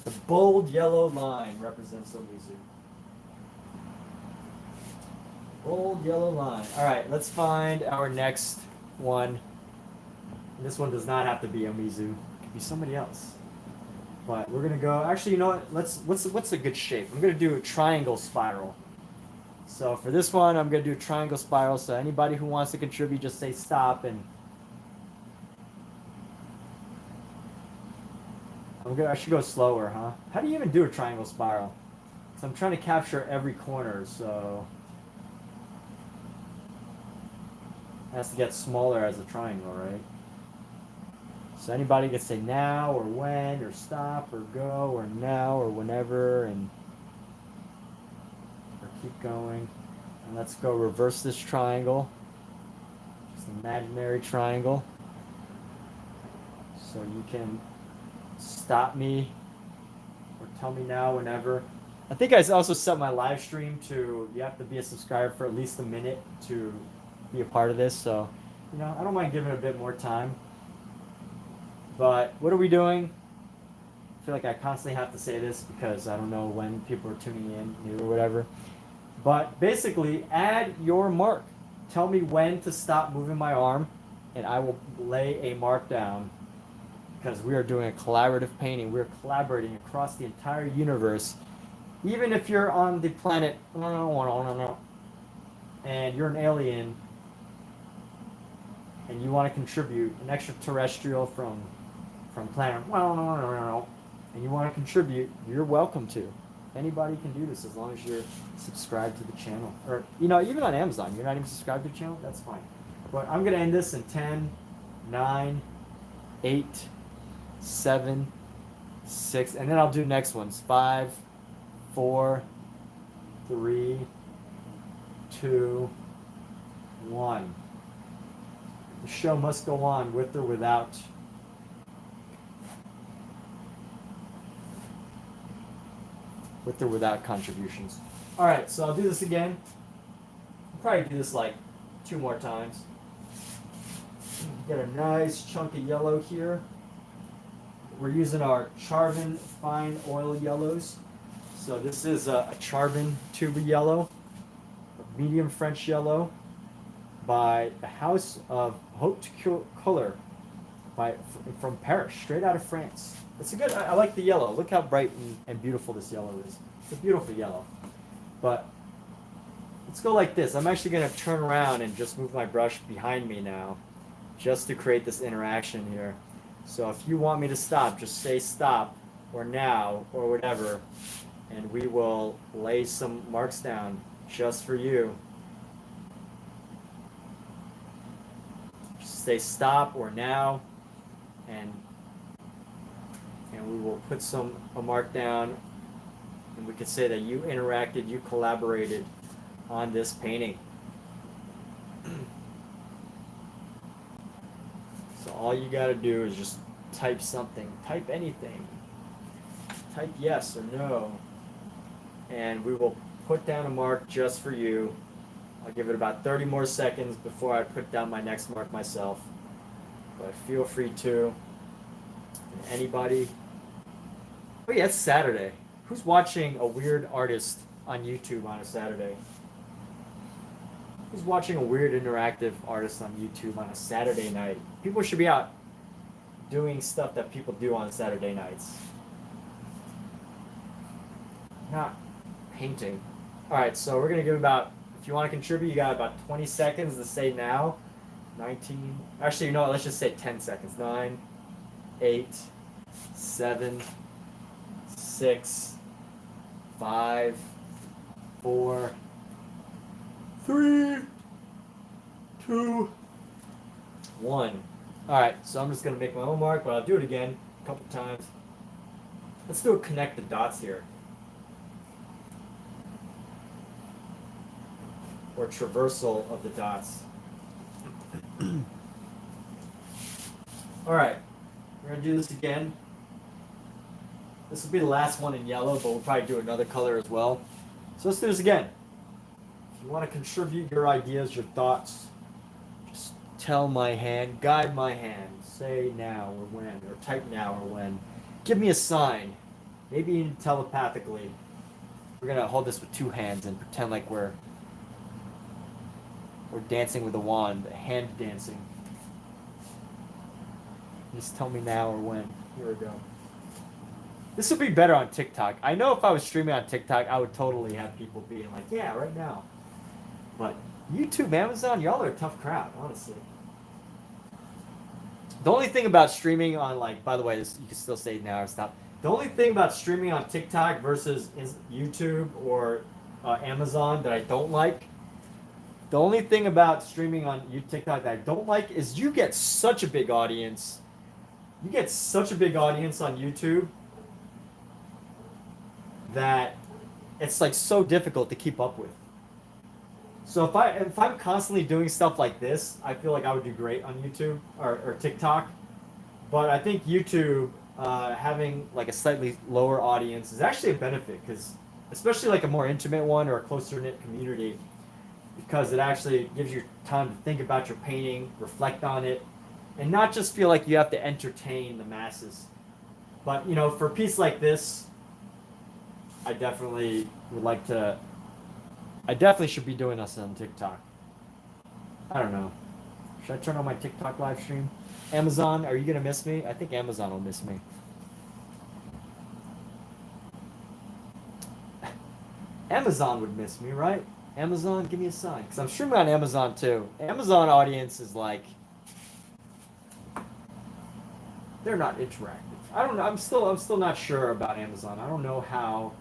The bold yellow line represents Omizu. Bold yellow line. All right, let's find our next one. And this one does not have to be Omizu. It could be somebody else. But we're gonna go. Actually, you know what? What's a good shape? I'm gonna do a triangle spiral. So for this one, I'm going to do a triangle spiral. So anybody who wants to contribute, just say stop. And I should go slower, huh? How do you even do a triangle spiral? So I'm trying to capture every corner. So It has to get smaller as a triangle, right? So anybody can say now or when or stop or go or now or whenever and or keep going. And let's go reverse this triangle. Just an imaginary triangle. So you can stop me or tell me now whenever. I think I also set my live stream to you have to be a subscriber for at least a minute to be a part of this. So, you know, I don't mind giving it a bit more time. But what are we doing? I feel like I constantly have to say this because I don't know when people are tuning in, new or whatever. But basically, add your mark. Tell me when to stop moving my arm, and I will lay a mark down because we are doing a collaborative painting. We're collaborating across the entire universe. Even if you're on the planet and you're an alien and you want to contribute, an extraterrestrial from planet and you want to contribute, you're welcome to. Anybody can do this as long as you're subscribed to the channel. Or, you know, even on Amazon, you're not even subscribed to the channel, that's fine. But I'm going to end this in 10, 9, 8, 7, 6, and then I'll do next ones. 5, 4, 3, 2, 1. The show must go on with or without contributions. All right, so I'll do this again. I'll probably do this like 2 more times. Get a nice chunk of yellow here. We're using our Charvin fine oil yellows. So this is a Charvin tuba yellow, a medium French yellow by the House of Haute Couleur from Paris, straight out of France. It's a good, I like the yellow. Look how bright and beautiful this yellow is. It's a beautiful yellow. But let's go like this. I'm actually going to turn around and just move my brush behind me now, just to create this interaction here. So if you want me to stop, just say stop or now or whatever, and we will lay some marks down just for you. Just say stop or now, and we will put a mark down, and we can say that you interacted, you collaborated on this painting. So all you got to do is just type something, type anything, type yes or no, and we will put down a mark just for you. I'll give it about 30 more seconds before I put down my next mark myself, but feel free to. And anybody, oh yeah, it's Saturday. Who's watching a weird artist on YouTube on a Saturday? Who's watching a weird interactive artist on YouTube on a Saturday night? People should be out doing stuff that people do on Saturday nights. Not painting. Alright, so we're going to give about, if you want to contribute, you got about 20 seconds to say now. 19, actually, you know what, let's just say 10 seconds. 9, 8, 7, 6, 5, 4, 3, 2, 1. Alright, so I'm just going to make my own mark, but I'll do it again a couple times. Let's do a connect the dots here. Or traversal of the dots. Alright, we're going to do this again. This will be the last one in yellow, but we'll probably do another color as well. So let's do this again. If you want to contribute your ideas, your thoughts, just tell my hand, guide my hand, say now or when, or type now or when. Give me a sign, maybe even telepathically. We're going to hold this with 2 hands and pretend like we're dancing with a wand, hand dancing. Just tell me now or when. Here we go. This would be better on TikTok. I know if I was streaming on TikTok, I would totally have people being like, yeah, right now. But YouTube, Amazon, y'all are a tough crowd, honestly. The only thing about streaming on, like, by the way, this, you can still say now or stop. The only thing about streaming on TikTok versus YouTube or Amazon that I don't like The only thing about streaming on TikTok that I don't like is you get such a big audience. You get such a big audience on YouTube that it's like so difficult to keep up with. So if I'm constantly doing stuff like this, I feel like I would do great on YouTube or TikTok. But I think YouTube having like a slightly lower audience is actually a benefit because especially like a more intimate one or a closer knit community because it actually gives you time to think about your painting, reflect on it, and not just feel like you have to entertain the masses. But you know, for a piece like this, I definitely would like to. I definitely should be doing this on TikTok. I don't know. Should I turn on my TikTok live stream? Amazon, are you gonna miss me? I think Amazon will miss me. Amazon would miss me, right? Amazon, give me a sign, because I'm streaming on Amazon too. Amazon audience is like, they're not interactive. I don't know. I'm still not sure about Amazon. I don't know how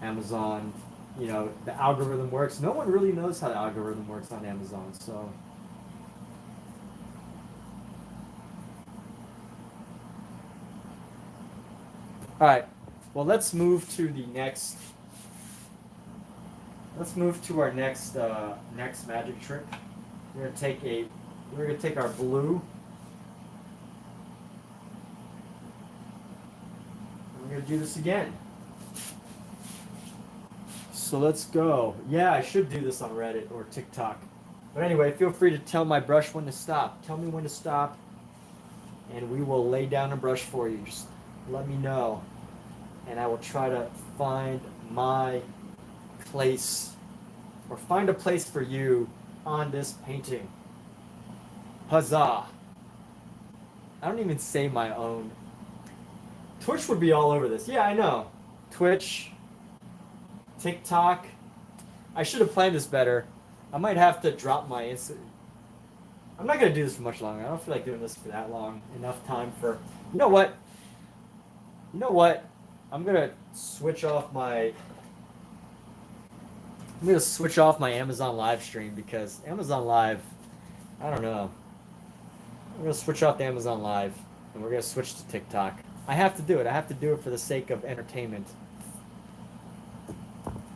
Amazon, you know, the algorithm works. No one really knows how the algorithm works on Amazon. So. All right. Well, let's move to the next. Let's move to our next magic trick. We're gonna take our blue. And we're gonna do this again. So let's go. Yeah, I should do this on Reddit or TikTok. But anyway, feel free to tell my brush when to stop. Tell me when to stop, and we will lay down a brush for you. Just let me know, and I will try to find my place or find a place for you on this painting. Huzzah! I don't even say my own. Twitch would be all over this. Yeah, I know. Twitch, TikTok. I should have planned this better. I might have to drop my I'm not gonna do this for much longer. I don't feel like doing this for that long. Enough time for. You know what? You know what? I'm gonna switch off my Amazon live stream because Amazon Live, I don't know. I'm gonna switch off the Amazon Live and we're gonna switch to TikTok. I have to do it. I have to do it for the sake of entertainment.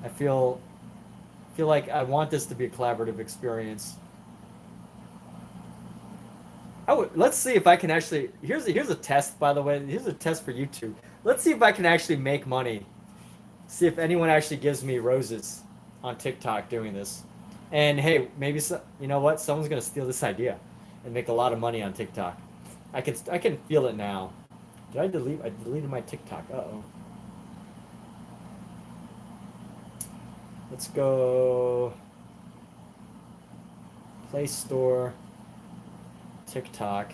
I feel like I want this to be a collaborative experience. Let's see if I can actually. Here's a test, by the way. Here's a test for YouTube. Let's see if I can actually make money. See if anyone actually gives me roses on TikTok doing this. And hey, maybe you know what? Someone's gonna steal this idea and make a lot of money on TikTok. I can feel it now. Did I delete? I deleted my TikTok. Uh-oh. Let's go. Play Store. TikTok.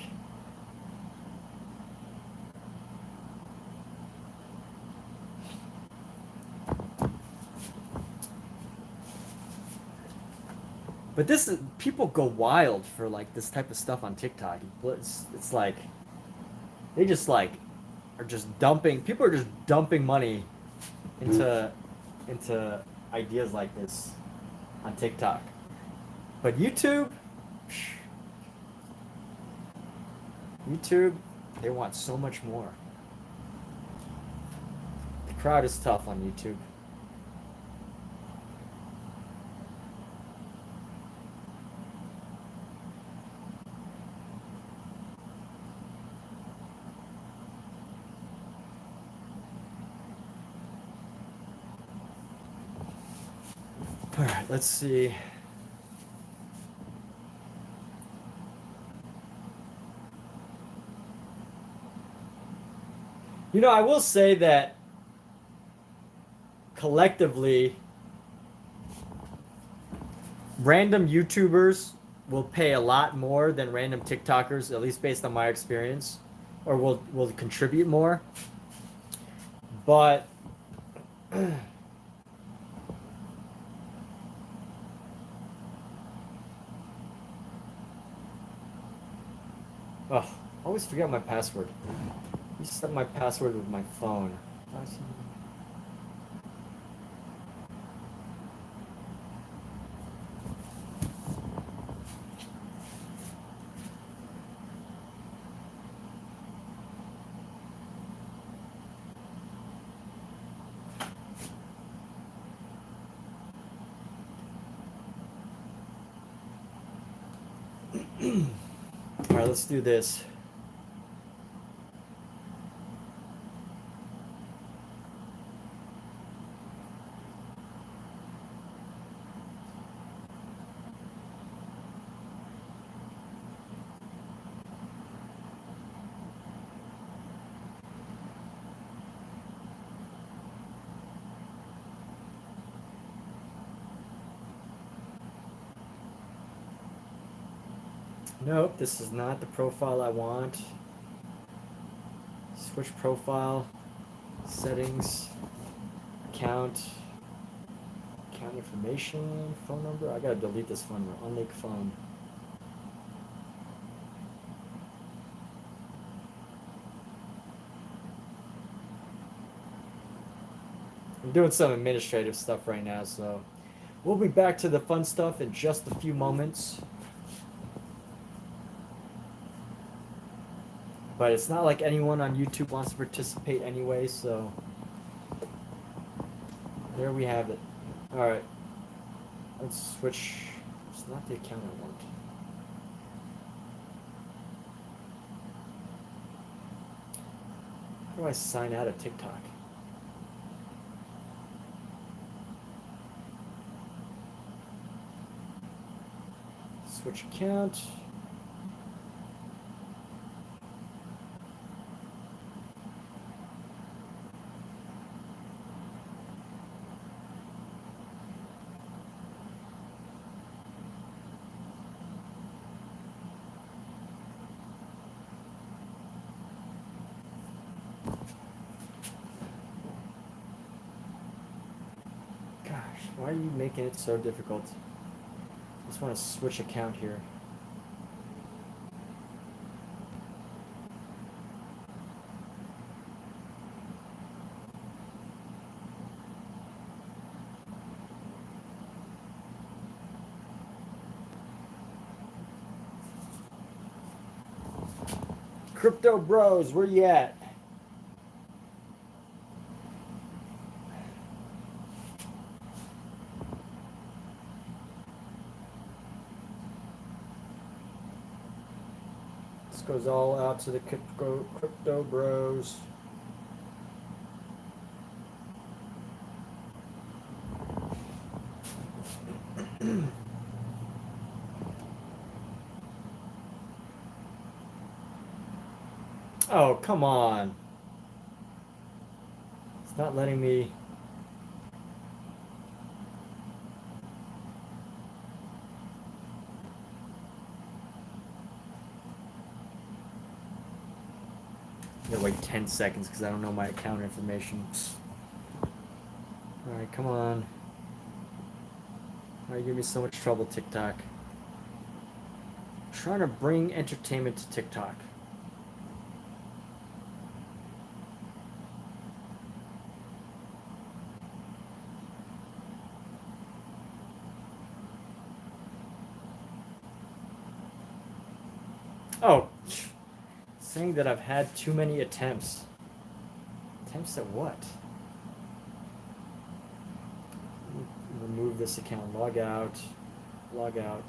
But this is, people go wild for like this type of stuff on TikTok. It's like they just like are just dumping. People are just dumping money into ideas like this on TikTok. But YouTube, they want so much more. The crowd is tough on YouTube. All right, let's see. You know, I will say that collectively, random YouTubers will pay a lot more than random TikTokers, at least based on my experience, or will contribute more. But oh, I always forget my password. I set my password with my phone. All right, let's do this. Nope, this is not the profile I want. Switch profile, settings, account information, phone number. I gotta delete this phone number. Unlink phone. I'm doing some administrative stuff right now, so we'll be back to the fun stuff in just a few moments. But it's not like anyone on YouTube wants to participate anyway, so there we have it. Alright. Let's switch. It's not the account I want. How do I sign out of TikTok? Switch account. Why are you making it so difficult? I just want to switch account here. Crypto bros, where you at? This goes all out to the crypto bros. Oh, come on. It's not letting me. I'm gonna wait 10 seconds because I don't know my account information. Alright, come on. Why are you giving me so much trouble, TikTok? I'm trying to bring entertainment to TikTok. Oh, saying that I've had too many attempts. Attempts at what? Remove this account. Log out. Log out.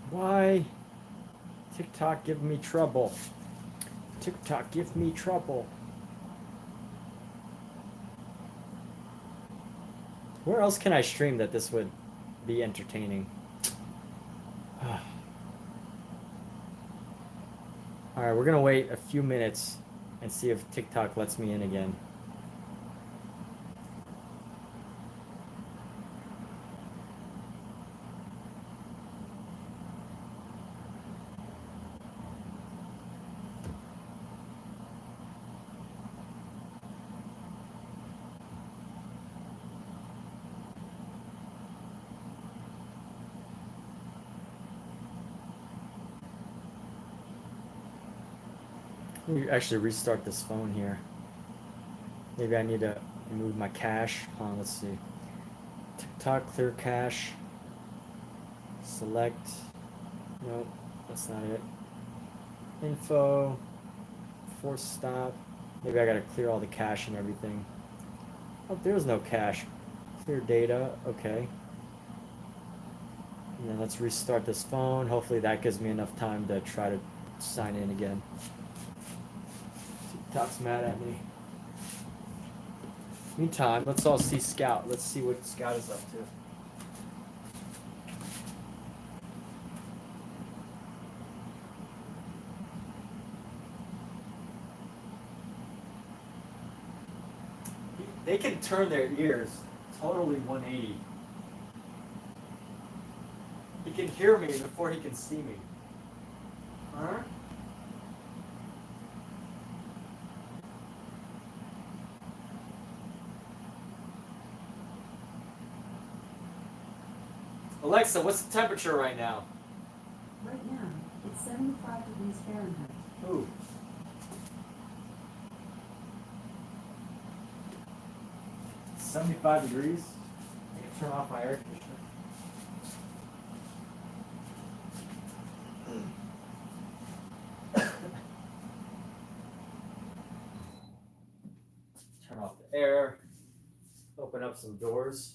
Why? TikTok give me trouble. TikTok give me trouble. Where else can I stream that this would be entertaining? Alright, we're gonna wait a few minutes and see if TikTok lets me in again. Let me actually restart this phone here. Maybe I need to remove my cache. Let's see. TikTok clear cache. Select. Nope, that's not it. Info. Force stop. Maybe I gotta clear all the cache and everything. Oh, there's no cache. Clear data. Okay. And then let's restart this phone. Hopefully that gives me enough time to try to sign in again. TikTok's mad at me. Meantime, let's all see Scout. Let's see what Scout is up to. They can turn their ears totally 180. He can hear me before he can see me. Huh? Alexa, what's the temperature right now?
Right now, it's 75 degrees Fahrenheit.
Ooh. It's 75 degrees. I can turn off my air conditioner. Turn off the air. Open up some doors.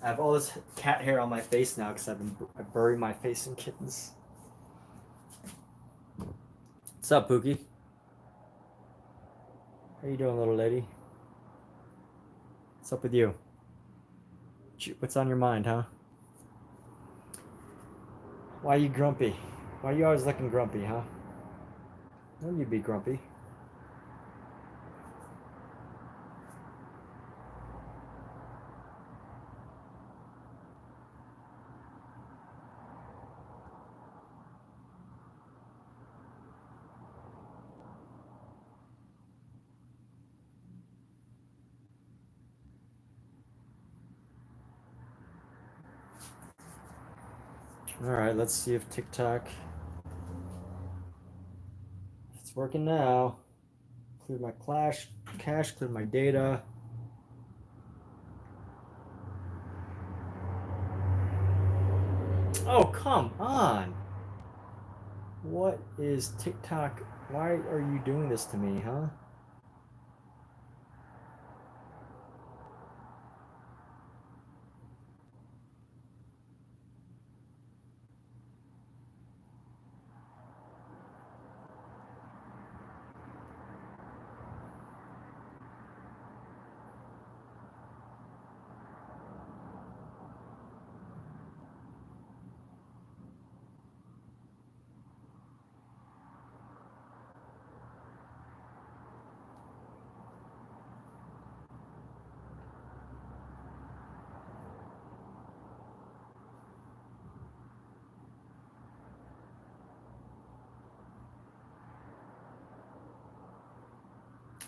I have all this cat hair on my face now because I buried my face in kittens. What's up, Pookie? How you doing, little lady? What's up with you? What's on your mind, huh? Why are you grumpy? Why are you always looking grumpy, huh? Don't you be grumpy. All right, let's see if TikTok. It's working now. Cleared my cache, cleared my data. Oh, come on. What is TikTok? Why are you doing this to me, huh?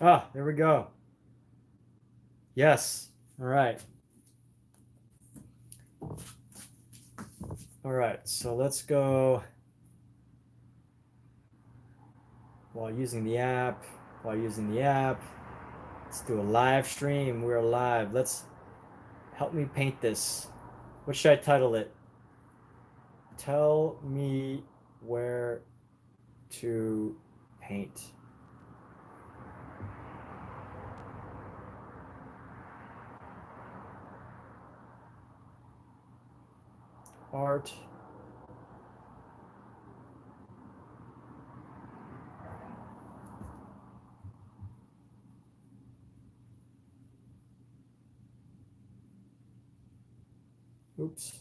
Ah, there we go. Yes. All right. All right, so let's go while using the app. Let's do a live stream. We're live. Let's help me paint this. What should I title it? Tell me where to paint. Art. Oops.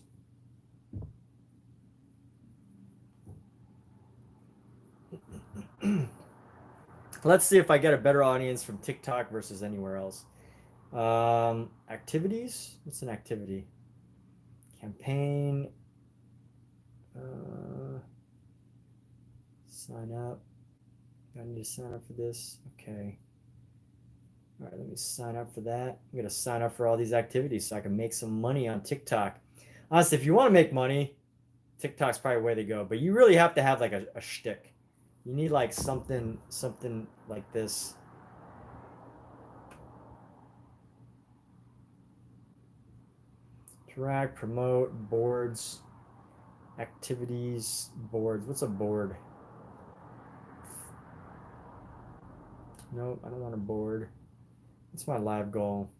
Let's see if I get a better audience from TikTok versus anywhere else. Activities? What's an activity? Campaign. Sign up. I need to sign up for this. Okay. All right, let me sign up for that. I'm going to sign up for all these activities so I can make some money on TikTok. Honestly, if you want to make money, TikTok's probably the way to go. But you really have to have like a shtick. You need like something like this. Interact, promote, boards, activities, boards. What's a board? Nope, I don't want a board. What's my live goal?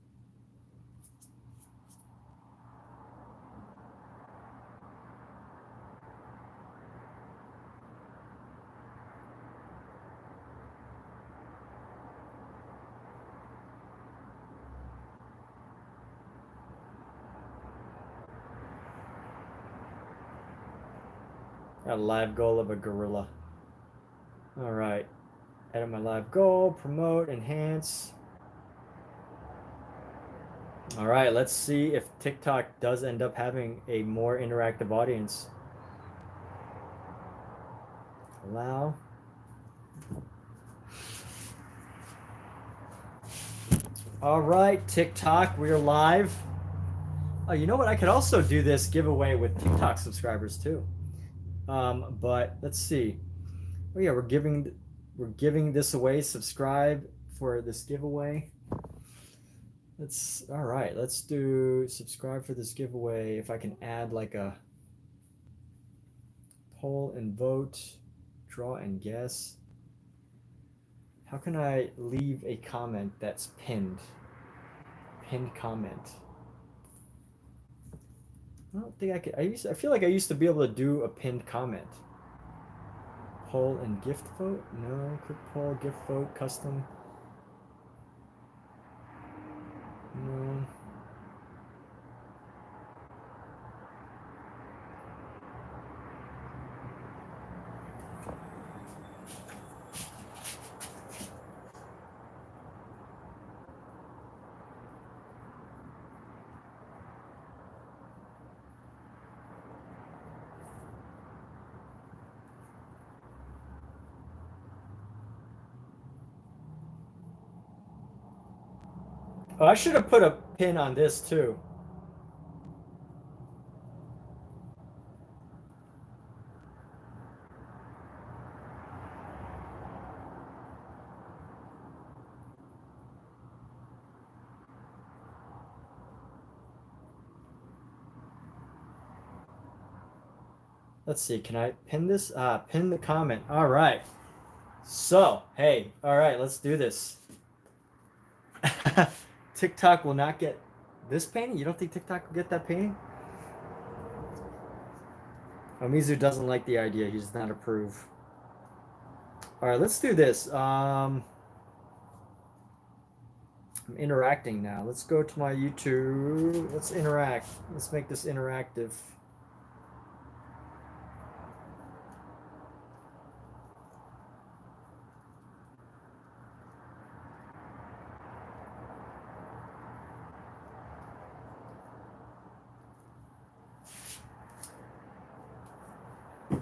Got a live goal of a gorilla. All right. Edit my live goal, promote, enhance. All right, let's see if TikTok does end up having a more interactive audience. Allow. All right, TikTok, we're live. Oh, you know what? I could also do this giveaway with TikTok subscribers too. But let's see. Oh yeah, we're giving this away. Subscribe for this giveaway. All right. Let's do subscribe for this giveaway. If I can add like a poll and vote, draw and guess. How can I leave a comment that's pinned? Pinned comment. I don't think I could. I feel like I used to be able to do a pinned comment. Poll and gift vote? No. Quick poll, gift vote, custom. No. Oh, I should have put a pin on this too. Let's see. Can I pin this? Pin the comment. All right. So, hey, all right, let's do this. TikTok will not get this painting? You don't think TikTok will get that painting? Mizu doesn't like the idea. He does not approve. All right, let's do this. I'm interacting now. Let's go to my YouTube. Let's interact. Let's make this interactive.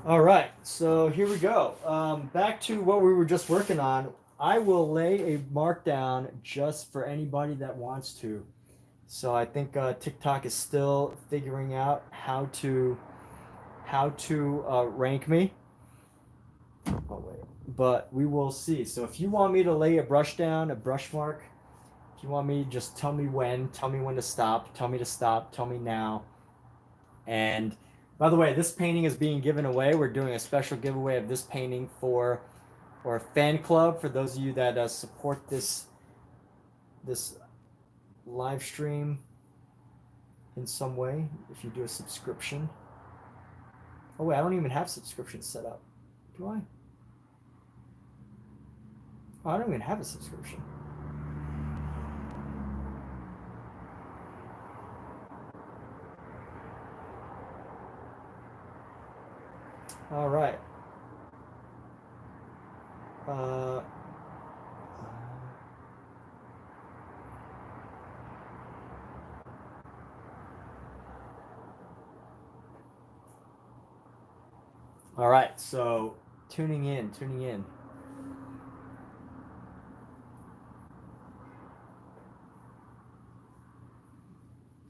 All right, so here we go. Back to what we were just working on. I will lay a mark down just for anybody that wants to. So I think TikTok is still figuring out how to rank me. Oh wait, but we will see. So if you want me to lay a brush down, a brush mark, if you want me, just tell me when to stop, tell me to stop, tell me now. And by the way, this painting is being given away. We're doing a special giveaway of this painting for a fan club for those of you that support this live stream in some way. If you do a subscription. Oh wait, I don't even have subscriptions set up. Do I? Oh, I don't even have a subscription. All right. All right, so tuning in.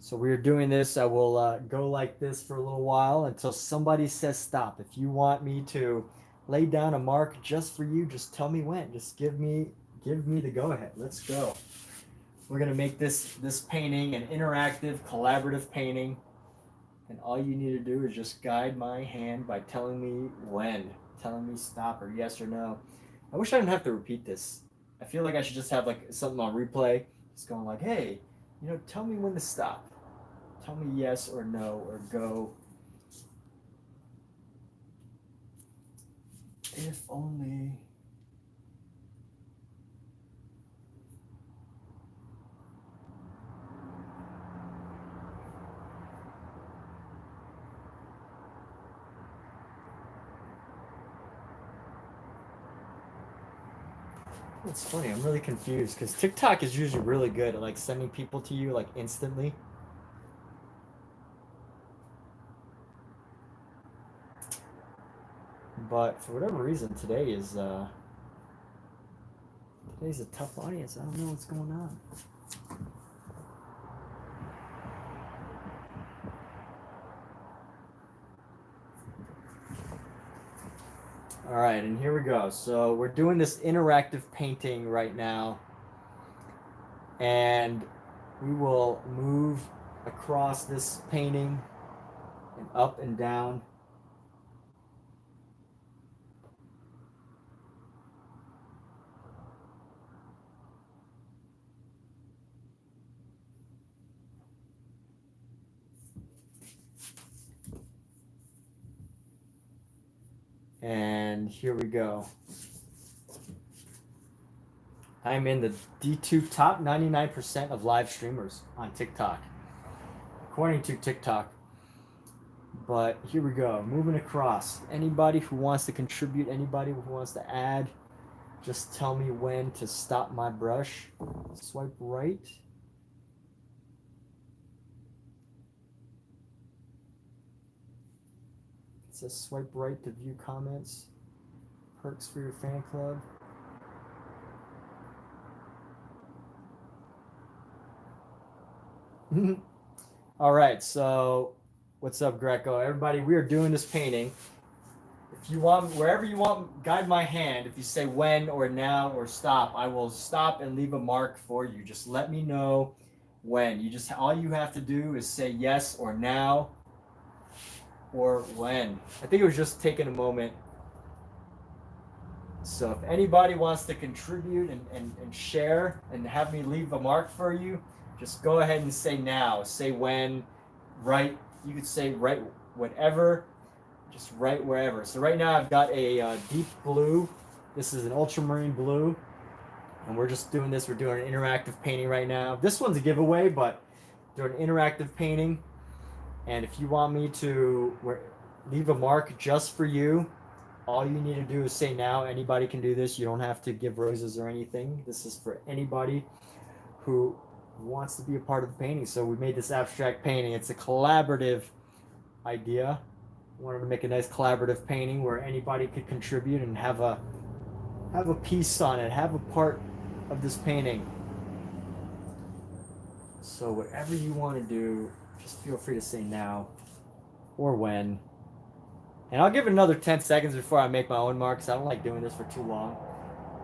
So we're doing this. I will go like this for a little while until somebody says stop. If you want me to lay down a mark just for you, just tell me when. Just give me the go ahead. Let's go. We're gonna make this painting an interactive, collaborative painting, and all you need to do is just guide my hand by telling me when, telling me stop or yes or no. I wish I didn't have to repeat this. I feel like I should just have like something on replay, just going like, hey, tell me when to stop. Tell me yes or no or go. If only. It's funny. I'm really confused because TikTok is usually really good at like sending people to you like instantly. But for whatever reason, today's a tough audience. I don't know what's going on. All right, and here we go. So we're doing this interactive painting right now, and we will move across this painting and up and down. And here we go. I'm in the D2 top 99% of live streamers on TikTok, according to TikTok. But here we go, moving across. Anybody who wants to contribute, anybody who wants to add, just tell me when to stop my brush. Swipe right. It says swipe right to view comments. Perks for your fan club. All right, so what's up, Greco? Everybody, we are doing this painting. If you want, wherever you want, guide my hand. If you say when or now or stop, I will stop and leave a mark for you. Just let me know when. All you have to do is say yes or now or when. I think it was just taking a moment. So if anybody wants to contribute and share and have me leave a mark for you, just go ahead and say now. Say when, right. You could say right whatever, just right wherever. So right now I've got a deep blue. This is an ultramarine blue. And we're just doing this. We're doing an interactive painting right now. This one's a giveaway, but doing an interactive painting. And if you want me to leave a mark just for you, all you need to do is say now. Anybody can do this. You don't have to give roses or anything. This is for anybody who wants to be a part of the painting. So we made this abstract painting. It's a collaborative idea. We wanted to make a nice collaborative painting where anybody could contribute and have a piece on it, have a part of this painting. So whatever you want to do, just feel free to say now or when. And I'll give it another 10 seconds before I make my own marks. I don't like doing this for too long.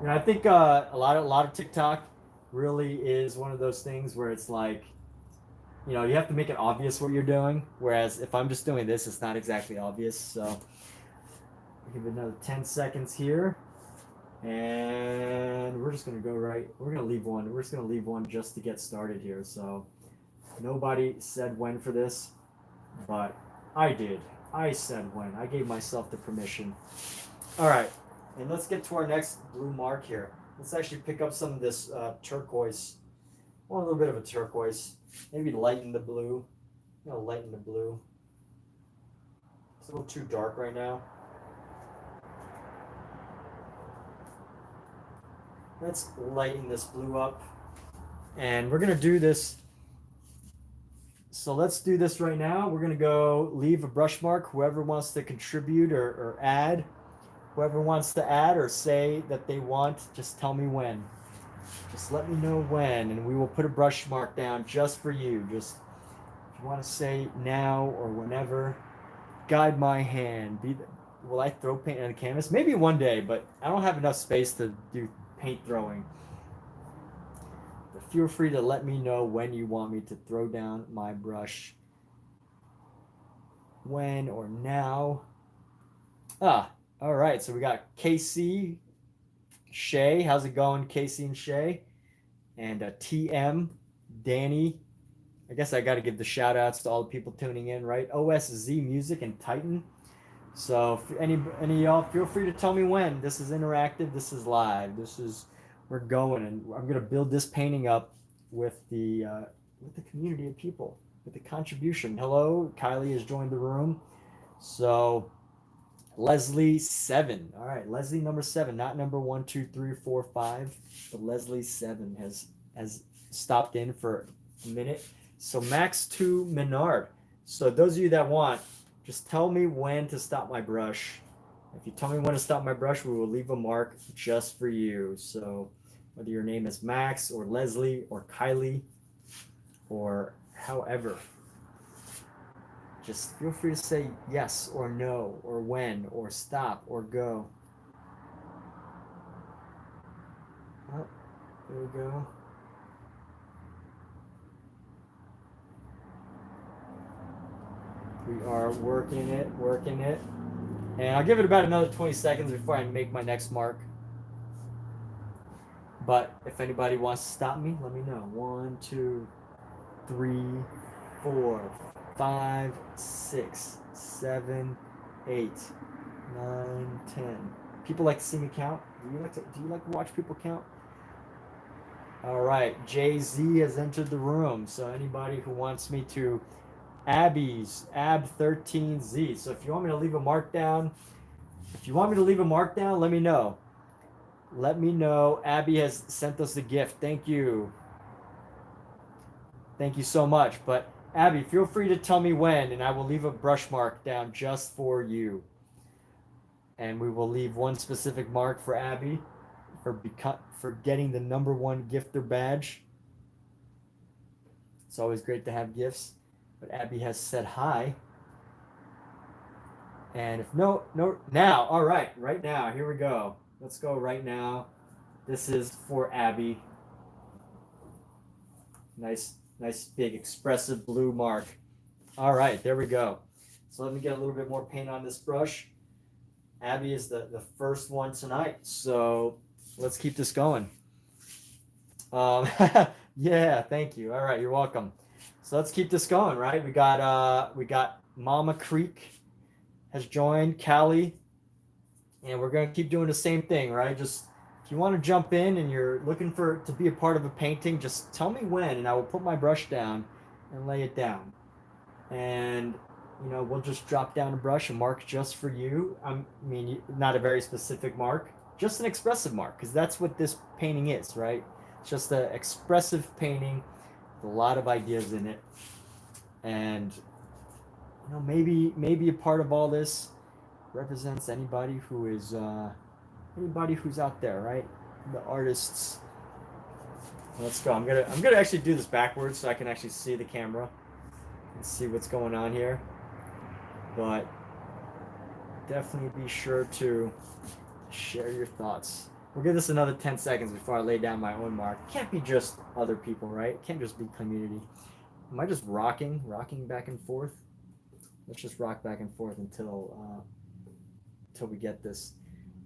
I think a lot of TikTok really is one of those things where it's like, you have to make it obvious what you're doing. Whereas if I'm just doing this, it's not exactly obvious. So I'll give it another 10 seconds here. And we're just going to go right. We're going to leave one. We're just going to leave one just to get started here. So nobody said when for this, but I did. I said when. I gave myself the permission. All right. And let's get to our next blue mark here. Let's actually pick up some of this turquoise. Well, a little bit of a turquoise. Maybe lighten the blue. Lighten the blue. It's a little too dark right now. Let's lighten this blue up. And we're going to do this So let's do this right now. We're gonna go leave a brush mark. Whoever wants to contribute or add, whoever wants to add or say that they want, just tell me when. Just let me know when, and we will put a brush mark down just for you. Just if you want to say now or whenever, guide my hand. Will I throw paint on the canvas? Maybe one day, but I don't have enough space to do paint throwing. But feel free to let me know when you want me to throw down my brush. When or now. All right. So we got Casey, Shay. How's it going, Casey and Shay? And TM, Danny. I guess I got to give the shout outs to all the people tuning in, right? OSZ Music and Titan. So if any of y'all, feel free to tell me when. This is interactive. This is live. We're going, and I'm gonna build this painting up with the community of people, with the contribution. Hello, Kylie has joined the room. So Leslie 7. All right, Leslie number 7, not number 1, 2, 3, 4, 5, but Leslie 7 has stopped in for a minute. So Max 2 Menard. So those of you that want, just tell me when to stop my brush. If you tell me when to stop my brush, we will leave a mark just for you. So whether your name is Max or Leslie or Kylie or however, just feel free to say yes or no or when or stop or go. Oh, there we go. We are working it. And I'll give it about another 20 seconds before I make my next mark. But if anybody wants to stop me, let me know. 1, 2, 3, 4, 5, 6, 7, 8, 9, 10. People like to see me count? Do you like to watch people count? All right, Jay-Z has entered the room. So anybody who wants me to, Abby's Ab13Z. So if you want me to leave a mark down, let me know. Let me know. Abby has sent us a gift. Thank you. Thank you so much. But Abby, feel free to tell me when, and I will leave a brush mark down just for you. And we will leave one specific mark for Abby for getting the number 1 gifter badge. It's always great to have gifts. But Abby has said hi. And if no, now, all right now, here we go. Let's go right now. This is for Abby. Nice big expressive blue mark. All right, there we go. So let me get a little bit more paint on this brush. Abby is the first one tonight, so let's keep this going. Yeah, thank you. All right, you're welcome. So let's keep this going, right? We got Mama Creek has joined, Callie, and we're gonna keep doing the same thing, right? Just if you want to jump in and you're looking to be a part of a painting, just tell me when, and I will put my brush down and lay it down. And we'll just drop down a brush and mark just for you. Not a very specific mark, just an expressive mark, because that's what this painting is, right? It's just an expressive painting with a lot of ideas in it. And maybe a part of all this represents anybody who's out there, right? The artists. Let's go. I'm gonna actually do this backwards so I can actually see the camera and see what's going on here. But definitely be sure to share your thoughts. We'll give this another 10 seconds before I lay down my own mark. It can't be just other people, right? It can't just be community. Am I just rocking back and forth? Let's just rock back and forth until we get this.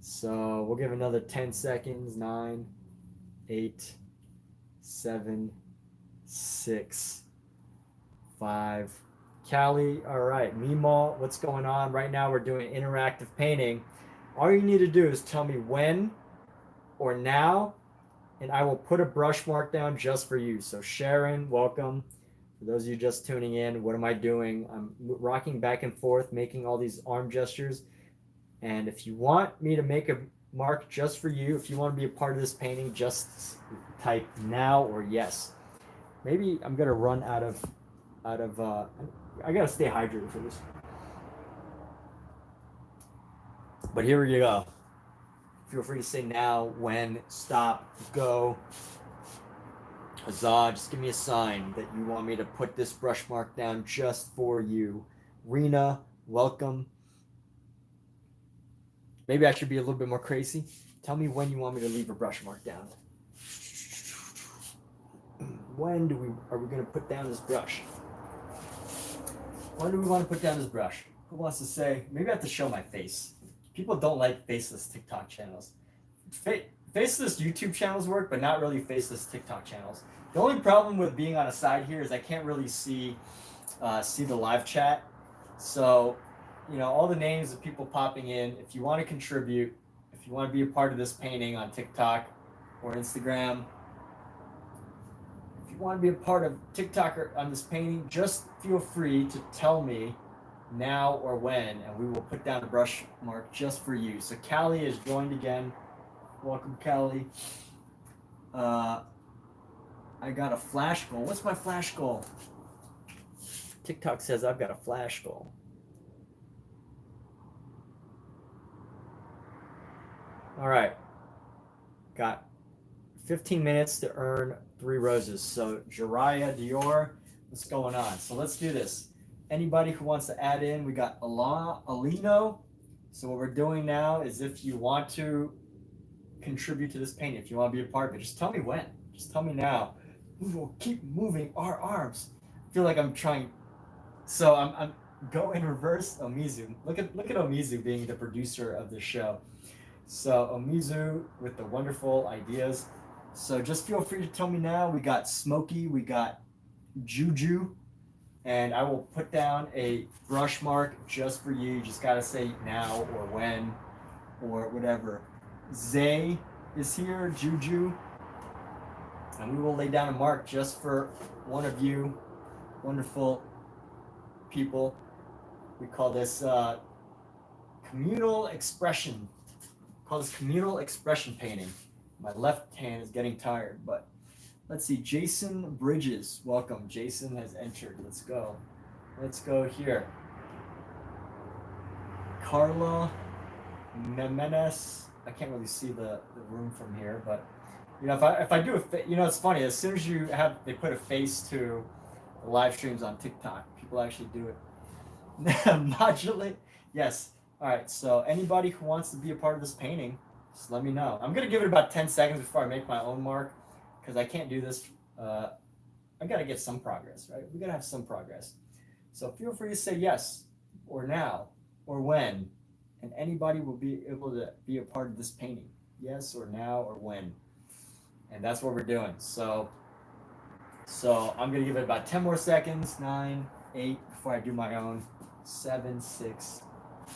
So we'll give another 10 seconds. 9, 8, 7, 6, 5. Callie, all right. Meemaw, what's going on? Right now we're doing interactive painting. All you need to do is tell me when or now, and I will put a brush mark down just for you. So Sharon, welcome. For those of you just tuning in, what am I doing? I'm rocking back and forth, making all these arm gestures. And if you want me to make a mark just for you, if you want to be a part of this painting, just type now or yes. Maybe I'm going to run out of out of. I gotta stay hydrated for this. But here we go. Feel free to say now, when, stop, go. Huzzah, just give me a sign that you want me to put this brush mark down just for you. Rena, welcome. Maybe I should be a little bit more crazy. Tell me when you want me to leave a brush mark down. When are we going to put down this brush? When do we want to put down this brush? Who wants to say? Maybe I have to show my face. People don't like faceless TikTok channels. Faceless YouTube channels work, but not really faceless TikTok channels. The only problem with being on a side here is I can't really see the live chat. So, you know, all the names of people popping in. If you want to contribute, if you want to be a part of this painting on TikTok or Instagram, if you want to be a part of TikTok or on this painting, just feel free to tell me now or when, and we will put down a brush mark just for you. So Callie is joined again. Welcome, Callie. I got a flash goal. What's my flash goal? TikTok says I've got a flash goal. All right. Got 15 minutes to earn 3 roses. So Jariah, Dior, what's going on? So let's do this. Anybody who wants to add in, we got Alino. So what we're doing now is, if you want to contribute to this painting, if you want to be a part of it, just tell me when. Just tell me now. We will keep moving our arms. I feel like I'm trying. So I'm go in reverse. Omizu. Look at Omizu being the producer of the show. So Omizu with the wonderful ideas. So just feel free to tell me now. We got Smokey. We got Juju. And I will put down a brush mark just for you. You just gotta say now or when or whatever. Zay is here, Juju. And we will lay down a mark just for one of you wonderful people. We call this communal expression. We call this communal expression painting. My left hand is getting tired, but let's see. Jason Bridges, welcome. Jason has entered. Let's go. Let's go here. Carla Memenes. I can't really see the room from here, but you know, if I do a, you know, it's funny. As soon as they put a face to the live streams on TikTok, people actually do it. Modulate. Yes. All right. So anybody who wants to be a part of this painting, just let me know. I'm gonna give it about 10 seconds before I make my own mark, because I can't do this. I gotta get some progress, right? We gotta have some progress. So feel free to say yes, or now, or when, and anybody will be able to be a part of this painting. Yes, or now, or when. And that's what we're doing. So I'm gonna give it about 10 more seconds. 9, 8, before I do my own. 7, 6,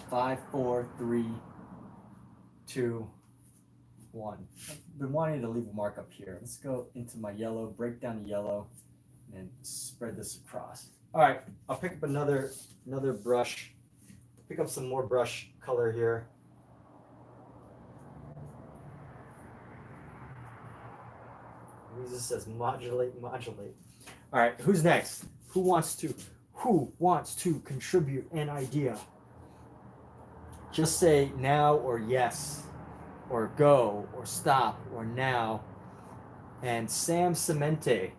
5, 4, 3, 2, 1. I've been wanting to leave a mark up here. Let's go into my yellow, break down the yellow, and spread this across. All right, I'll pick up another brush. Pick up some more brush color here. This says modulate. All right, who's next? Who wants to contribute an idea? Just say now or yes, or go, or stop, or now. And Sam Cemente,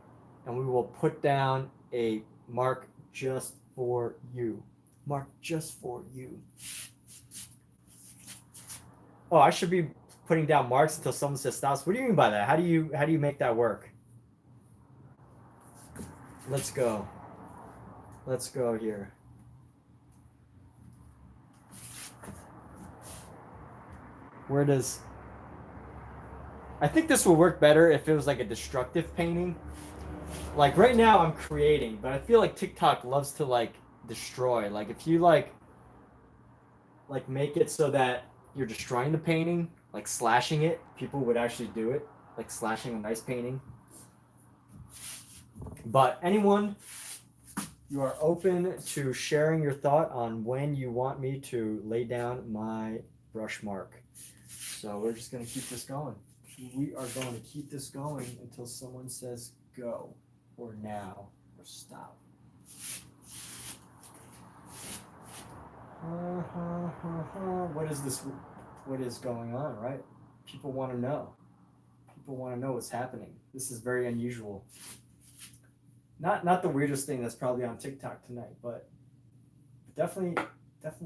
and we will put down a mark just for you. Mark just for you. Oh, I should be putting down marks until someone says stop. What do you mean by that? How do you make that work? Let's go here. Where does... I think this will work better if it was like a destructive painting. Like right now I'm creating, but I feel like TikTok loves to like destroy. Like if you like make it so that you're destroying the painting, like slashing it, people would actually do it, like slashing a nice painting. But anyone, you are open to sharing your thought on when you want me to lay down my brush mark. So we're just going to keep this going. We are going to keep this going until someone says go, or now, or stop. What is this? What is going on, right? People want to know. People want to know what's happening. This is very unusual. Not the weirdest thing that's probably on TikTok tonight, but definitely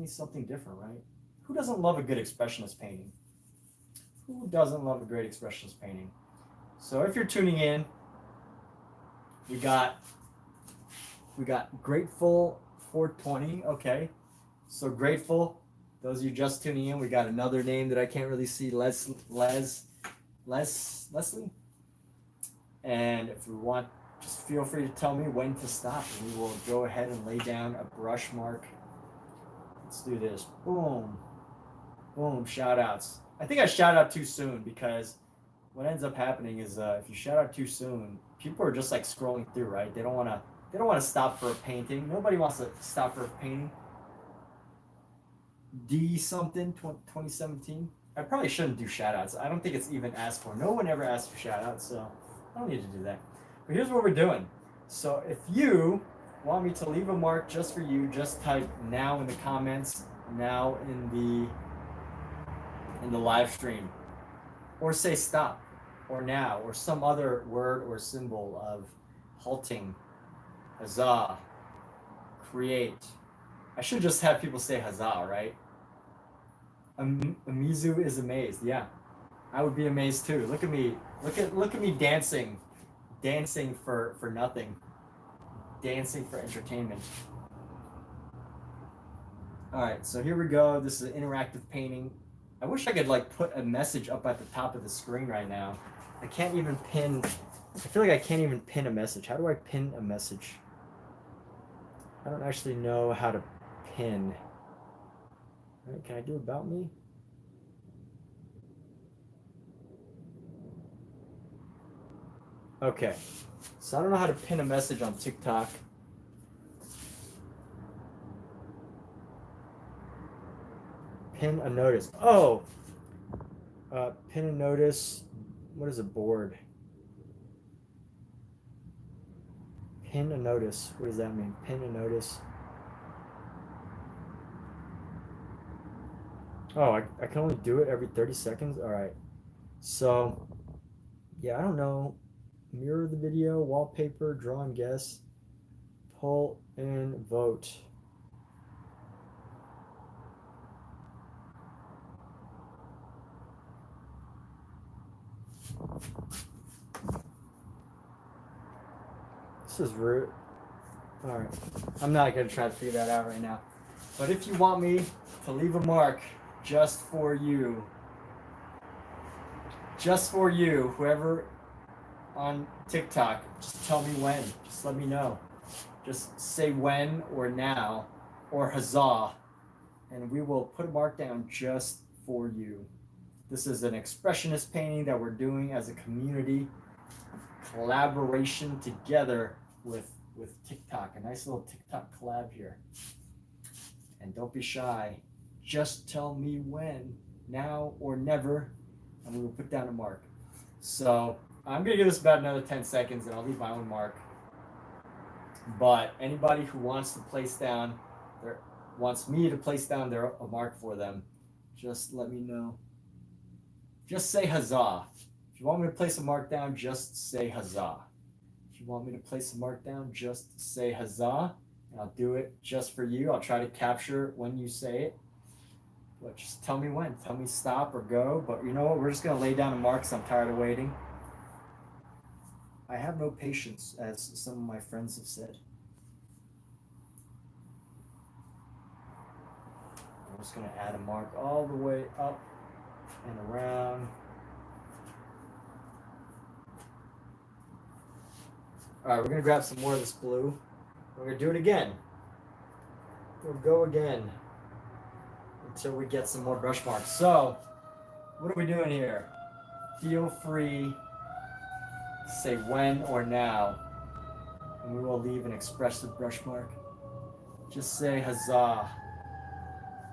something different, right? Who doesn't love a good expressionist painting? Who doesn't love a great expressionist painting? So if you're tuning in, we got Grateful 420. Okay, so Grateful. Those of you just tuning in, we got another name that I can't really see. Leslie. And if we want, just feel free to tell me when to stop, and we will go ahead and lay down a brush mark. Let's do this. Boom, boom. Shout outs. I think I shout out too soon, because what ends up happening is if you shout out too soon, people are just like scrolling through, right? They don't want to stop for a painting. Nobody wants to stop for a painting. D something 2017. I probably shouldn't do shout outs. I don't think it's even asked for. No one ever asked for shout outs, so I don't need to do that. But here's what we're doing. So if you want me to leave a mark just for you, just type now in the comments, now in the live stream, or say stop, or now, or some other word or symbol of halting, huzzah, create. I should just have people say huzzah, right? Amizu is amazed. Yeah, I would be amazed too. Look at me. Look at me dancing for nothing, dancing for entertainment. All right, so here we go. This is an interactive painting. I wish I could like put a message up at the top of the screen right now. I can't even pin. I feel like I can't even pin a message. How do I pin a message? I don't actually know how to pin. All right, can I do about me? Okay, so I don't know how to pin a message on TikTok. Pin a notice. Oh, pin a notice. What is a board? Pin a notice. What does that mean? Pin a notice. Oh, I can only do it every 30 seconds? All right. So, yeah, I don't know. Mirror the video, wallpaper, draw and guess, poll and vote. This is rude. All right. I'm not going to try to figure that out right now. But if you want me to leave a mark just for you, whoever on TikTok, just tell me when. Just let me know. Just say when or now or huzzah, and we will put a mark down just for you. This is an expressionist painting that we're doing as a community collaboration together with TikTok. A nice little TikTok collab here. And don't be shy. Just tell me when, now or never, and we will put down a mark. So I'm going to give this about another 10 seconds, and I'll leave my own mark. But anybody who wants to place down, wants me to place down a mark for them, just let me know. Just say huzzah. If you want me to place a mark down, just say huzzah. If you want me to place a mark down, just say huzzah, and I'll do it just for you. I'll try to capture when you say it. But just tell me when. Tell me stop or go. But you know what? We're just going to lay down a mark because I'm tired of waiting. I have no patience, as some of my friends have said. I'm just going to add a mark all the way up and around. All right, we're going to grab some more of this blue. We're going to do it again. We'll go again until we get some more brush marks. So, what are we doing here? Feel free to say when or now, and we will leave an expressive brush mark. Just say huzzah.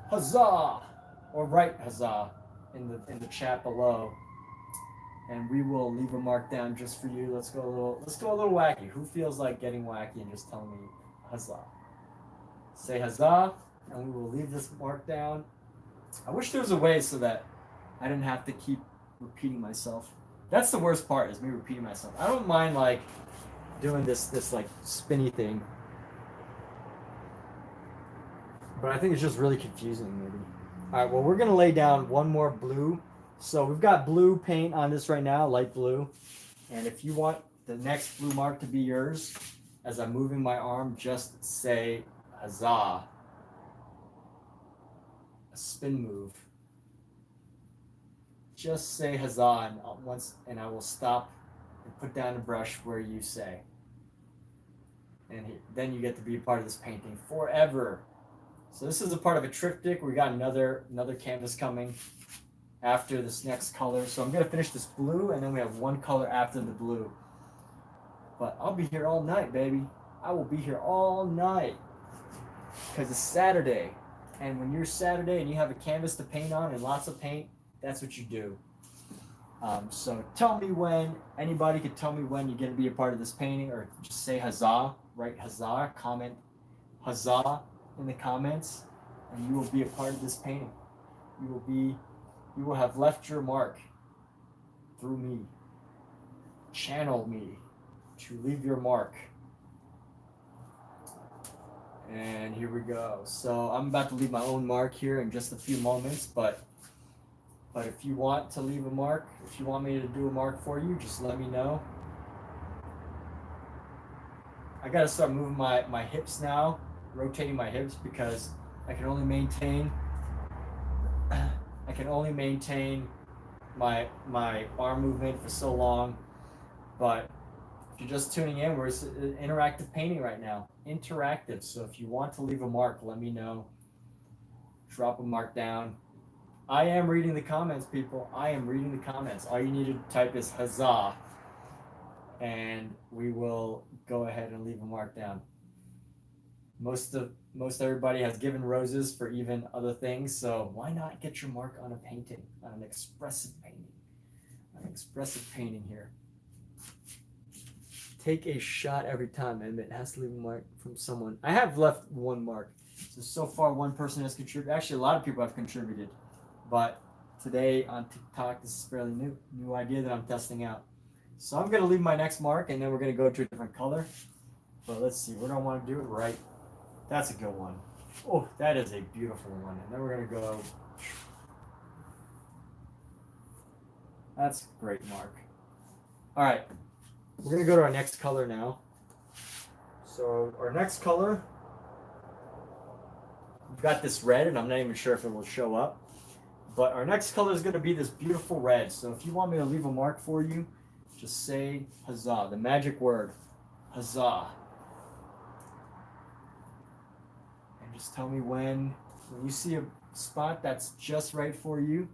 Huzzah! Or write huzzah in the chat below. And we will leave a mark down just for you. Let's go a little wacky. Who feels like getting wacky and just tell me huzzah? Say huzzah, and we will leave this mark down I wish there was a way so that I didn't have to keep repeating myself. That's the worst part, is me repeating myself. I don't mind like doing this like spinny thing, but I think it's just really confusing maybe. All right, well, we're gonna lay down one more blue. So we've got blue paint on this right now, light blue. And if you want the next blue mark to be yours, as I'm moving my arm, just say huzzah. A spin move. Just say huzzah, and I will stop and put down the brush where you say. And then you get to be a part of this painting forever. So this is a part of a triptych. We got another canvas coming after this next color. So I'm gonna finish this blue, and then we have one color after the blue. But I'll be here all night, baby. I will be here all night because it's Saturday. And when you're Saturday and you have a canvas to paint on and lots of paint, that's what you do. So tell me when, anybody could tell me when you're going to be a part of this painting, or just say huzzah, write huzzah, comment huzzah in the comments, and you will be a part of this painting. You will have left your mark through me. Channel me to leave your mark. And here we go. So I'm about to leave my own mark here in just a few moments, but if you want to leave a mark, if you want me to do a mark for you, just let me know. I gotta start moving my hips now, rotating my hips, because I can only maintain my arm movement for so long. But if you're just tuning in, we're an interactive painting right now. Interactive. So if you want to leave a mark, let me know. Drop a mark down. I am reading the comments, people. I am reading the comments. All you need to type is huzzah, and we will go ahead and leave a mark down. Most everybody has given roses for even other things, so why not get your mark on a painting, on an expressive painting? An expressive painting here. Take a shot every time, and it has to leave a mark from someone. I have left one mark. So far one person has contributed. Actually, a lot of people have contributed. But today on TikTok, this is fairly new idea that I'm testing out. So I'm gonna leave my next mark, and then we're gonna go to a different color. But let's see, we're gonna want to do it right. That's a good one. Oh, that is a beautiful one. And then we're gonna go. That's a great mark. All right, we're gonna go to our next color now. So our next color, we've got this red, and I'm not even sure if it will show up. But our next color is going to be this beautiful red. So if you want me to leave a mark for you, just say huzzah, the magic word, huzzah. And just tell me when you see a spot that's just right for you,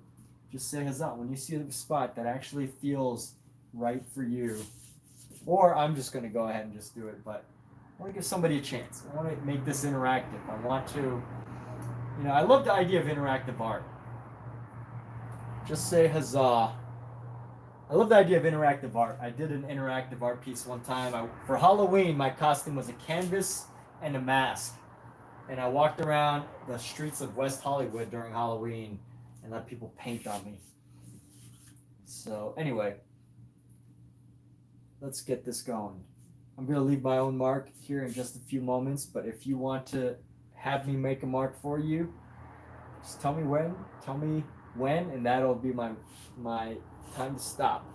just say huzzah. When you see a spot that actually feels right for you, or I'm just going to go ahead and just do it, but I want to give somebody a chance. I want to make this interactive. I want to, I love the idea of interactive art. Just say huzzah. I love the idea of interactive art. I did an interactive art piece one time. For Halloween, my costume was a canvas and a mask. And I walked around the streets of West Hollywood during Halloween and let people paint on me. So anyway, let's get this going. I'm going to leave my own mark here in just a few moments, but if you want to have me make a mark for you, just tell me when, and that'll be my time to stop.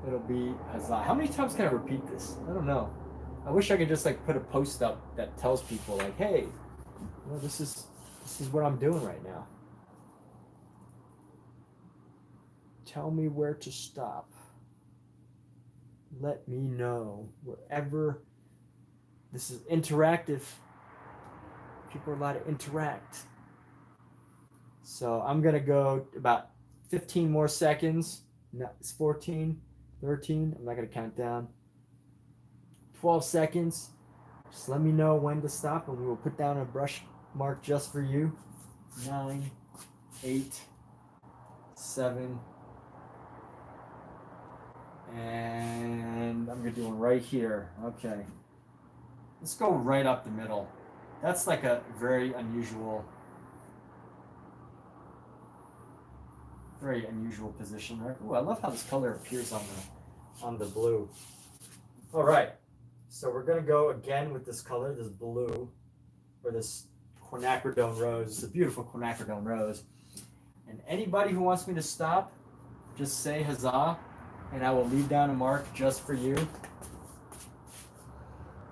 It'll be huzzah. How many times can I repeat this? I don't know. I wish I could just put a post up that tells people hey, this is what I'm doing right now. Tell me where to stop. Let me know wherever. This is interactive. People are allowed to interact. So I'm going to go about 15 more seconds. No, it's 14, 13. I'm not going to count down. 12 seconds. Just let me know when to stop, and we will put down a brush mark just for you. 9, 8, 7, and I'm going to do one right here. Okay. Let's go right up the middle. That's like a very unusual Very unusual position, right? Ooh, I love how this color appears on the blue. All right, so we're gonna go again with this color, this blue, or this quinacridone rose. It's a beautiful quinacridone rose. And anybody who wants me to stop, just say huzzah, and I will leave down a mark just for you.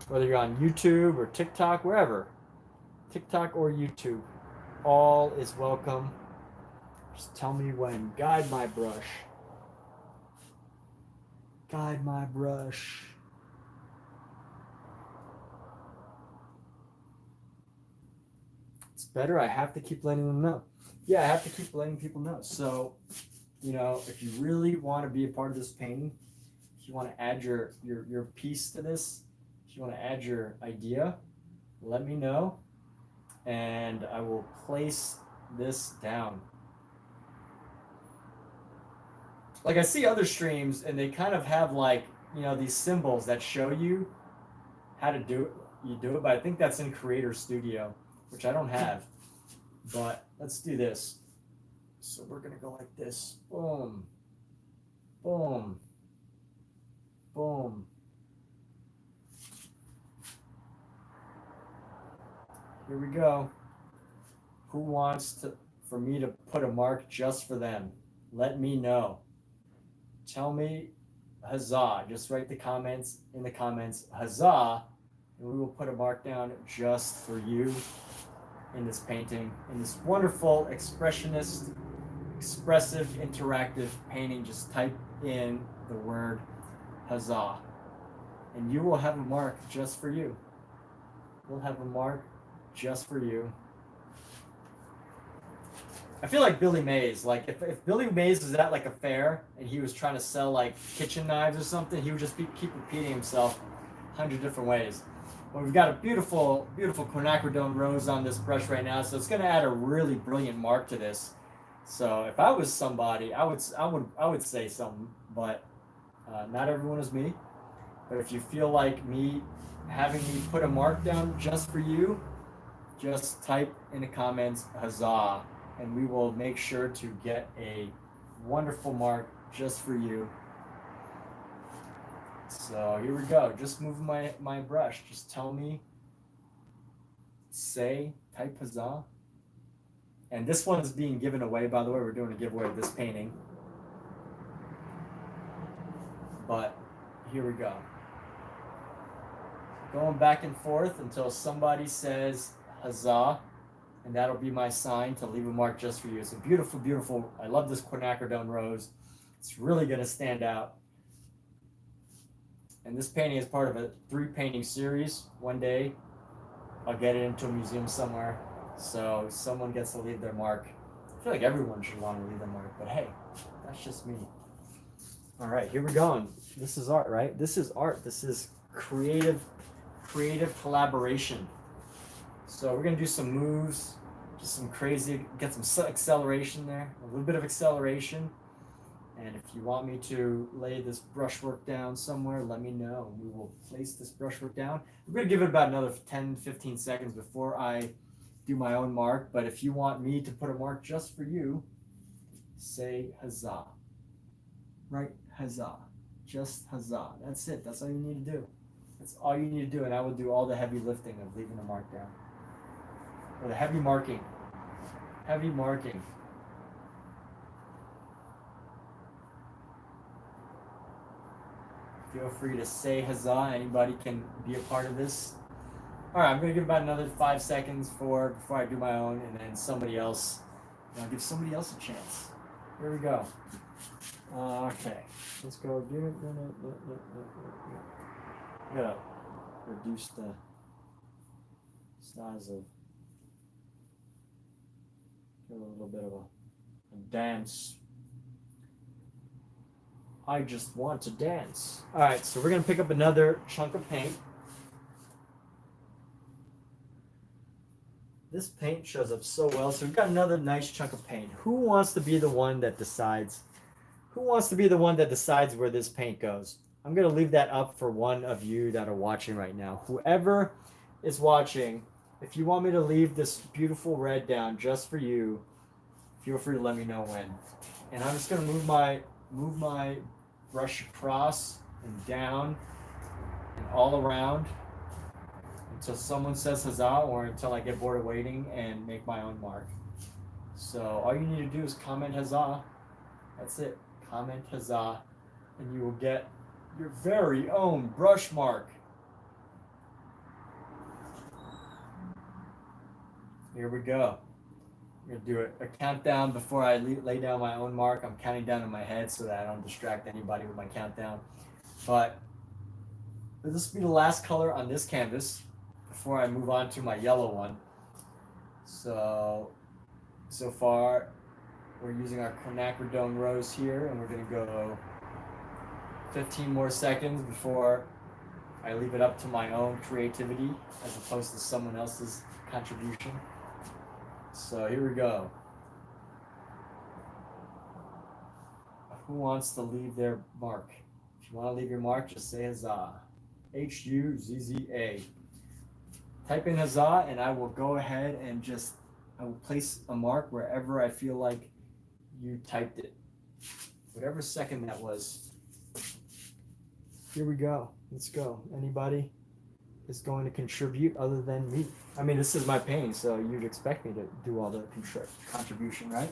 Whether you're on YouTube or TikTok, wherever, TikTok or YouTube, all is welcome. Just tell me when. Guide my brush. Guide my brush. It's better. I have to keep letting them know. Yeah, I have to keep letting people know. So, you know, if you really want to be a part of this painting, if you want to add your piece to this, if you want to add your idea, let me know, and I will place this down. Like, I see other streams and they kind of have, like, you know, these symbols that show you how to do it. You do it, but I think that's in Creator Studio, which I don't have. But let's do this. So we're gonna go like this. Boom, boom, boom. Here we go. Who wants for me to put a mark just for them? Let me know. Tell me huzzah. Just write in the comments, huzzah, and we will put a mark down just for you in this painting, in this wonderful expressionist, expressive, interactive painting. Just type in the word huzzah, and you will have a mark just for you. We'll have a mark just for you. I feel like Billy Mays. Like, if Billy Mays was at like a fair and he was trying to sell like kitchen knives or something, he would just keep repeating himself 100 different ways. But we've got a beautiful, beautiful quinacridone rose on this brush right now, so it's going to add a really brilliant mark to this. So if I was somebody, I would say something, but not everyone is me. But if you feel like having me put a mark down just for you, just type in the comments huzzah, and we will make sure to get a wonderful mark just for you. So here we go. Just move my brush. Just tell me, type huzzah. And this one is being given away, by the way. We're doing a giveaway of this painting. But here we go. Going back and forth until somebody says huzzah, and that'll be my sign to leave a mark just for you. It's a beautiful, beautiful, I love this quinacridone rose. It's really going to stand out. And this painting is part of a 3-painting series. One day, I'll get it into a museum somewhere, so someone gets to leave their mark. I feel like everyone should want to leave their mark, but hey, that's just me. All right, here we're going. This is art, right? This is art. This is creative collaboration. So we're gonna do some moves, just some crazy, get some acceleration there, a little bit of acceleration. And if you want me to lay this brushwork down somewhere, let me know. We will place this brushwork down. We're gonna give it about another 10-15 seconds before I do my own mark. But if you want me to put a mark just for you, say huzzah. Right? Huzzah. Just huzzah. That's it. That's all you need to do. That's all you need to do, and I will do all the heavy lifting of leaving the mark down. Or the heavy marking. Heavy marking. Feel free to say huzzah. Anybody can be a part of this. All right, I'm going to give about another 5 seconds before I do my own, and then somebody else. I'll give somebody else a chance. Here we go. Okay, let's go. I gotta reduce the size of. Get a little bit of a dance. I just want to dance. All right, so we're gonna pick up another chunk of paint. This paint shows up so well. So we've got another nice chunk of paint. Who wants to be the one that decides? Who wants to be the one that decides where this paint goes? I'm gonna leave that up for one of you that are watching right now. Whoever is watching, if you want me to leave this beautiful red down just for you, feel free to let me know when. And I'm just gonna move my brush across and down and all around until someone says huzzah or until I get bored of waiting and make my own mark. So all you need to do is comment huzzah. That's it. Comment huzzah, and you will get your very own brush mark. Here we go. I'm going to do a countdown before I lay down my own mark. I'm counting down in my head so that I don't distract anybody with my countdown. But this will be the last color on this canvas before I move on to my yellow one. So far, we're using our quinacridone rose here, and we're going to go 15 more seconds before I leave it up to my own creativity as opposed to someone else's contribution. So here we go. Who wants to leave their mark? If you want to leave your mark, just say huzzah. H-U-Z-Z-A. Type in huzzah, and I will go ahead and I will place a mark wherever I feel like you typed it. Whatever second that was. Here we go. Let's go. Anybody is going to contribute other than me? I mean, this is my painting, so you'd expect me to do all the contribution, right?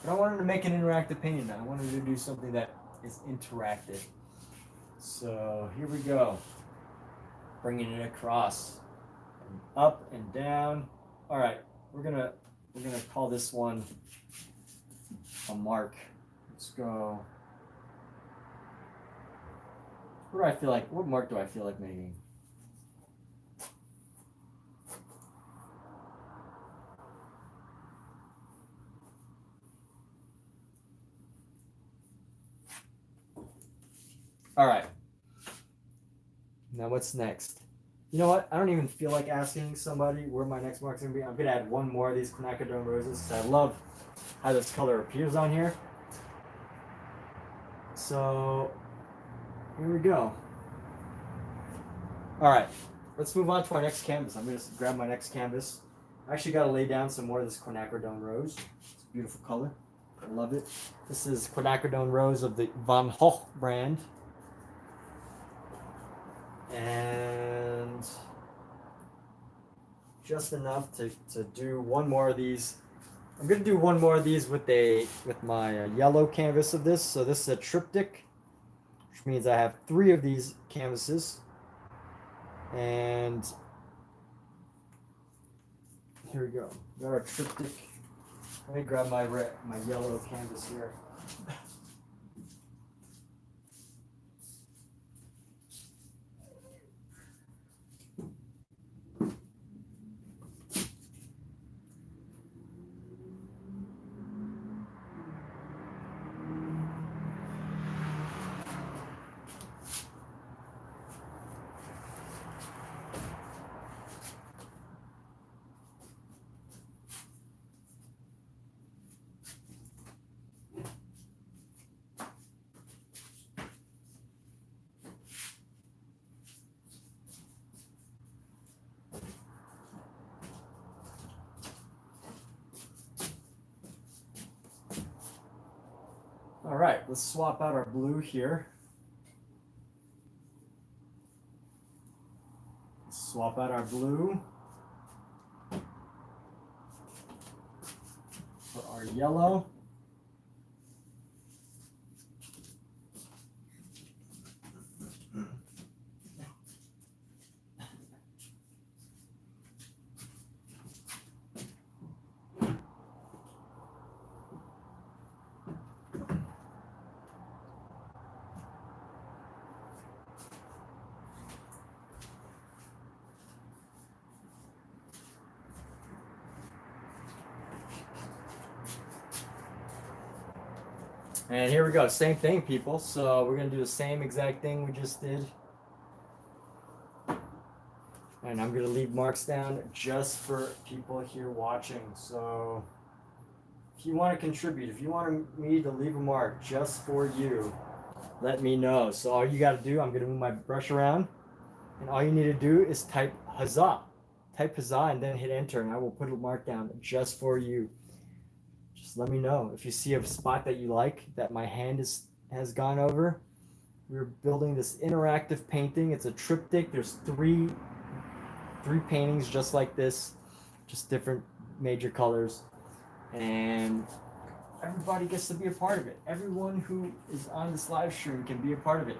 But I wanted to make an interactive painting now. I wanted to do something that is interactive. So here we go. Bringing it across, and up and down. All right, we're gonna call this one a mark. Let's go. What mark do I feel like making? All right. Now what's next? You know what? I don't even feel like asking somebody where my next mark's gonna be. I'm gonna add one more of these quinacridone roses because I love how this color appears on here. So here we go. All right, let's move on to our next canvas. I'm gonna grab my next canvas. I actually gotta lay down some more of this quinacridone rose. It's a beautiful color. I love it. This is quinacridone rose of the Van Hoch brand. And just enough to do one more of these. I'm gonna do one more of these with my yellow canvas of this. So this is a triptych, which means I have 3 of these canvases. And here we go. We got our triptych. Let me grab my yellow canvas here. All right, let's swap out our blue here. Swap out our blue for our yellow. And here we go, same thing, people. So we're gonna do the same exact thing we just did. And I'm gonna leave marks down just for people here watching. So if you want to contribute, if you want me to leave a mark just for you, let me know. So all you gotta do, I'm gonna move my brush around, and all you need to do is type huzzah. Type huzzah and then hit enter, and I will put a mark down just for you. just let me know. If you see a spot that you like, that my hand has gone over, we're building this interactive painting. It's a triptych. There's three paintings just like this, just different major colors, and everybody gets to be a part of it. Everyone who is on this live stream can be a part of it.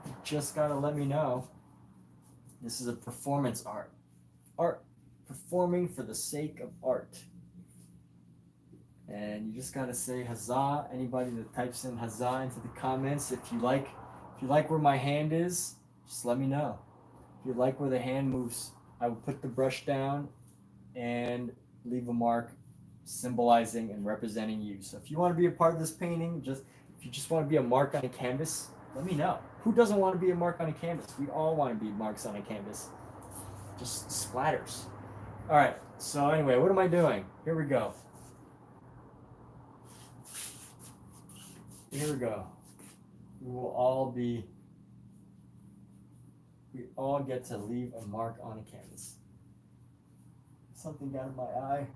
You just gotta let me know. This is a performance art. Performing for the sake of art. And you just gotta say huzzah. Anybody that types in huzzah into the comments, if you like where my hand is, just let me know. If you like where the hand moves, I will put the brush down and leave a mark symbolizing and representing you. So if you want to be a part of this painting, if you just want to be a mark on a canvas, let me know. Who doesn't want to be a mark on a canvas? We all want to be marks on a canvas. Just splatters. All right. So anyway, what am I doing? Here we go. Here we go. We all get to leave a mark on a canvas. Something got in my eye.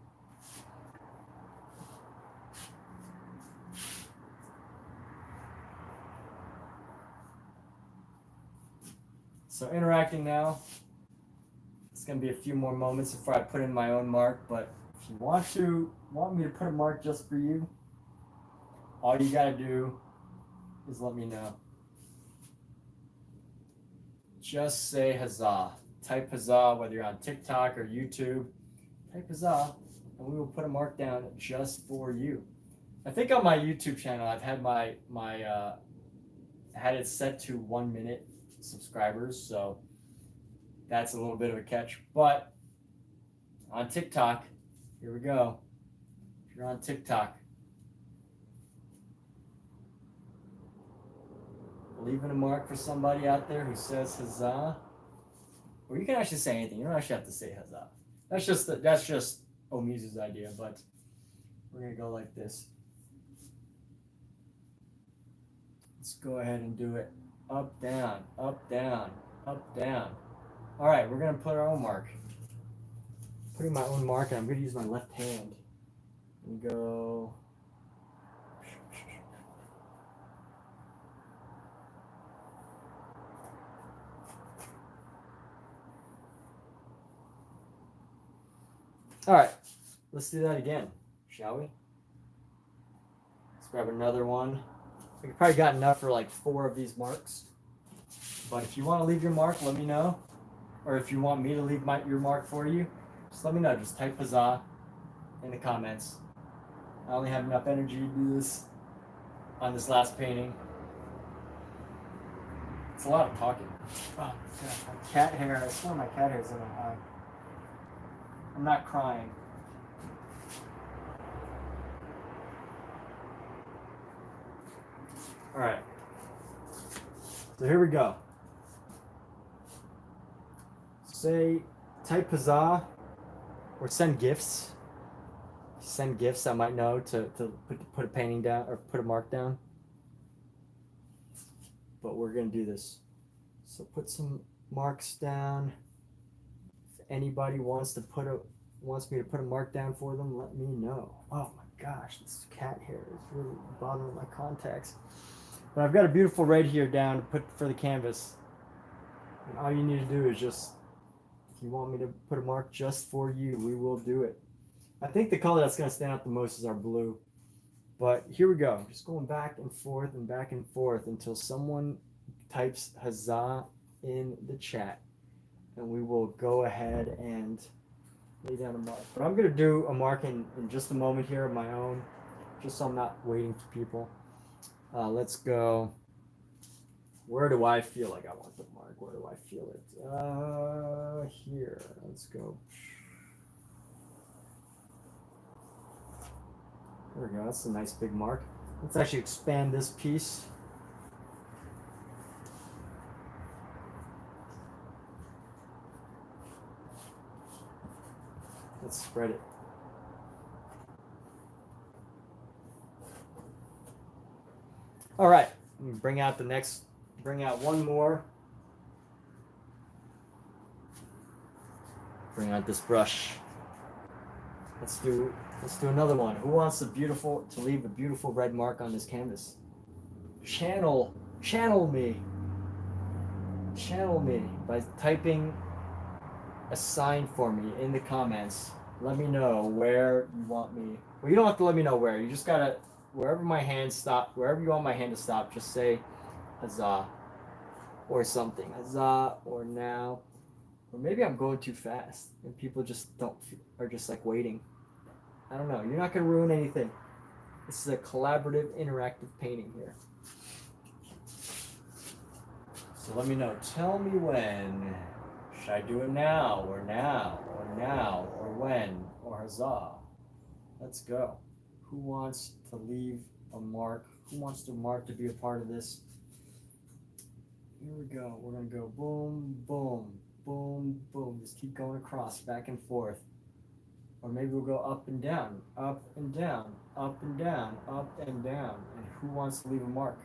So interacting now. It's gonna be a few more moments before I put in my own mark, but if you want me to put a mark just for you, all you gotta do is let me know. Just say huzzah. Type huzzah, whether you're on TikTok or YouTube. Type huzzah, and we will put a mark down just for you. I think on my YouTube channel, I've had had it set to 1 minute subscribers, so that's a little bit of a catch. But on TikTok, here we go. If you're on TikTok, leaving a mark for somebody out there who says huzzah, or you can actually say anything. You don't actually have to say huzzah. That's just Omizu's idea, but we're gonna go like this. Let's go ahead and do it. Up, down, up, down, up, down. All right, we're gonna put our own mark. Putting my own mark, and I'm gonna use my left hand and go. All right, let's do that again, shall we? Let's grab another one. We probably got enough for like 4 of these marks. But if you want to leave your mark, let me know. Or if you want me to leave your mark for you, just let me know. Just type huzzah in the comments. I only have enough energy to do this on this last painting. It's a lot of talking. Oh my God, my cat hair. I swear my cat hair's in my eye. I'm not crying. All right. So here we go. Type huzzah or send gifts. Send gifts. I might know to put a painting down or put a mark down. But we're gonna do this. So put some marks down. If anybody wants me to put a mark down for them, let me know. Oh my gosh, this cat hair is really bothering my contacts. But I've got a beautiful red here down to put for the canvas. And all you need to do is just, if you want me to put a mark just for you, we will do it. I think the color that's going to stand out the most is our blue. But here we go. Just going back and forth until someone types huzzah in the chat. And we will go ahead and lay down a mark. But I'm going to do a mark in just a moment here of my own, just so I'm not waiting for people. Let's go. Where do I feel like I want the mark? Where do I feel it? Here. Let's go. There we go. That's a nice big mark. Let's actually expand this piece. Let's spread it. All right. Bring out one more. Bring out this brush. Let's do another one. Who wants to leave a beautiful red mark on this canvas? Channel me by typing a sign for me in the comments. Let me know where you want me. Well, you don't have to let me know where. You just gotta, wherever you want my hand to stop, just say huzzah or something. Huzzah or now. Or maybe I'm going too fast and people just are just like waiting. I don't know. You're not going to ruin anything. This is a collaborative, interactive painting here. So let me know. Tell me when. Should I do it now, or now, or now, or when, or huzzah? Let's go. Who wants to leave a mark? Who wants the mark to be a part of this? Here we go. We're going to go boom, boom, boom, boom. Just keep going across, back and forth. Or maybe we'll go up and down, up and down, up and down, up and down. And who wants to leave a mark?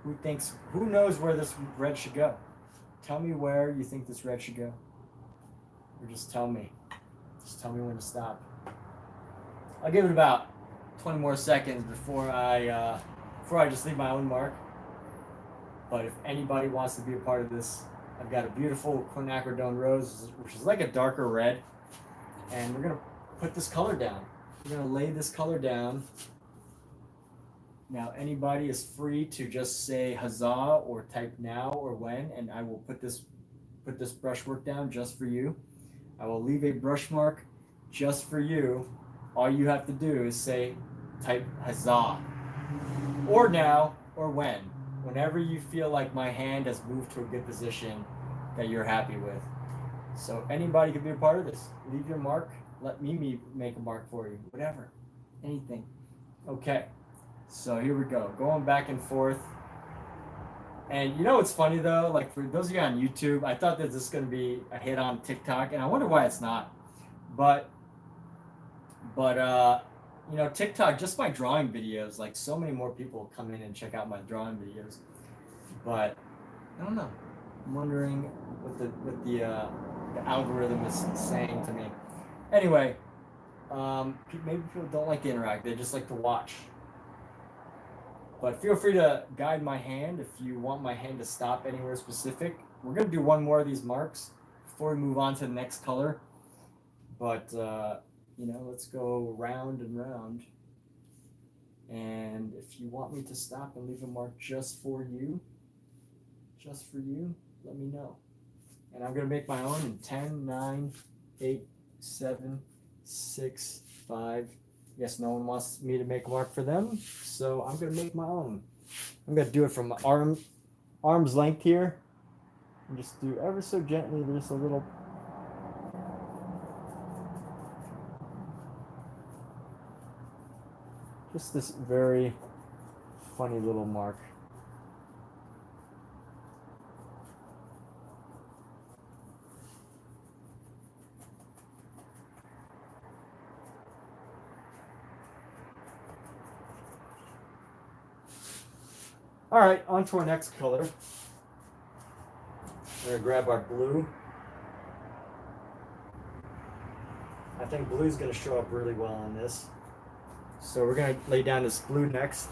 Who knows where this red should go? Tell me where you think this red should go. Or just tell me. Just tell me when to stop. I'll give it about 20 more seconds before I just leave my own mark. But if anybody wants to be a part of this, I've got a beautiful quinacridone rose, which is like a darker red. And we're going to put this color down. We're going to lay this color down. Now, anybody is free to just say huzzah or type now or when, and I will put this brushwork down just for you. I will leave a brush mark just for you. All you have to do is type huzzah or now or when, whenever you feel like my hand has moved to a good position that you're happy with. So anybody can be a part of this. Leave your mark. Let me make a mark for you. Whatever. Anything. Okay. So here we go. Going back and forth. And you know what's funny though? Like for those of you on YouTube, I thought that this was going to be a hit on TikTok, and I wonder why it's not. But you know, TikTok, just my drawing videos, like so many more people come in and check out my drawing videos. But I don't know. I'm wondering what the algorithm is saying to me. Anyway, maybe people don't like to interact; they just like to watch. But feel free to guide my hand if you want my hand to stop anywhere specific. We're gonna do one more of these marks before we move on to the next color. But you know, let's go round and round. And if you want me to stop and leave a mark just for you, let me know. And I'm gonna make my own in 10, 9, 8, 7, 6, 5. Yes, no one wants me to make a mark for them, so I'm gonna make my own. I'm gonna do it from arm's length here, and just do ever so gently. There's a little. Just this very funny little mark. All right, on to our next color. We're gonna grab our blue. I think blue is gonna show up really well on this. So we're gonna lay down this blue next.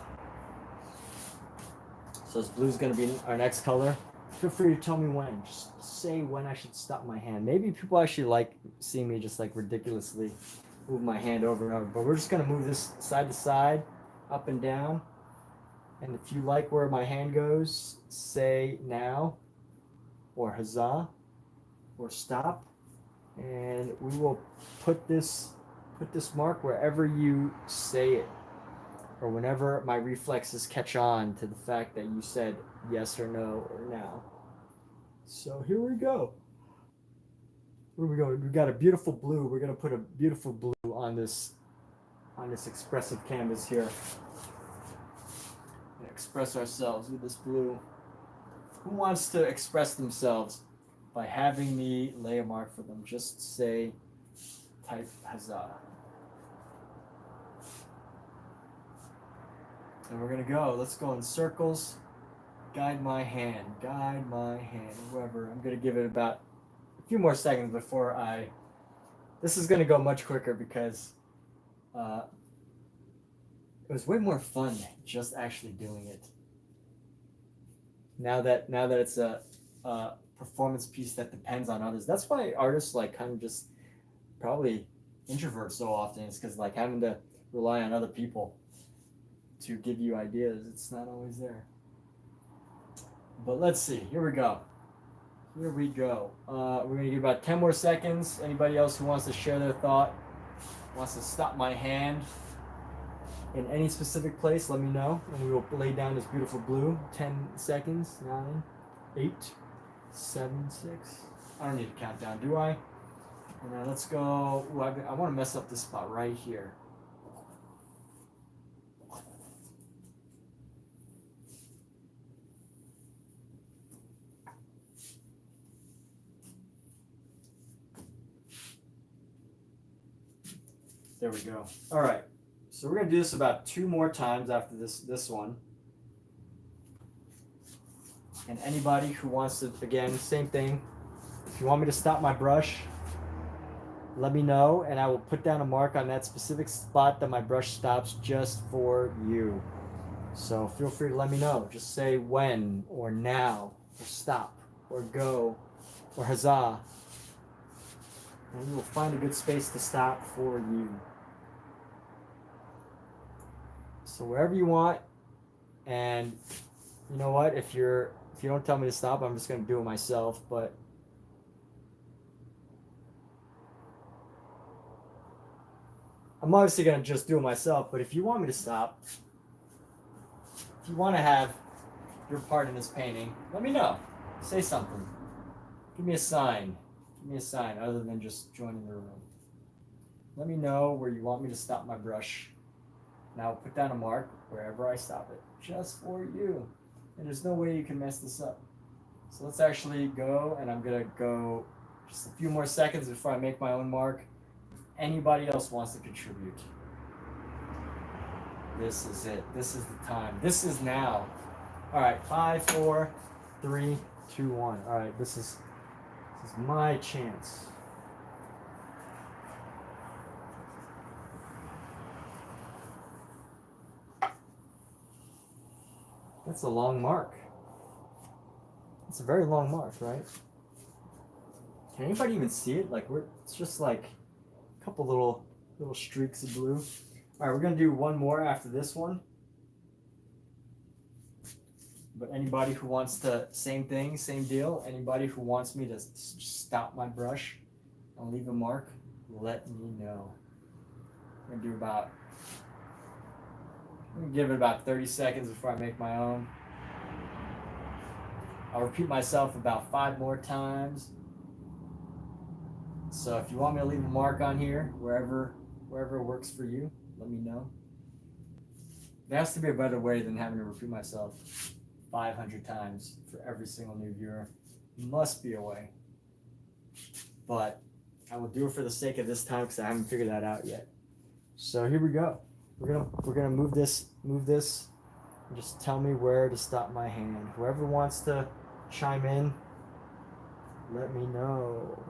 So this blue is gonna be our next color. Feel free to tell me when. Just say when I should stop my hand. Maybe people actually like seeing me just like ridiculously move my hand over and over. But we're just gonna move this side to side, up and down. And if you like where my hand goes, say now, or huzzah, or stop. And we will put this mark wherever you say it, or whenever my reflexes catch on to the fact that you said yes or no or now. So here we go. Where we go? We've got a beautiful blue. We're gonna put a beautiful blue on this expressive canvas here. Express ourselves with this blue. Who wants to express themselves by having me lay a mark for them? Just say, type huzzah. And we're gonna go. Let's go in circles. Guide my hand. Guide my hand. Whoever. I'm gonna give it about a few more seconds before this is gonna go much quicker because it was way more fun just actually doing it. Now that it's a performance piece that depends on others. That's why artists like kind of just probably introvert so often. It's because like having to rely on other people to give you ideas. It's not always there. But let's see. Here we go. Here we go. We're gonna give about 10 more seconds. Anybody else who wants to share their thought, wants to stop my hand in any specific place, let me know, and we will lay down this beautiful blue. 10 seconds. 9, 8, 7, 6. I don't need to count down, do I? And then let's go. Ooh, I want to mess up this spot right here. There we go. All right. So we're gonna do this about 2 more times after this one. And anybody who wants to, again, same thing. If you want me to stop my brush, let me know, and I will put down a mark on that specific spot that my brush stops just for you. So feel free to let me know. Just say when, or now, or stop, or go, or huzzah. And we will find a good space to stop for you. So wherever you want, and you know what? If you don't tell me to stop, I'm just gonna do it myself. But I'm obviously gonna just do it myself. But if you want me to stop, if you want to have your part in this painting, let me know. Say something. Give me a sign. Give me a sign other than just joining the room. Let me know where you want me to stop my brush. Now put down a mark wherever I stop it, just for you. And there's no way you can mess this up. So let's actually go, and I'm gonna go just a few more seconds before I make my own mark. If anybody else wants to contribute, this is it. This is the time. This is now. All right, 5, 4, 3, 2, 1. All right, this is my chance. That's a long mark. It's a very long mark, right? Can anybody even see it? Like it's just like a couple little streaks of blue. All right, we're gonna do one more after this one. But anybody who wants to, same thing, same deal. Anybody who wants me to stop my brush and leave a mark, let me know. I'm gonna give it about 30 seconds before I make my own. I'll repeat myself about 5 more times. So if you want me to leave a mark on here, wherever works for you, let me know. There has to be a better way than having to repeat myself 500 times for every single new viewer. Must be a way. But I will do it for the sake of this time because I haven't figured that out yet. So here we go. We're gonna move this, and just tell me where to stop my hand. Whoever wants to chime in, let me know.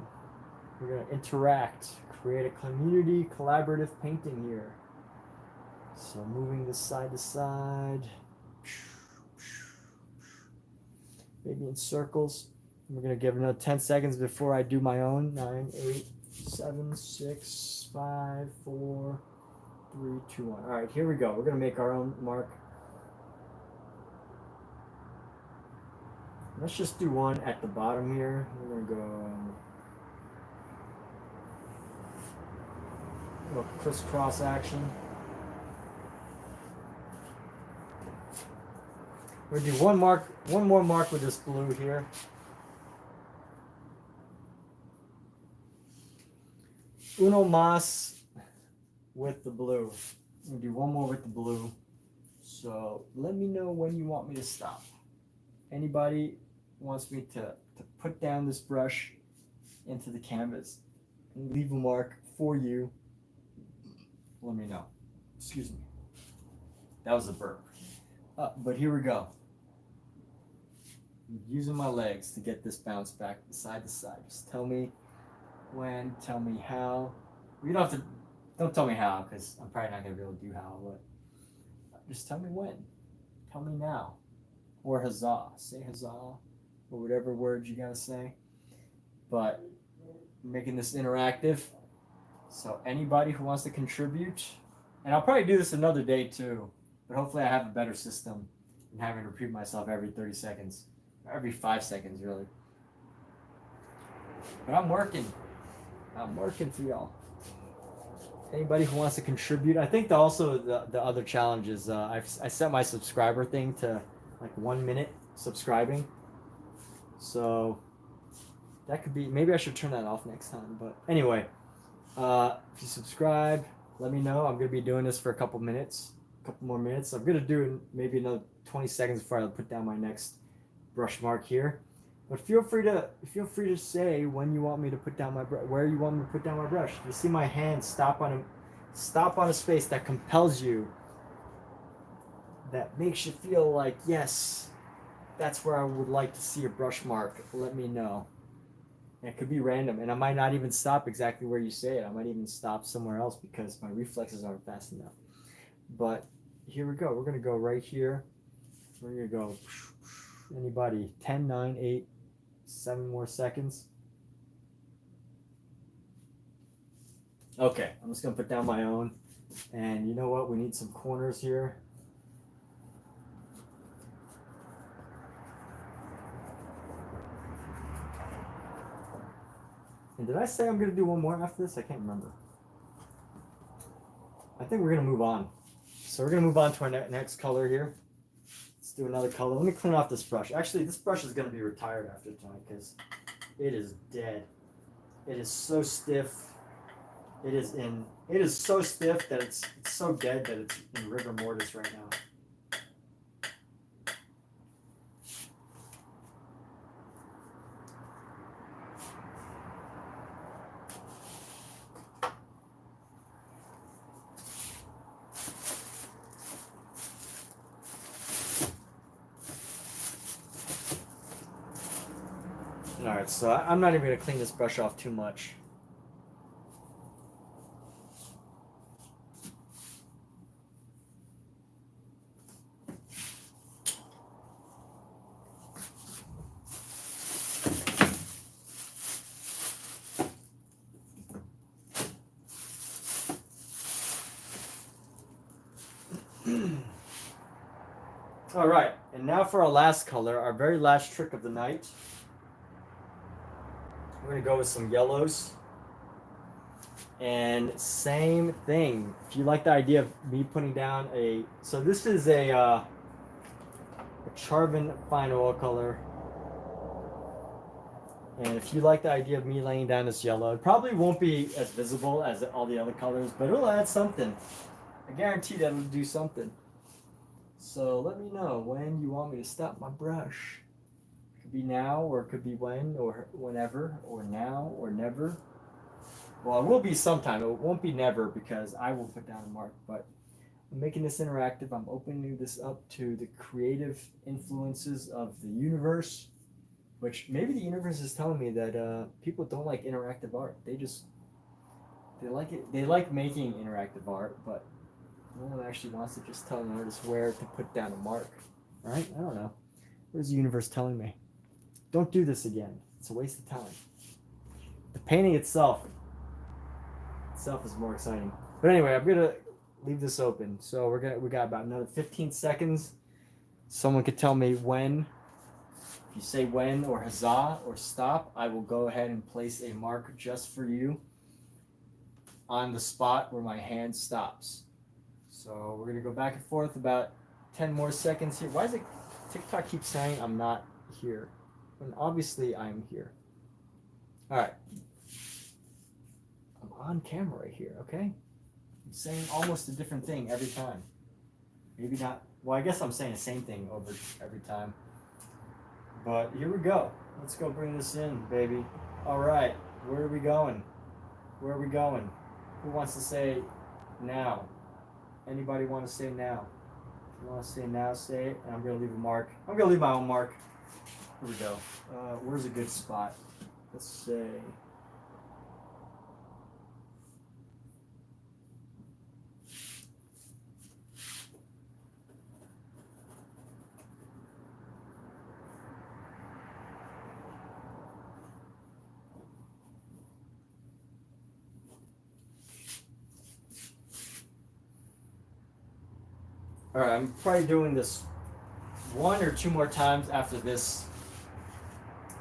We're gonna interact, create a community collaborative painting here. So moving this side to side, maybe in circles. We're gonna give another 10 seconds before I do my own. 9, 8, 7, 6, 5, 4, 3, 2, 1. All right, here we go. We're gonna make our own mark. Let's just do one at the bottom here. We're gonna go a little crisscross action. We're gonna do one more mark with this blue here. Uno más with the blue. I'm gonna do one more with the blue. So let me know when you want me to stop. Anybody wants me to put down this brush into the canvas and leave a mark for you, let me know. Excuse me. That was a burp. But here we go. I'm using my legs to get this bounce back side to side. Just tell me when, tell me how. You don't have to Don't tell me how, because I'm probably not gonna be able to do how. But just tell me when. Tell me now, or huzzah. Say huzzah, or whatever word you gotta say. But I'm making this interactive, so anybody who wants to contribute, and I'll probably do this another day too. But hopefully, I have a better system than having to repeat myself every 30 seconds, or every 5 seconds, really. But I'm working. I'm working for y'all. Anybody who wants to contribute, I think the other challenge is I set my subscriber thing to like 1 minute subscribing, so that could be, maybe I should turn that off next time. But anyway, if you subscribe, let me know. I'm gonna be doing this for a couple more minutes. I'm gonna do maybe another 20 seconds before I put down my next brush mark here. But feel free to say when you want me to put down my where you want me to put down my brush. You see my hand stop on a space that compels you, that makes you feel like, yes, that's where I would like to see a brush mark. Let me know. And it could be random, and I might not even stop exactly where you say it. I might even stop somewhere else because my reflexes aren't fast enough. But here we go. We're gonna go right here. We're gonna go. Anybody? 10, 9, 8. 7 more seconds. Okay, I'm just gonna put down my own. And you know what? We need some corners here. And did I say I'm gonna do one more after this? I can't remember. I think we're gonna move on. So we're gonna move on to our next color here. Let's do another color. Let me clean off this brush. Actually, this brush is going to be retired after tonight because it is dead. It is so stiff. It is so stiff that it's so dead that it's in rigor mortis right now. Alright, so I'm not even going to clean this brush off too much. Alright, and now for our last color, our very last trick of the night. We're going to go with some yellows. And same thing. If you like the idea of me putting down so this is a Charvin fine oil color. And if you like the idea of me laying down this yellow, it probably won't be as visible as all the other colors, but it'll add something. I guarantee that it'll do something. So let me know when you want me to stop my brush. It could be now, or it could be when, or whenever, or now, or never. Well, it will be sometime. It won't be never because I will put down a mark, but I'm making this interactive. I'm opening this up to the creative influences of the universe, which maybe the universe is telling me that people don't like interactive art. They like it. They like making interactive art, but no one actually wants to just tell an artist where to put down a mark, right? I don't know. What is the universe telling me? Don't do this again. It's a waste of time. The painting itself is more exciting. But anyway, I'm gonna leave this open. So we got about another 15 seconds. Someone could tell me when. If you say when or huzzah or stop, I will go ahead and place a mark just for you on the spot where my hand stops. So we're gonna go back and forth about 10 more seconds here. Why does TikTok keep saying I'm not here? When obviously I'm here. All right. I'm on camera right here, okay? I'm saying almost a different thing every time. Maybe not. Well, I guess I'm saying the same thing over every time. But here we go. Let's go bring this in, baby. All right. Where are we going? Where are we going? Who wants to say now? Anybody want to say now? If you want to say now, say it. And I'm going to leave a mark. I'm going to leave my own mark. Here we go. Where's a good spot? Let's say... All right, I'm probably doing this one or two more times after this.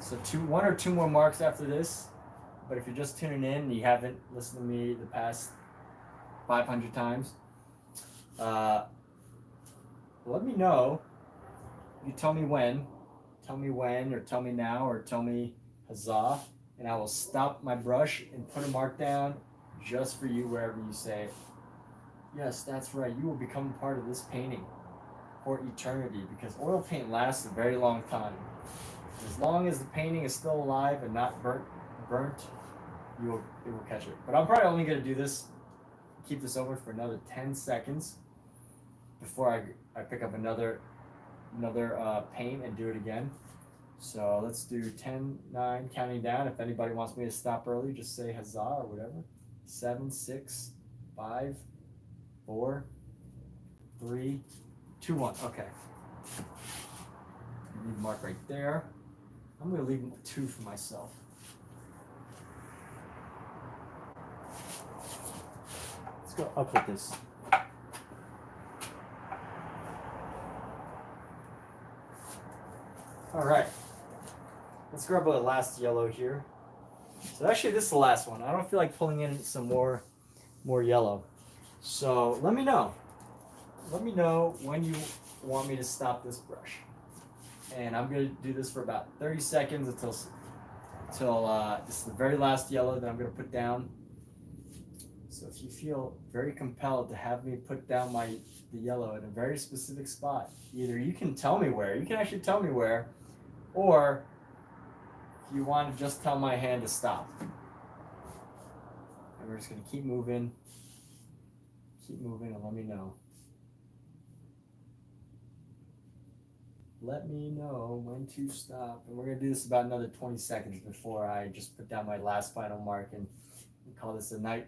So one or two more marks after this. But if you're just tuning in and you haven't listened to me the past 500 times, let me know. You tell me when, or tell me now, or tell me huzzah, and I will stop my brush and put a mark down just for you wherever you say, yes, that's right, you will become part of this painting for eternity, because oil paint lasts a very long time. As long as the painting is still alive and not burnt, it will catch it. But I'm probably only going to do this, keep this over for another 10 seconds before I pick up another paint and do it again. So let's do 10, 9, counting down. If anybody wants me to stop early, just say huzzah or whatever. 7, 6, 5, 4, 3, 2, 1. Okay. Leave a mark right there. I'm going to leave 2 for myself. Let's go up with this. All right. Let's grab the last yellow here. So actually, this is the last one. I don't feel like pulling in some more yellow. So let me know. Let me know when you want me to stop this brush. And I'm going to do this for about 30 seconds until this is the very last yellow that I'm going to put down. So if you feel very compelled to have me put down the yellow in a very specific spot, either you can tell me where, you can actually tell me where, or if you want to just tell my hand to stop. And we're just going to keep moving, and let me know. Let me know when to stop. And we're going to do this about another 20 seconds before I just put down my last final mark and call this a night.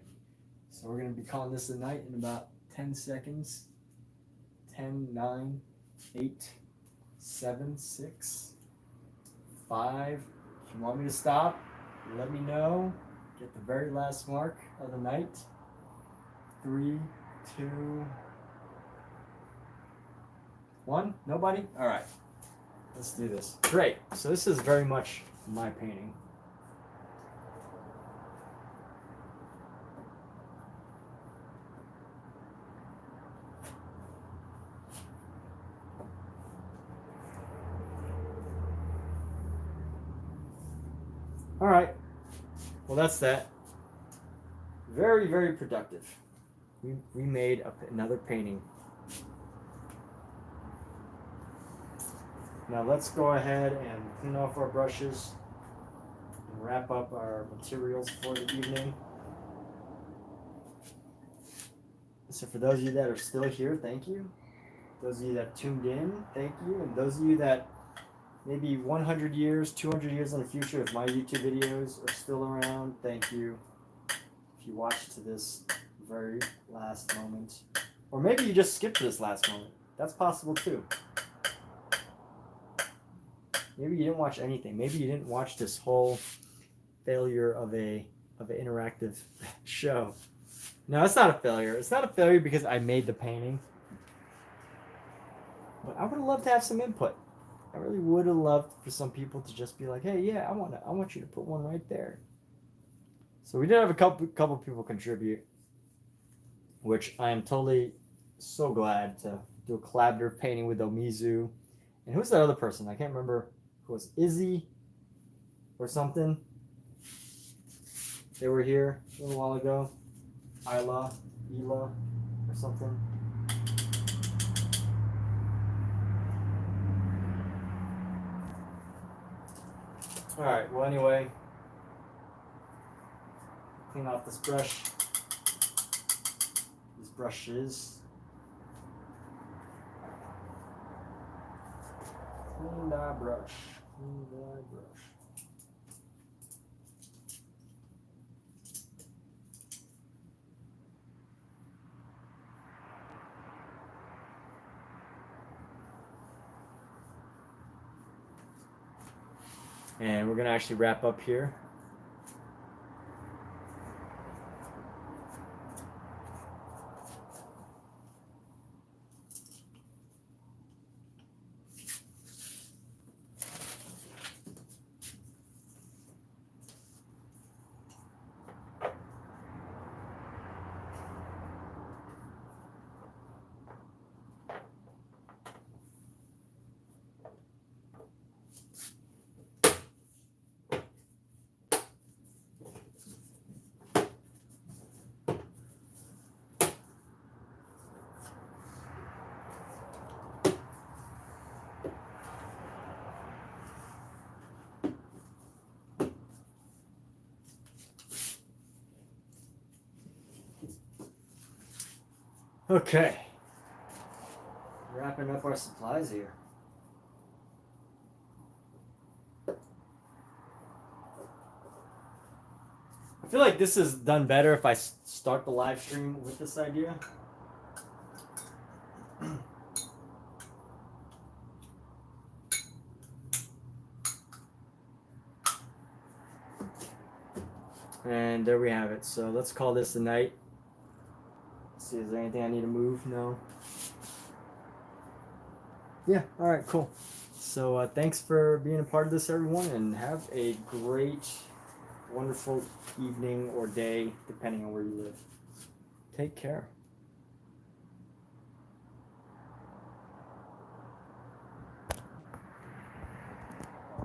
So we're going to be calling this a night in about 10 seconds. 10, 9, 8, 7, 6, 5. If you want me to stop, let me know. Get the very last mark of the night. 3, 2, 1. Nobody? All right. Let's do this. Great. So this is very much my painting. All right. Well, that's that. Very, very productive. We made another painting. Now let's go ahead and clean off our brushes and wrap up our materials for the evening. So for those of you that are still here, thank you. Those of you that tuned in, thank you. And those of you that maybe 100 years, 200 years in the future, if my YouTube videos are still around, thank you. If you watched to this very last moment. Or maybe you just skipped to this last moment. That's possible too. Maybe you didn't watch anything. Maybe you didn't watch this whole failure of an interactive show. No, it's not a failure. It's not a failure because I made the painting. But I would have loved to have some input. I really would have loved for some people to just be like, "Hey, yeah, I want you to put one right there." So we did have a couple people contribute, which I am totally so glad to do a collaborative painting with Omizu. And who's that other person? I can't remember. Who was Izzy or something? They were here a little while ago. Ela, or something. All right. Well, anyway, clean off this brush. These brushes. Clean that brush. Clean that brush. And we're going to actually wrap up here. Okay. Wrapping up our supplies here. I feel like this is done better if I start the live stream with this idea. And there we have it. So let's call this a night. Let's see, is there anything I need to move? No. Yeah, alright, cool. So thanks for being a part of this, everyone, and have a great, wonderful evening or day, depending on where you live. Take care.